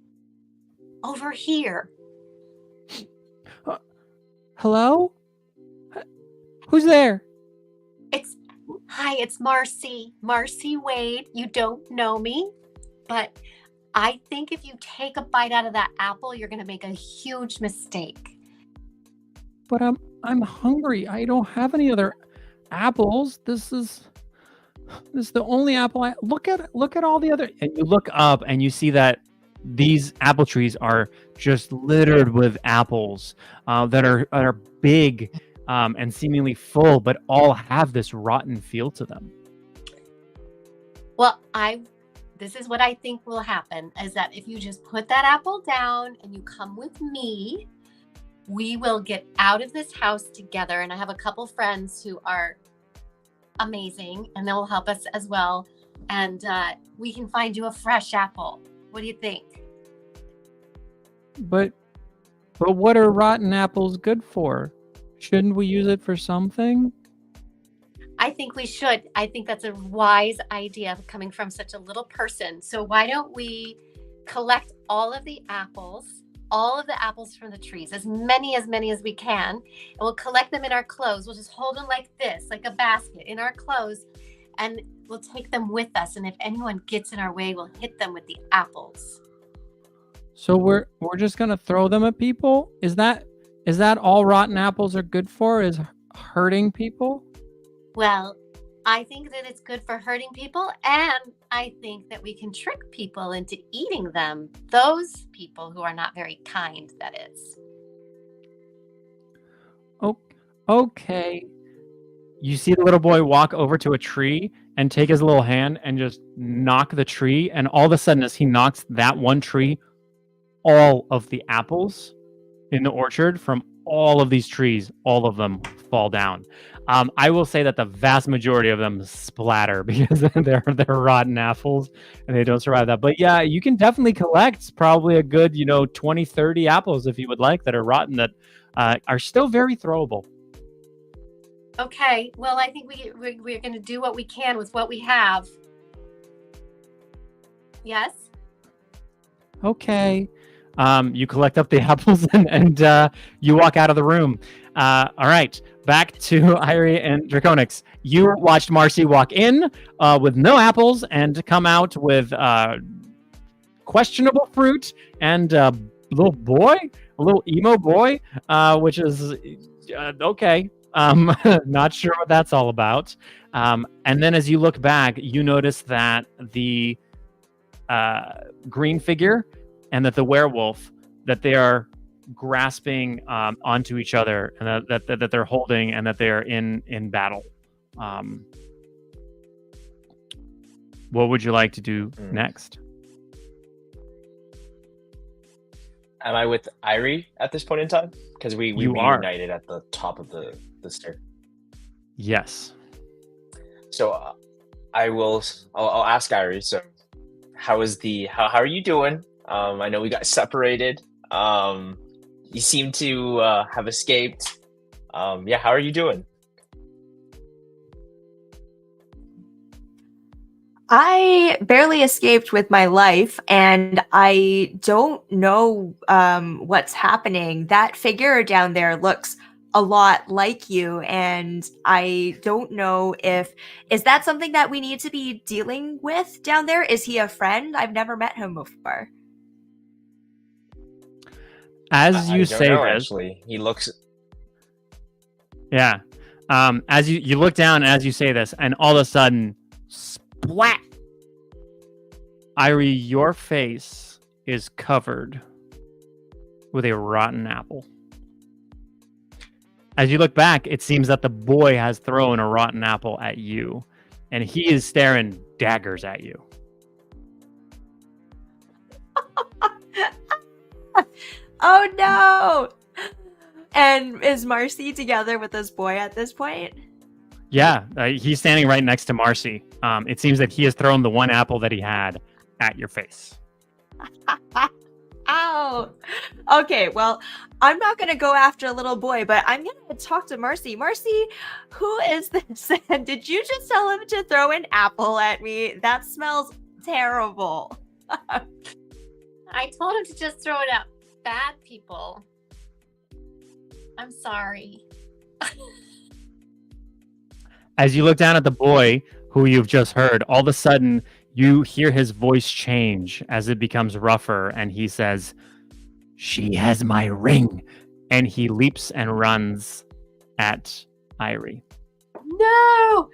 over here. Hello? Who's there? Hi, it's Marcy. Marcy Wade. You don't know me, but I think if you take a bite out of that apple, you're going to make a huge mistake. But I'm hungry. I don't have any other apples. This is the only apple I look at all the other, and you look up and you see that these apple trees are just littered with apples that are big and seemingly full, but all have this rotten feel to them. Well, this is what I think will happen is that if you just put that apple down and you come with me, we will get out of this house together. And I have a couple friends who are amazing and they'll help us as well. And we can find you a fresh apple. What do you think? But what are rotten apples good for? Shouldn't we use it for something? I think we should. I think that's a wise idea coming from such a little person. So why don't we collect all of the apples from the trees, as many as we can, and we'll collect them in our clothes. We'll just hold them like this, like a basket in our clothes, and we'll take them with us. And if anyone gets in our way, we'll hit them with the apples. So we're just gonna throw them at people? Is that all rotten apples are good for? Is hurting people? Well, I think that it's good for hurting people, and I think that we can trick people into eating them. Those people who are not very kind, that is. Oh, okay. You see the little boy walk over to a tree and take his little hand and just knock the tree, and all of a sudden, as he knocks that one tree, all of the apples in the orchard from all of these trees, all of them fall down. I will say that the vast majority of them splatter because they're rotten apples and they don't survive that. But yeah, you can definitely collect probably a good, 20, 30 apples if you would like that are rotten that are still very throwable. Okay, well, I think we're going to do what we can with what we have. Yes? Okay. You collect up the apples and you walk out of the room. All right, back to Irie and Draconix. You watched Marcy walk in with no apples and come out with questionable fruit and a little emo boy, which is okay. Not sure what that's all about. And then as you look back, you notice that the green figure and that the werewolf, that they are grasping onto each other, and that they're holding, and that they are in battle. What would you like to do next? Am I with Irie at this point in time? Because we reunited at the top of the stair. Yes. So I'll ask Irie. So how are you doing? I know we got separated. You seem to have escaped. How are you doing? I barely escaped with my life, and I don't know what's happening. That figure down there looks a lot like you, and I don't know is that something that we need to be dealing with down there? Is he a friend? I've never met him before. As you say this, actually, he looks. Yeah. As you look down, as you say this, and all of a sudden, splat! Irie, your face is covered with a rotten apple. As you look back, it seems that the boy has thrown a rotten apple at you, and he is staring daggers at you. Oh no! And is Marcy together with this boy at this point? Yeah, he's standing right next to Marcy. It seems that he has thrown the one apple that he had at your face. Ow! Okay, well, I'm not going to go after a little boy, but I'm going to talk to Marcy. Marcy, who is this? And did you just tell him to throw an apple at me? That smells terrible. I told him to just throw it at bad people. I'm sorry. As you look down at the boy who you've just heard, all of a sudden you hear his voice change as it becomes rougher, and he says, "She has my ring," and he leaps and runs at Irie. No.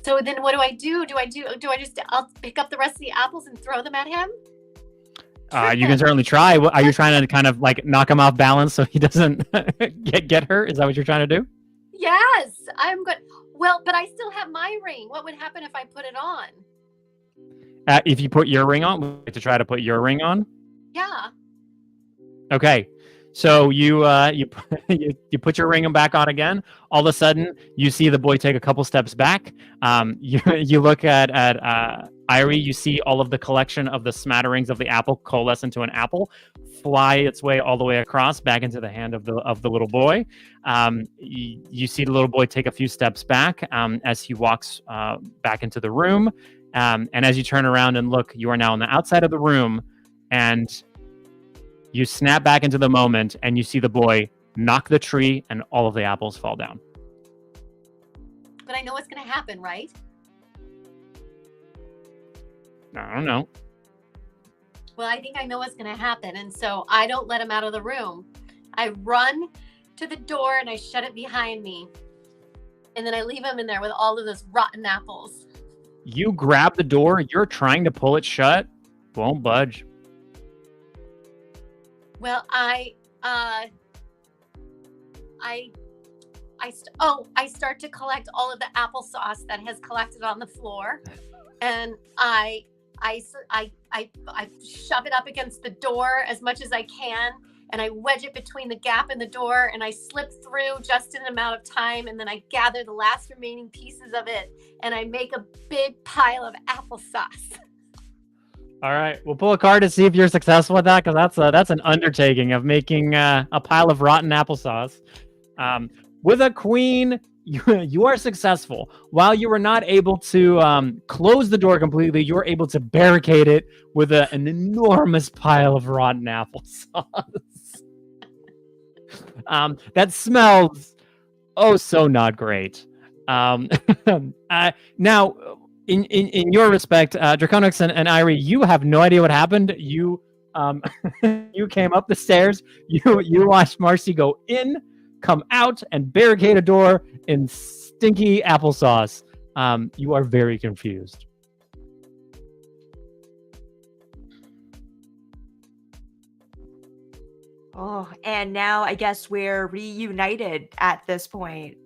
So then what do I do? I'll pick up the rest of the apples and throw them at him? You can certainly try. Are you trying to kind of like knock him off balance so he doesn't get hurt? Is that what you're trying to do? Yes, I'm good. Well, but I still have my ring. What would happen if I put it on? If you put your ring on, to try to put your ring on? Yeah. Okay. So you you put your ring back on again. All of a sudden, you see the boy take a couple steps back. You look at Irie. You see all of the collection of the smatterings of the apple coalesce into an apple, fly its way all the way across back into the hand of the little boy. You see the little boy take a few steps back as he walks back into the room. And as you turn around and look, you are now on the outside of the room, and you snap back into the moment, and you see the boy knock the tree, and all of the apples fall down. But I know what's going to happen, right? I don't know. Well, I think I know what's going to happen. And so I don't let him out of the room. I run to the door and I shut it behind me. And then I leave him in there with all of those rotten apples. You grab the door. You're trying to pull it shut. Won't budge. Well, I start to collect all of the applesauce that has collected on the floor, and I shove it up against the door as much as I can, and I wedge it between the gap in the door, and I slip through just in an amount of time, and then I gather the last remaining pieces of it, and I make a big pile of applesauce. All right, we'll pull a card to see if you're successful with that, because that's an undertaking of making a pile of rotten applesauce. With a queen, you are successful. While you were not able to close the door completely, you were able to barricade it with an enormous pile of rotten applesauce. That smells so not great. Now, in your respect, Draconix and Irie, you have no idea what happened. You you came up the stairs. You watched Marcy go in, come out, and barricade a door in stinky applesauce. You are very confused. Oh, and now I guess we're reunited at this point.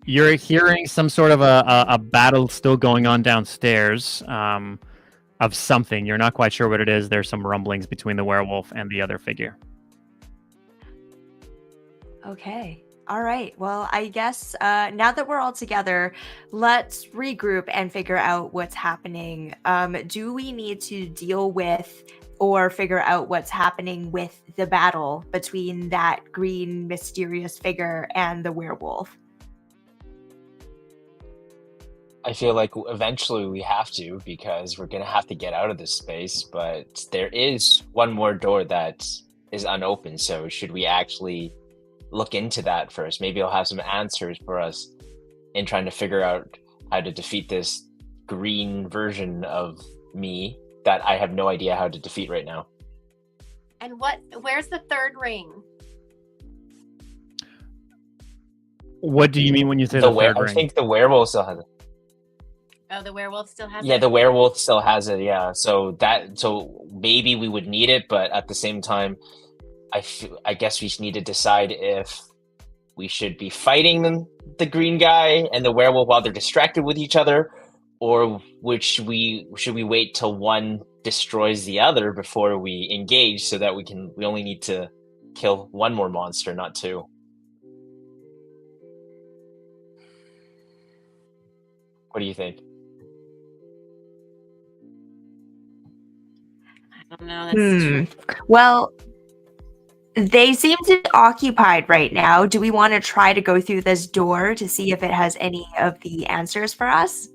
You're hearing some sort of a battle still going on downstairs of something. You're not quite sure what it is. There's some rumblings between the werewolf and the other figure. Okay. All right. Well, I guess now that we're all together, let's regroup and figure out what's happening. Do we need to deal with or figure out what's happening with the battle between that green mysterious figure and the werewolf? I feel like eventually we have to, because we're going to have to get out of this space, but there is one more door that is unopened. So should we actually look into that first? Maybe I'll have some answers for us in trying to figure out how to defeat this green version of me that I have no idea how to defeat right now. And where's the third ring? What do you mean when you say the third ring? I think the werewolf still has it. Oh, the werewolf still has it? Yeah, the werewolf still has it, yeah. So maybe we would need it, but at the same time, I guess we need to decide if we should be fighting the green guy and the werewolf while they're distracted with each other, or should we wait till one destroys the other before we engage, so that we only need to kill one more monster, not two. What do you think? I don't know. That's true. Well, they seem to be occupied right now. Do we want to try to go through this door to see if it has any of the answers for us?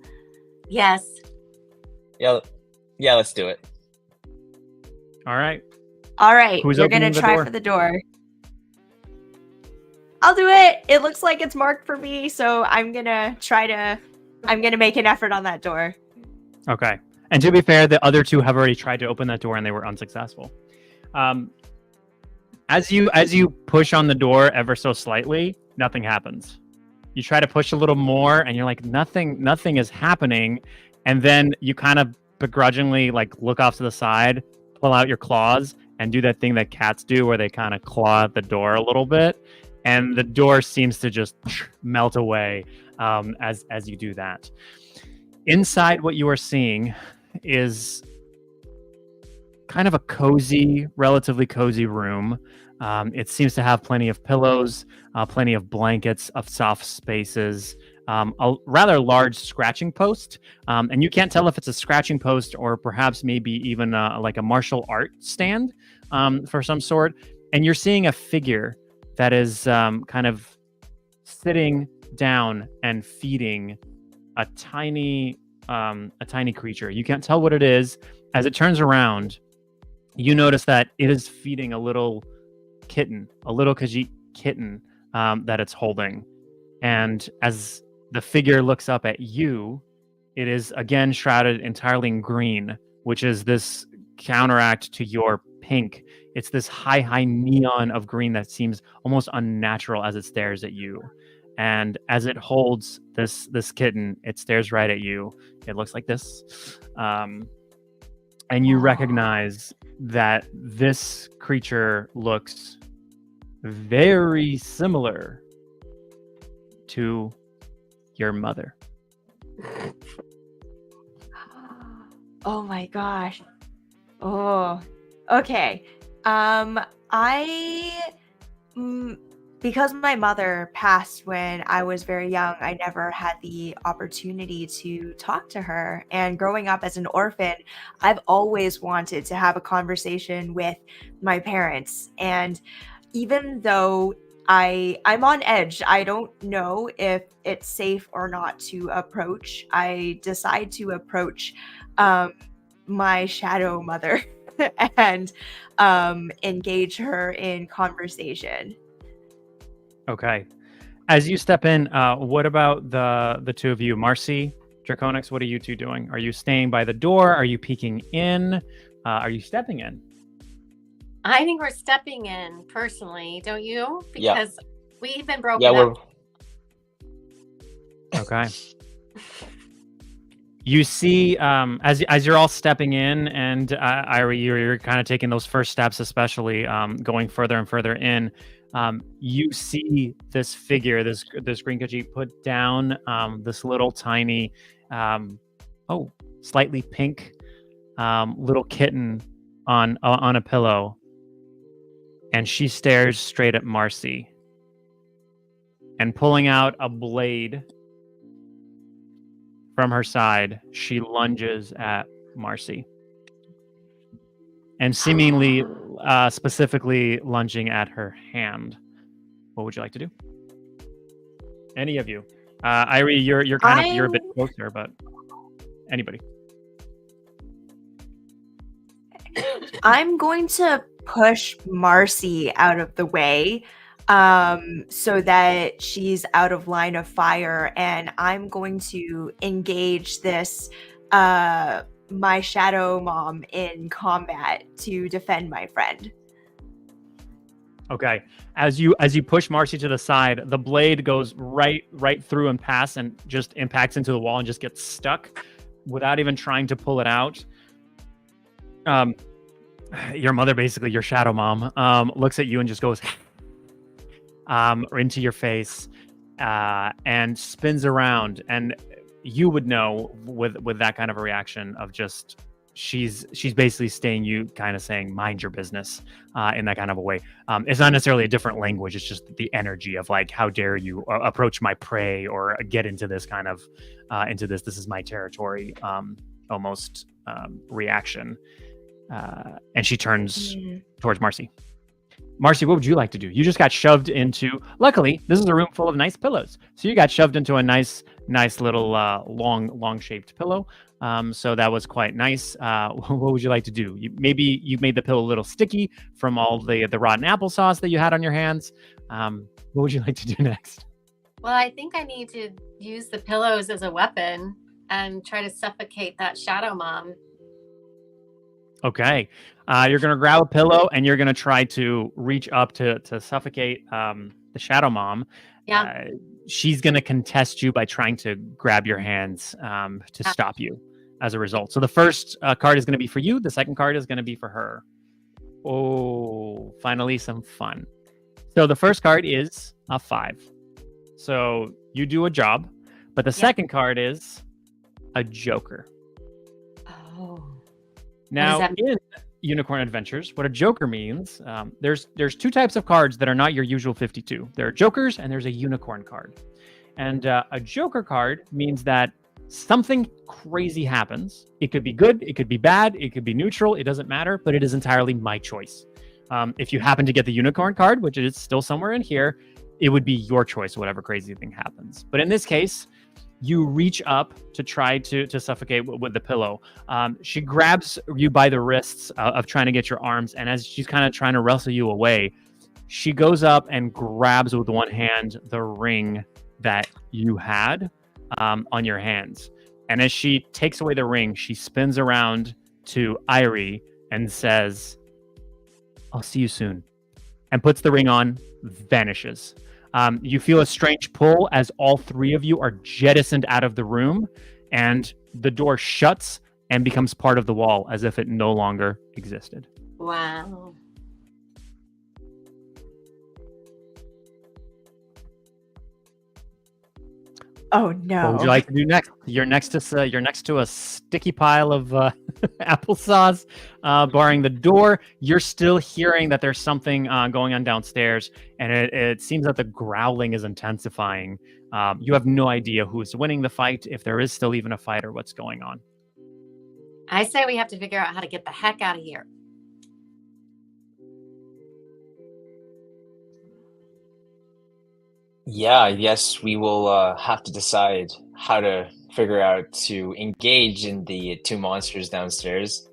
Yes. Yeah, let's do it. All right. We're going to try for the door. I'll do it. It looks like it's marked for me, so I'm going to make an effort on that door. Okay. And to be fair, the other two have already tried to open that door and they were unsuccessful. As you push on the door ever so slightly, nothing happens. You try to push a little more and you're like, nothing is happening. And then you kind of begrudgingly look off to the side, pull out your claws, and do that thing that cats do where they kind of claw at the door a little bit. And the door seems to just melt away as you do that. Inside, what you are seeing is kind of a relatively cozy room. It seems to have plenty of pillows, plenty of blankets, of soft spaces, a rather large scratching post. And you can't tell if it's a scratching post or perhaps maybe even like a martial art stand for some sort. And you're seeing a figure that is kind of sitting down and feeding a tiny creature. You can't tell what it is. As it turns around, you notice that it is feeding a little kitten, a little Khajiit kitten that it's holding. And as the figure looks up at you, it is again shrouded entirely in green, which is this counteract to your pink. It's this high neon of green that seems almost unnatural as it stares at you. And as it holds this kitten, it stares right at you. It looks like this. And you recognize that this creature looks very similar to your mother. Oh my gosh. Oh, okay. Because my mother passed when I was very young, I never had the opportunity to talk to her. And growing up as an orphan, I've always wanted to have a conversation with my parents. And even though I'm on edge, I don't know if it's safe or not to approach, I decide to approach my shadow mother and engage her in conversation. Okay. As you step in, what about the two of you? Marcy, Draconix, what are you two doing? Are you staying by the door? Are you peeking in? Are you stepping in? I think we're stepping in personally, don't you? Yeah. Because we've been broken Yeah, up. Okay. You see, as you're all stepping in, and Irie, you're kind of taking those first steps, especially going further and further in. You see this figure, this green Khajiit, put down this little tiny, slightly pink little kitten on a pillow, and she stares straight at Marcy. And pulling out a blade from her side, she lunges at Marcy. And seemingly, specifically lunging at her hand. What would you like to do? Any of you? Irie, you're a bit closer, but anybody. I'm going to push Marcy out of the way so that she's out of line of fire, and I'm going to engage this my shadow mom in combat to defend my friend. Okay. As you push Marcy to the side, the blade goes right through and past and just impacts into the wall and just gets stuck without even trying to pull it out. Your mother, basically your shadow mom, looks at you and just goes into your face and spins around, and you would know with that kind of a reaction of just she's basically staying you kind of saying mind your business in that kind of a way. It's not necessarily a different language, it's just the energy of like, how dare you approach my prey or get into this kind of into this is my territory almost reaction. And she turns towards Marcy. Marcy, what would you like to do? You just got shoved into, luckily, this is a room full of nice pillows. So you got shoved into a nice little long shaped pillow. So that was quite nice. What would you like to do? Maybe you made the pillow a little sticky from all the rotten applesauce that you had on your hands. What would you like to do next? Well, I think I need to use the pillows as a weapon and try to suffocate that shadow mom. Okay. You're going to grab a pillow and you're going to try to reach up to suffocate the shadow mom. Yeah. She's going to contest you by trying to grab your hands to stop you as a result. So the first card is going to be for you. The second card is going to be for her. Oh, finally some fun. So the first card is a 5. So you do a job. But the second card is a joker. Oh. Now, unicorn adventures, what a joker means, there's two types of cards that are not your usual 52. There are jokers and there's a unicorn card. And a joker card means that something crazy happens. It could be good, it could be bad, it could be neutral, it doesn't matter, but it is entirely my choice. If you happen to get the unicorn card, which is still somewhere in here, it would be your choice, whatever crazy thing happens. But in this case, you reach up to try to suffocate with the pillow. She grabs you by the wrists of trying to get your arms, and as she's kind of trying to wrestle you away, she goes up and grabs with one hand the ring that you had on your hands. And as she takes away the ring, she spins around to Irie and says, "I'll see you soon," and puts the ring on, vanishes. You feel a strange pull as all three of you are jettisoned out of the room, and the door shuts and becomes part of the wall as if it no longer existed. Wow. Oh no! What would you like to do next? You're next to a sticky pile of applesauce, barring the door. You're still hearing that there's something going on downstairs, and it seems that the growling is intensifying. You have no idea who's winning the fight, if there is still even a fight, or what's going on. I say we have to figure out how to get the heck out of here. Yeah, I guess we will have to decide how to figure out to engage in the two monsters downstairs.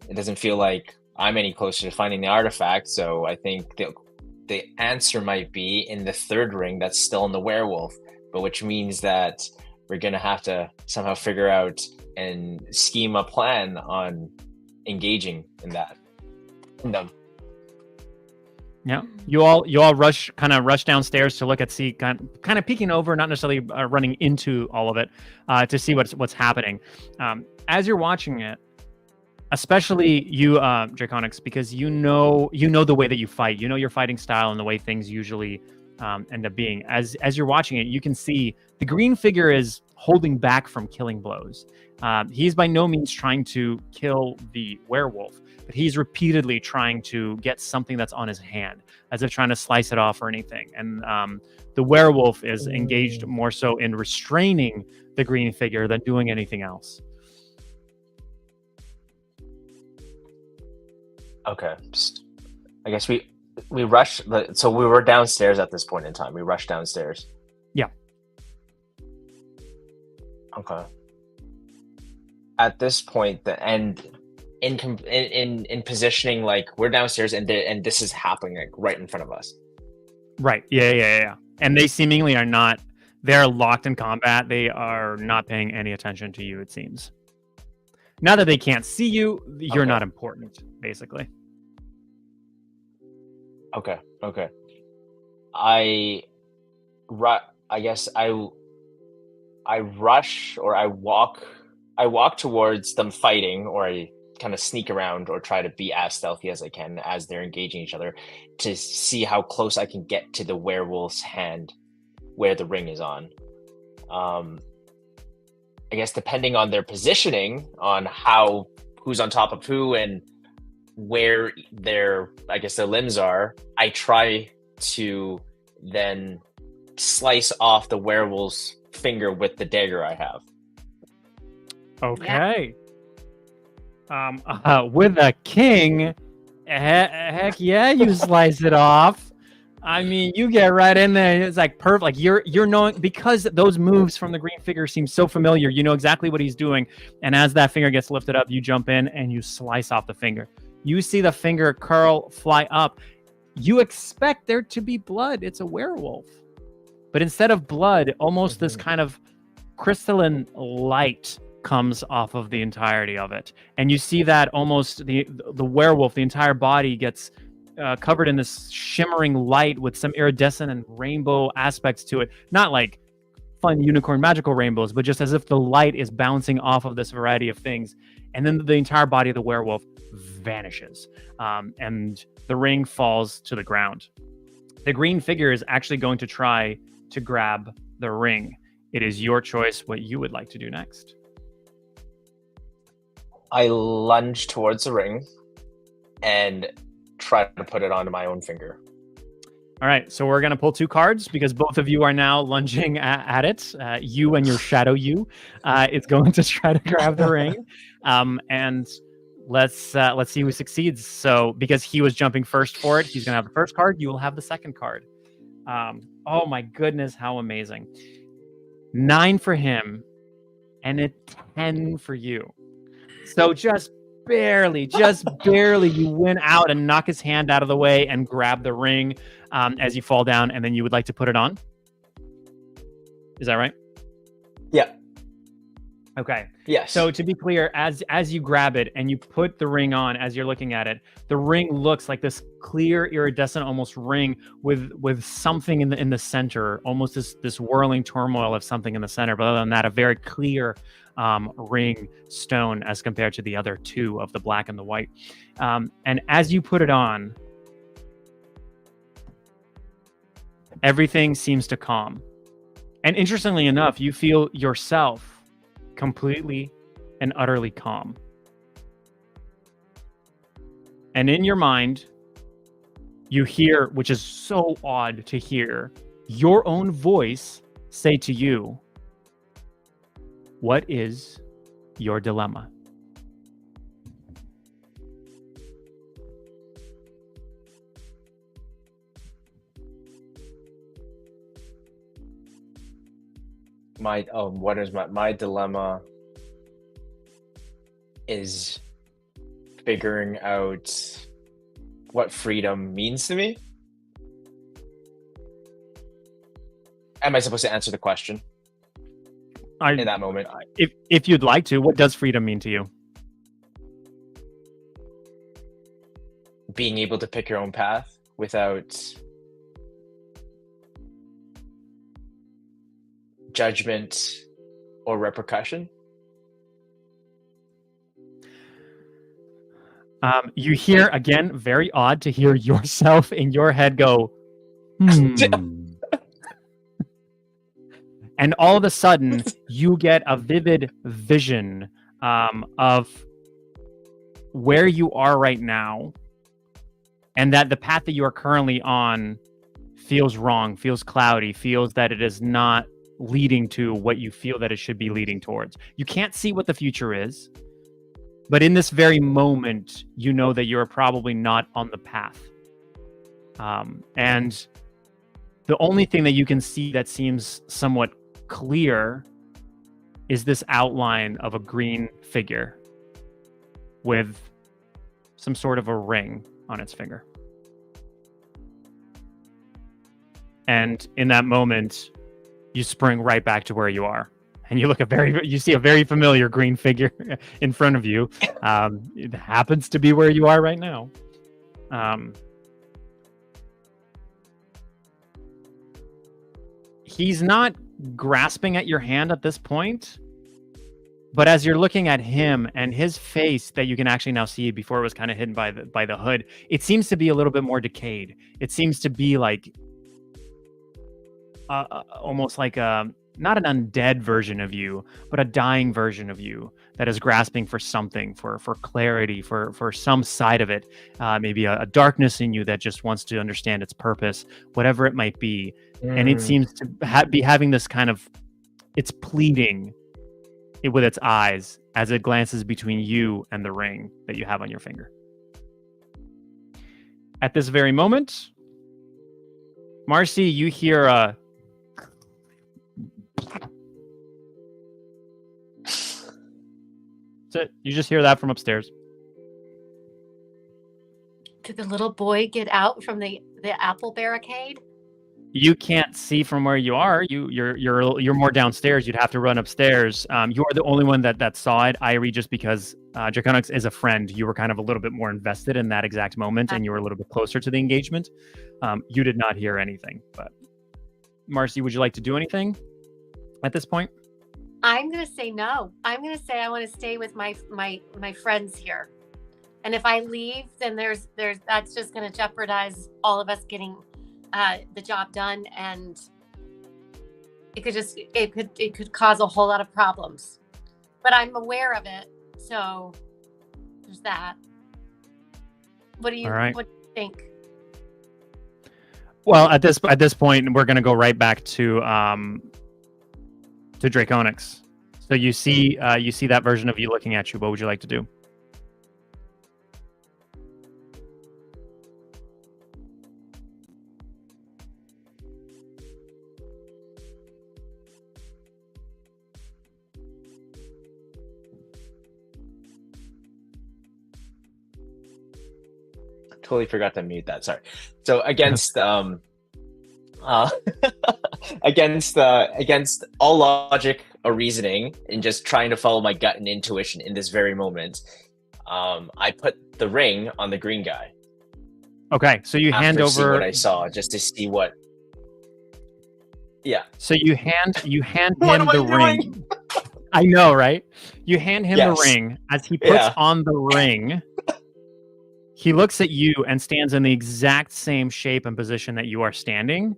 It doesn't feel like I'm any closer to finding the artifact, so I think the answer might be in the third ring that's still in the werewolf, but which means that we're going to have to somehow figure out and scheme a plan on engaging in that. No. Yeah, you all rush downstairs to look at kind of peeking over, not necessarily running into all of it, to see what's happening. As you're watching it, especially you, Draconix, because you know the way that you fight, you know your fighting style and the way things usually end up being. As you're watching it, you can see the green figure is holding back from killing blows. He's by no means trying to kill the werewolf, but he's repeatedly trying to get something that's on his hand, as if trying to slice it off or anything. And the werewolf is engaged more so in restraining the green figure than doing anything else. Okay. I guess we rushed. So we were downstairs at this point in time. We rushed downstairs. Yeah. Okay. At this point, in positioning, like we're downstairs and this is happening like right in front of us. Right. Yeah. And they seemingly are not. They're locked in combat. They are not paying any attention to you, it seems. Now that they can't see you, you're not important, basically. Okay. I guess I rush, or I walk towards them fighting, or I kind of sneak around or try to be as stealthy as I can as they're engaging each other to see how close I can get to the werewolf's hand where the ring is on. I guess depending on their positioning, on who's on top of who and where their limbs are, I try to then slice off the werewolf's finger with the dagger I have. Okay. With a king, heck yeah, you slice it off. I mean, you get right in there. It's like perfect. Like you're knowing, because those moves from the green figure seem so familiar. You know exactly what he's doing. And as that finger gets lifted up, you jump in and you slice off the finger. You see the finger curl, fly up. You expect there to be blood. It's a werewolf. But instead of blood, almost this kind of crystalline light comes off of the entirety of it. And you see that almost the werewolf, the entire body gets covered in this shimmering light with some iridescent and rainbow aspects to it. Not like fun unicorn magical rainbows, but just as if the light is bouncing off of this variety of things. And then the entire body of the werewolf vanishes. And the ring falls to the ground. The green figure is actually going to try to grab the ring. It is your choice what you would like to do next. I lunge towards the ring and try to put it onto my own finger. All right, so we're gonna pull 2 cards because both of you are now lunging at it. You and your shadow you is going to try to grab the ring, and let's see who succeeds. So because he was jumping first for it, he's gonna have the first card. You will have the second card. Oh my goodness, how amazing! 9 for him, and a 10 for you. So just barely, you win out and knock his hand out of the way and grab the ring as you fall down, and then you would like to put it on. Is that right? Yeah. Okay. Yes. So to be clear, as you grab it and you put the ring on, as you're looking at it, the ring looks like this clear, iridescent, almost ring with something in the center, almost this whirling turmoil of something in the center. But other than that, a very clear ring stone as compared to the other 2 of the black and the white. And as you put it on, everything seems to calm. And interestingly enough, you feel yourself completely and utterly calm. And in your mind, you hear, which is so odd to hear, your own voice say to you, "What is your dilemma?" What is my dilemma is figuring out what freedom means to me. Am I supposed to answer the question in that moment? If you'd like to, what does freedom mean to you? Being able to pick your own path without judgment or repercussion. You hear, again, very odd to hear yourself in your head go, and all of a sudden you get a vivid vision of where you are right now, and that the path that you are currently on feels wrong, feels cloudy, feels that it is not leading to what you feel that it should be leading towards. You can't see what the future is, but in this very moment, you know that you're probably not on the path. And the only thing that you can see that seems somewhat clear is this outline of a green figure with some sort of a ring on its finger. And in that moment, you spring right back to where you are, and you see a very familiar green figure in front of you. It happens to be where you are right now. He's not grasping at your hand at this point, but as you're looking at him and his face that you can actually now see, before it was kind of hidden by the hood, it seems to be a little bit more decayed. It seems to be like almost like not an undead version of you, but a dying version of you that is grasping for something, for clarity, for some side of it, maybe a darkness in you that just wants to understand its purpose, whatever it might be. And it seems to be having this kind of, it's pleading with its eyes as it glances between you and the ring that you have on your finger. At this very moment, Marcy, you hear a That's it. You just hear that from upstairs. Did the little boy get out from the apple barricade? You can't see from where you are. You're more downstairs. You'd have to run upstairs. You are the only one that saw it, Irie, just because Draconix is a friend. You were kind of a little bit more invested in that exact moment, and you were a little bit closer to the engagement. You did not hear anything. But Marcy, would you like to do anything at this point? I'm gonna say no. I'm gonna say I want to stay with my friends here. And if I leave, then there's that's just gonna jeopardize all of us getting the job done, and it could cause a whole lot of problems. But I'm aware of it, so there's that. What do you All right. what do you think? Well, at this point, we're going to go right back to Draconix. So you see that version of you looking at you. What would you like to do? Totally forgot to mute that. Sorry. So against uh, against all logic or reasoning and just trying to follow my gut and intuition in this very moment, I put the ring on the green guy. Okay, so you hand After seeing over what I saw, just to see what. Yeah. So you hand What him am I the ring. doing? I know, right? You hand him Yes. the ring. As he puts Yeah. on the ring, he looks at you and stands in the exact same shape and position that you are standing,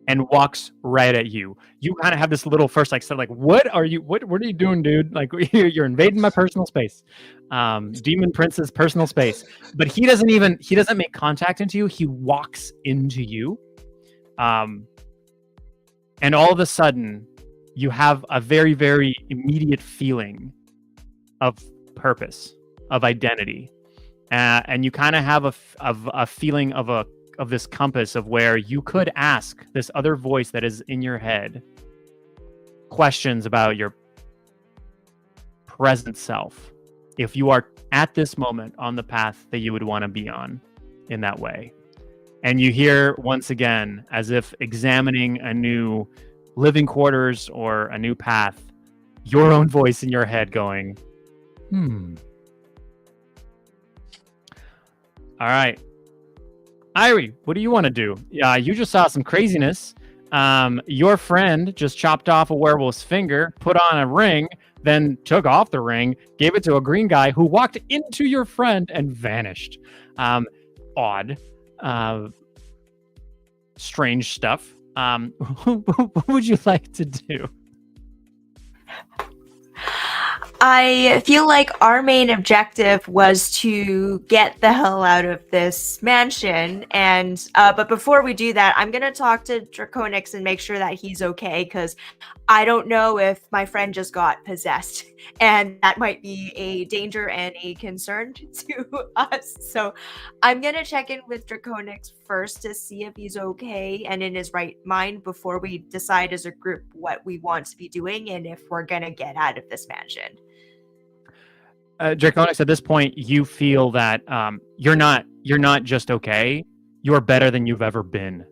and walks right at you. You kind of have this little first like, what are you doing, dude? Like, you're invading my personal space. Demon Prince's personal space. But he doesn't make contact into you. He walks into you. And all of a sudden, you have a very, very immediate feeling of purpose, of identity. And you kind of have a feeling of this compass of where you could ask this other voice that is in your head questions about your present self, if you are at this moment on the path that you would want to be on in that way. And you hear once again, as if examining a new living quarters or a new path, your own voice in your head going, All right. Irie, what do you want to do? Yeah, you just saw some craziness. Your friend just chopped off a werewolf's finger, put on a ring, then took off the ring, gave it to a green guy who walked into your friend and vanished. Odd. Strange stuff. What would you like to do? I feel like our main objective was to get the hell out of this mansion, and but before we do that, I'm gonna talk to Draconix and make sure that he's okay, because I don't know if my friend just got possessed, and that might be a danger and a concern to us. So I'm gonna check in with Draconix first to see if he's okay and in his right mind before we decide as a group what we want to be doing and if we're gonna get out of this mansion. Draconix, at this point, you feel that you're not just okay. You're better than you've ever been.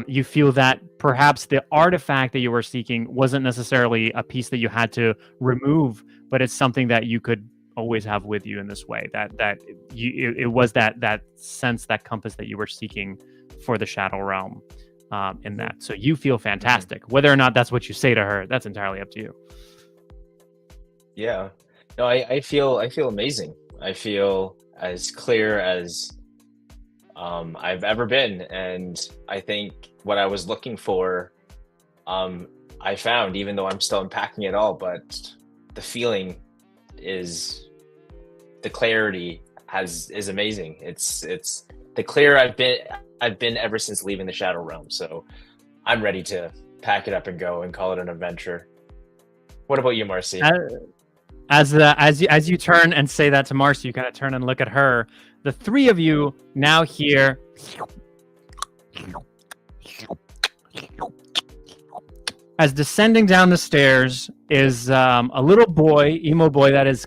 You feel that perhaps the artifact that you were seeking wasn't necessarily a piece that you had to remove, but it's something that you could always have with you in this way. It was that sense, that compass that you were seeking for the Shadow Realm. In that, so you feel fantastic. Whether or not that's what you say to her, that's entirely up to you. Yeah. No, I feel amazing. I feel as clear as I've ever been, and I think what I was looking for, I found, even though I'm still unpacking it all. But the feeling is, the clarity is amazing. It's the clearer I've been ever since leaving the Shadow Realm. So I'm ready to pack it up and go and call it an adventure. What about you, Marcy? As you turn and say that to Marcy, you kind of turn and look at her. The three of you now hear as descending down the stairs is a little boy, emo boy, that is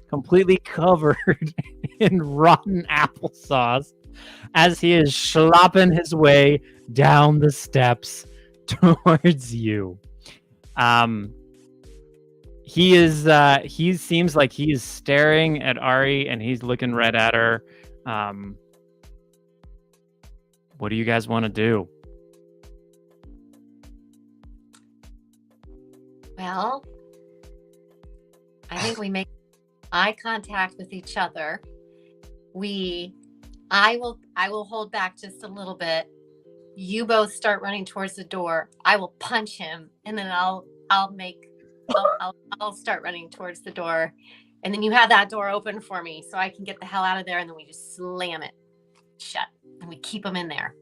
completely covered in rotten applesauce, as he is slopping his way down the steps towards you. He seems like he is staring at Ari and he's looking right at her. What do you guys want to do? Well, I think we make eye contact with each other. I will hold back just a little bit. You both start running towards the door. I will punch him, and then I'll start running towards the door, And then you have that door open for me so I can get the hell out of there, and then we just slam it shut and we keep them in there.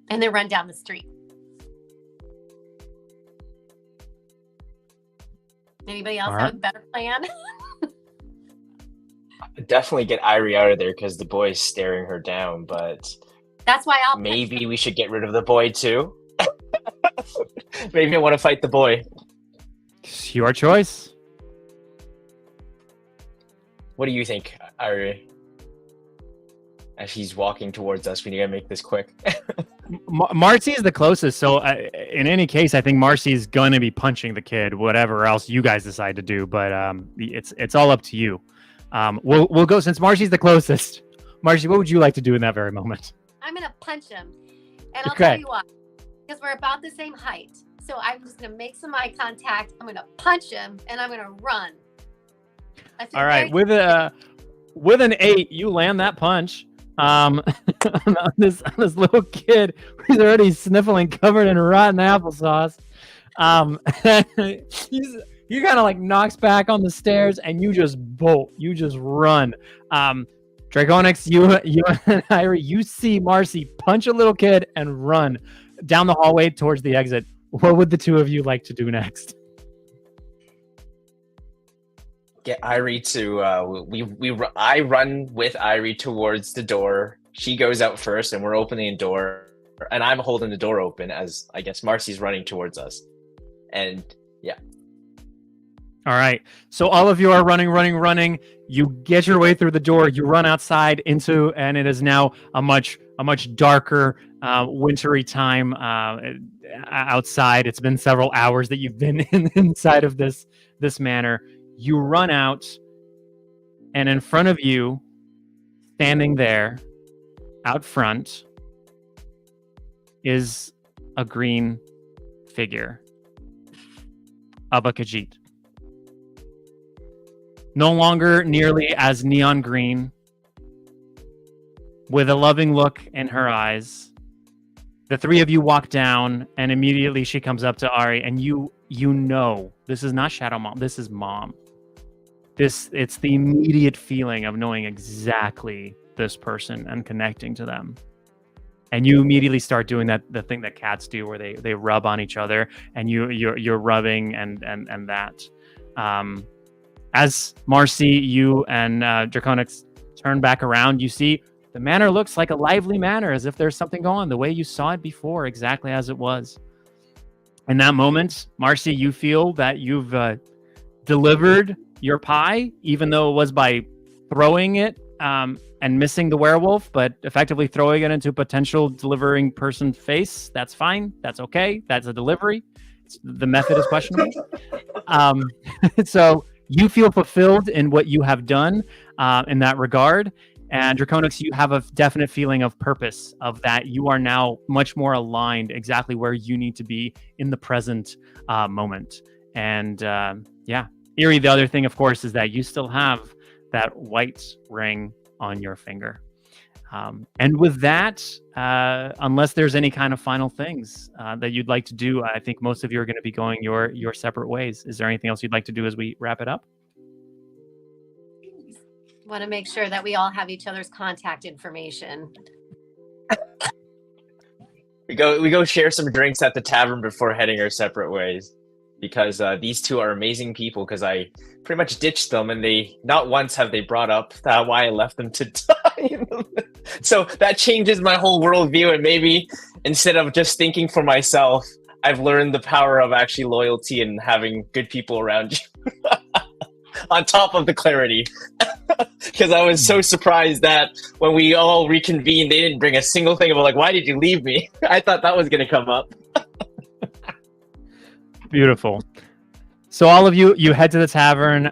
And then run down the street. Anybody else have a better plan? Definitely get Irie out of there because the boy's staring her down, but that's why I'll maybe we should get rid of the boy too. Maybe I want to fight the boy. It's your choice. What do you think, Irie? As he's walking towards us, we need to make this quick. Marcy is the closest, so in any case, I think Marcy's gonna be punching the kid, whatever else you guys decide to do. But it's all up to you. We'll go since Marcy's the closest. Marcy, what would you like to do in that very moment? I'm gonna punch him, and I'll tell you why. Because we're about the same height, so I'm just gonna make some eye contact. I'm gonna punch him, and I'm gonna run. All right, with an 8, you land that punch. On this little kid who's already sniffling, covered in rotten applesauce. He kind of like knocks back on the stairs, and you just bolt. You just run. Draconix, you and Irie, you see Marcy punch a little kid and run down the hallway towards the exit. What would the two of you like to do next? Get Irie to I run with Irie towards the door. She goes out first, and we're opening the door, and I'm holding the door open as I guess Marcy's running towards us. And yeah. All right. So all of you are running. You get your way through the door. You run outside into, and it is now a much darker, wintry time outside. It's been several hours that you've been inside of this manor. You run out, and in front of you, standing there, out front, is a green figure of a Khajiit. No longer nearly as neon green, with a loving look in her eyes. The three of you walk down, and immediately she comes up to Ari, and you know this is not Shadow Mom. This is Mom. It's the immediate feeling of knowing exactly this person and connecting to them. And you immediately start doing the thing that cats do, where they rub on each other, and you're rubbing and that. As Marcy, you and Draconix turn back around, you see the manor looks like a lively manor, as if there's something going on, the way you saw it before, exactly as it was. In that moment, Marcy, you feel that you've delivered your pie, even though it was by throwing it and missing the werewolf, but effectively throwing it into a potential delivering person's face. That's fine. That's okay. That's a delivery. The method is questionable. So you feel fulfilled in what you have done in that regard. And Draconix, you have a definite feeling of purpose, of that you are now much more aligned exactly where you need to be in the present moment. And yeah, Irie, the other thing, of course, is that you still have that white ring on your finger. And with that, unless there's any kind of final things that you'd like to do, I think most of you are going to be going your separate ways. Is there anything else you'd like to do as we wrap it up? Want to make sure that we all have each other's contact information. We go share some drinks at the tavern before heading our separate ways, because these two are amazing people, because I pretty much ditched them, and they not once have they brought up why I left them to die. So that changes my whole worldview, and maybe instead of just thinking for myself, I've learned the power of actually loyalty and having good people around you. On top of the clarity. Because I was so surprised that when we all reconvened, they didn't bring a single thing about like, why did you leave me? I thought that was going to come up. Beautiful. So all of you head to the tavern.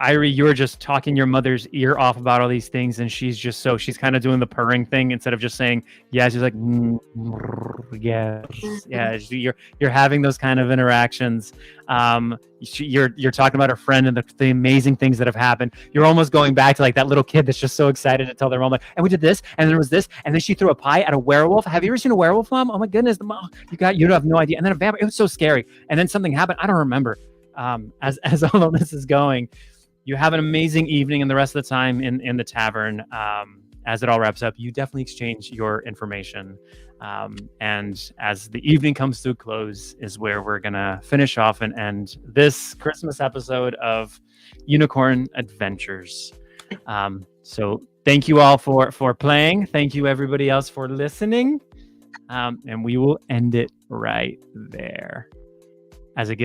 Irie, you were just talking your mother's ear off about all these things, and she's kind of doing the purring thing instead of just saying yeah. She's like yes, yeah. You're having those kind of interactions. You're talking about her friend and the amazing things that have happened. You're almost going back to like that little kid that's just so excited to tell their mom, like, and we did this, and there was this, and then she threw a pie at a werewolf. Have you ever seen a werewolf, Mom? Oh my goodness, you have no idea. And then a vampire. It was so scary. And then something happened. I don't remember. as all of this is going, you have an amazing evening, and the rest of the time in the tavern, as it all wraps up, you definitely exchange your information. And as the evening comes to a close is where we're gonna finish off and end this Christmas episode of Unicorn Adventures. So thank you all for playing. Thank you everybody else for listening. And we will end it right there. As a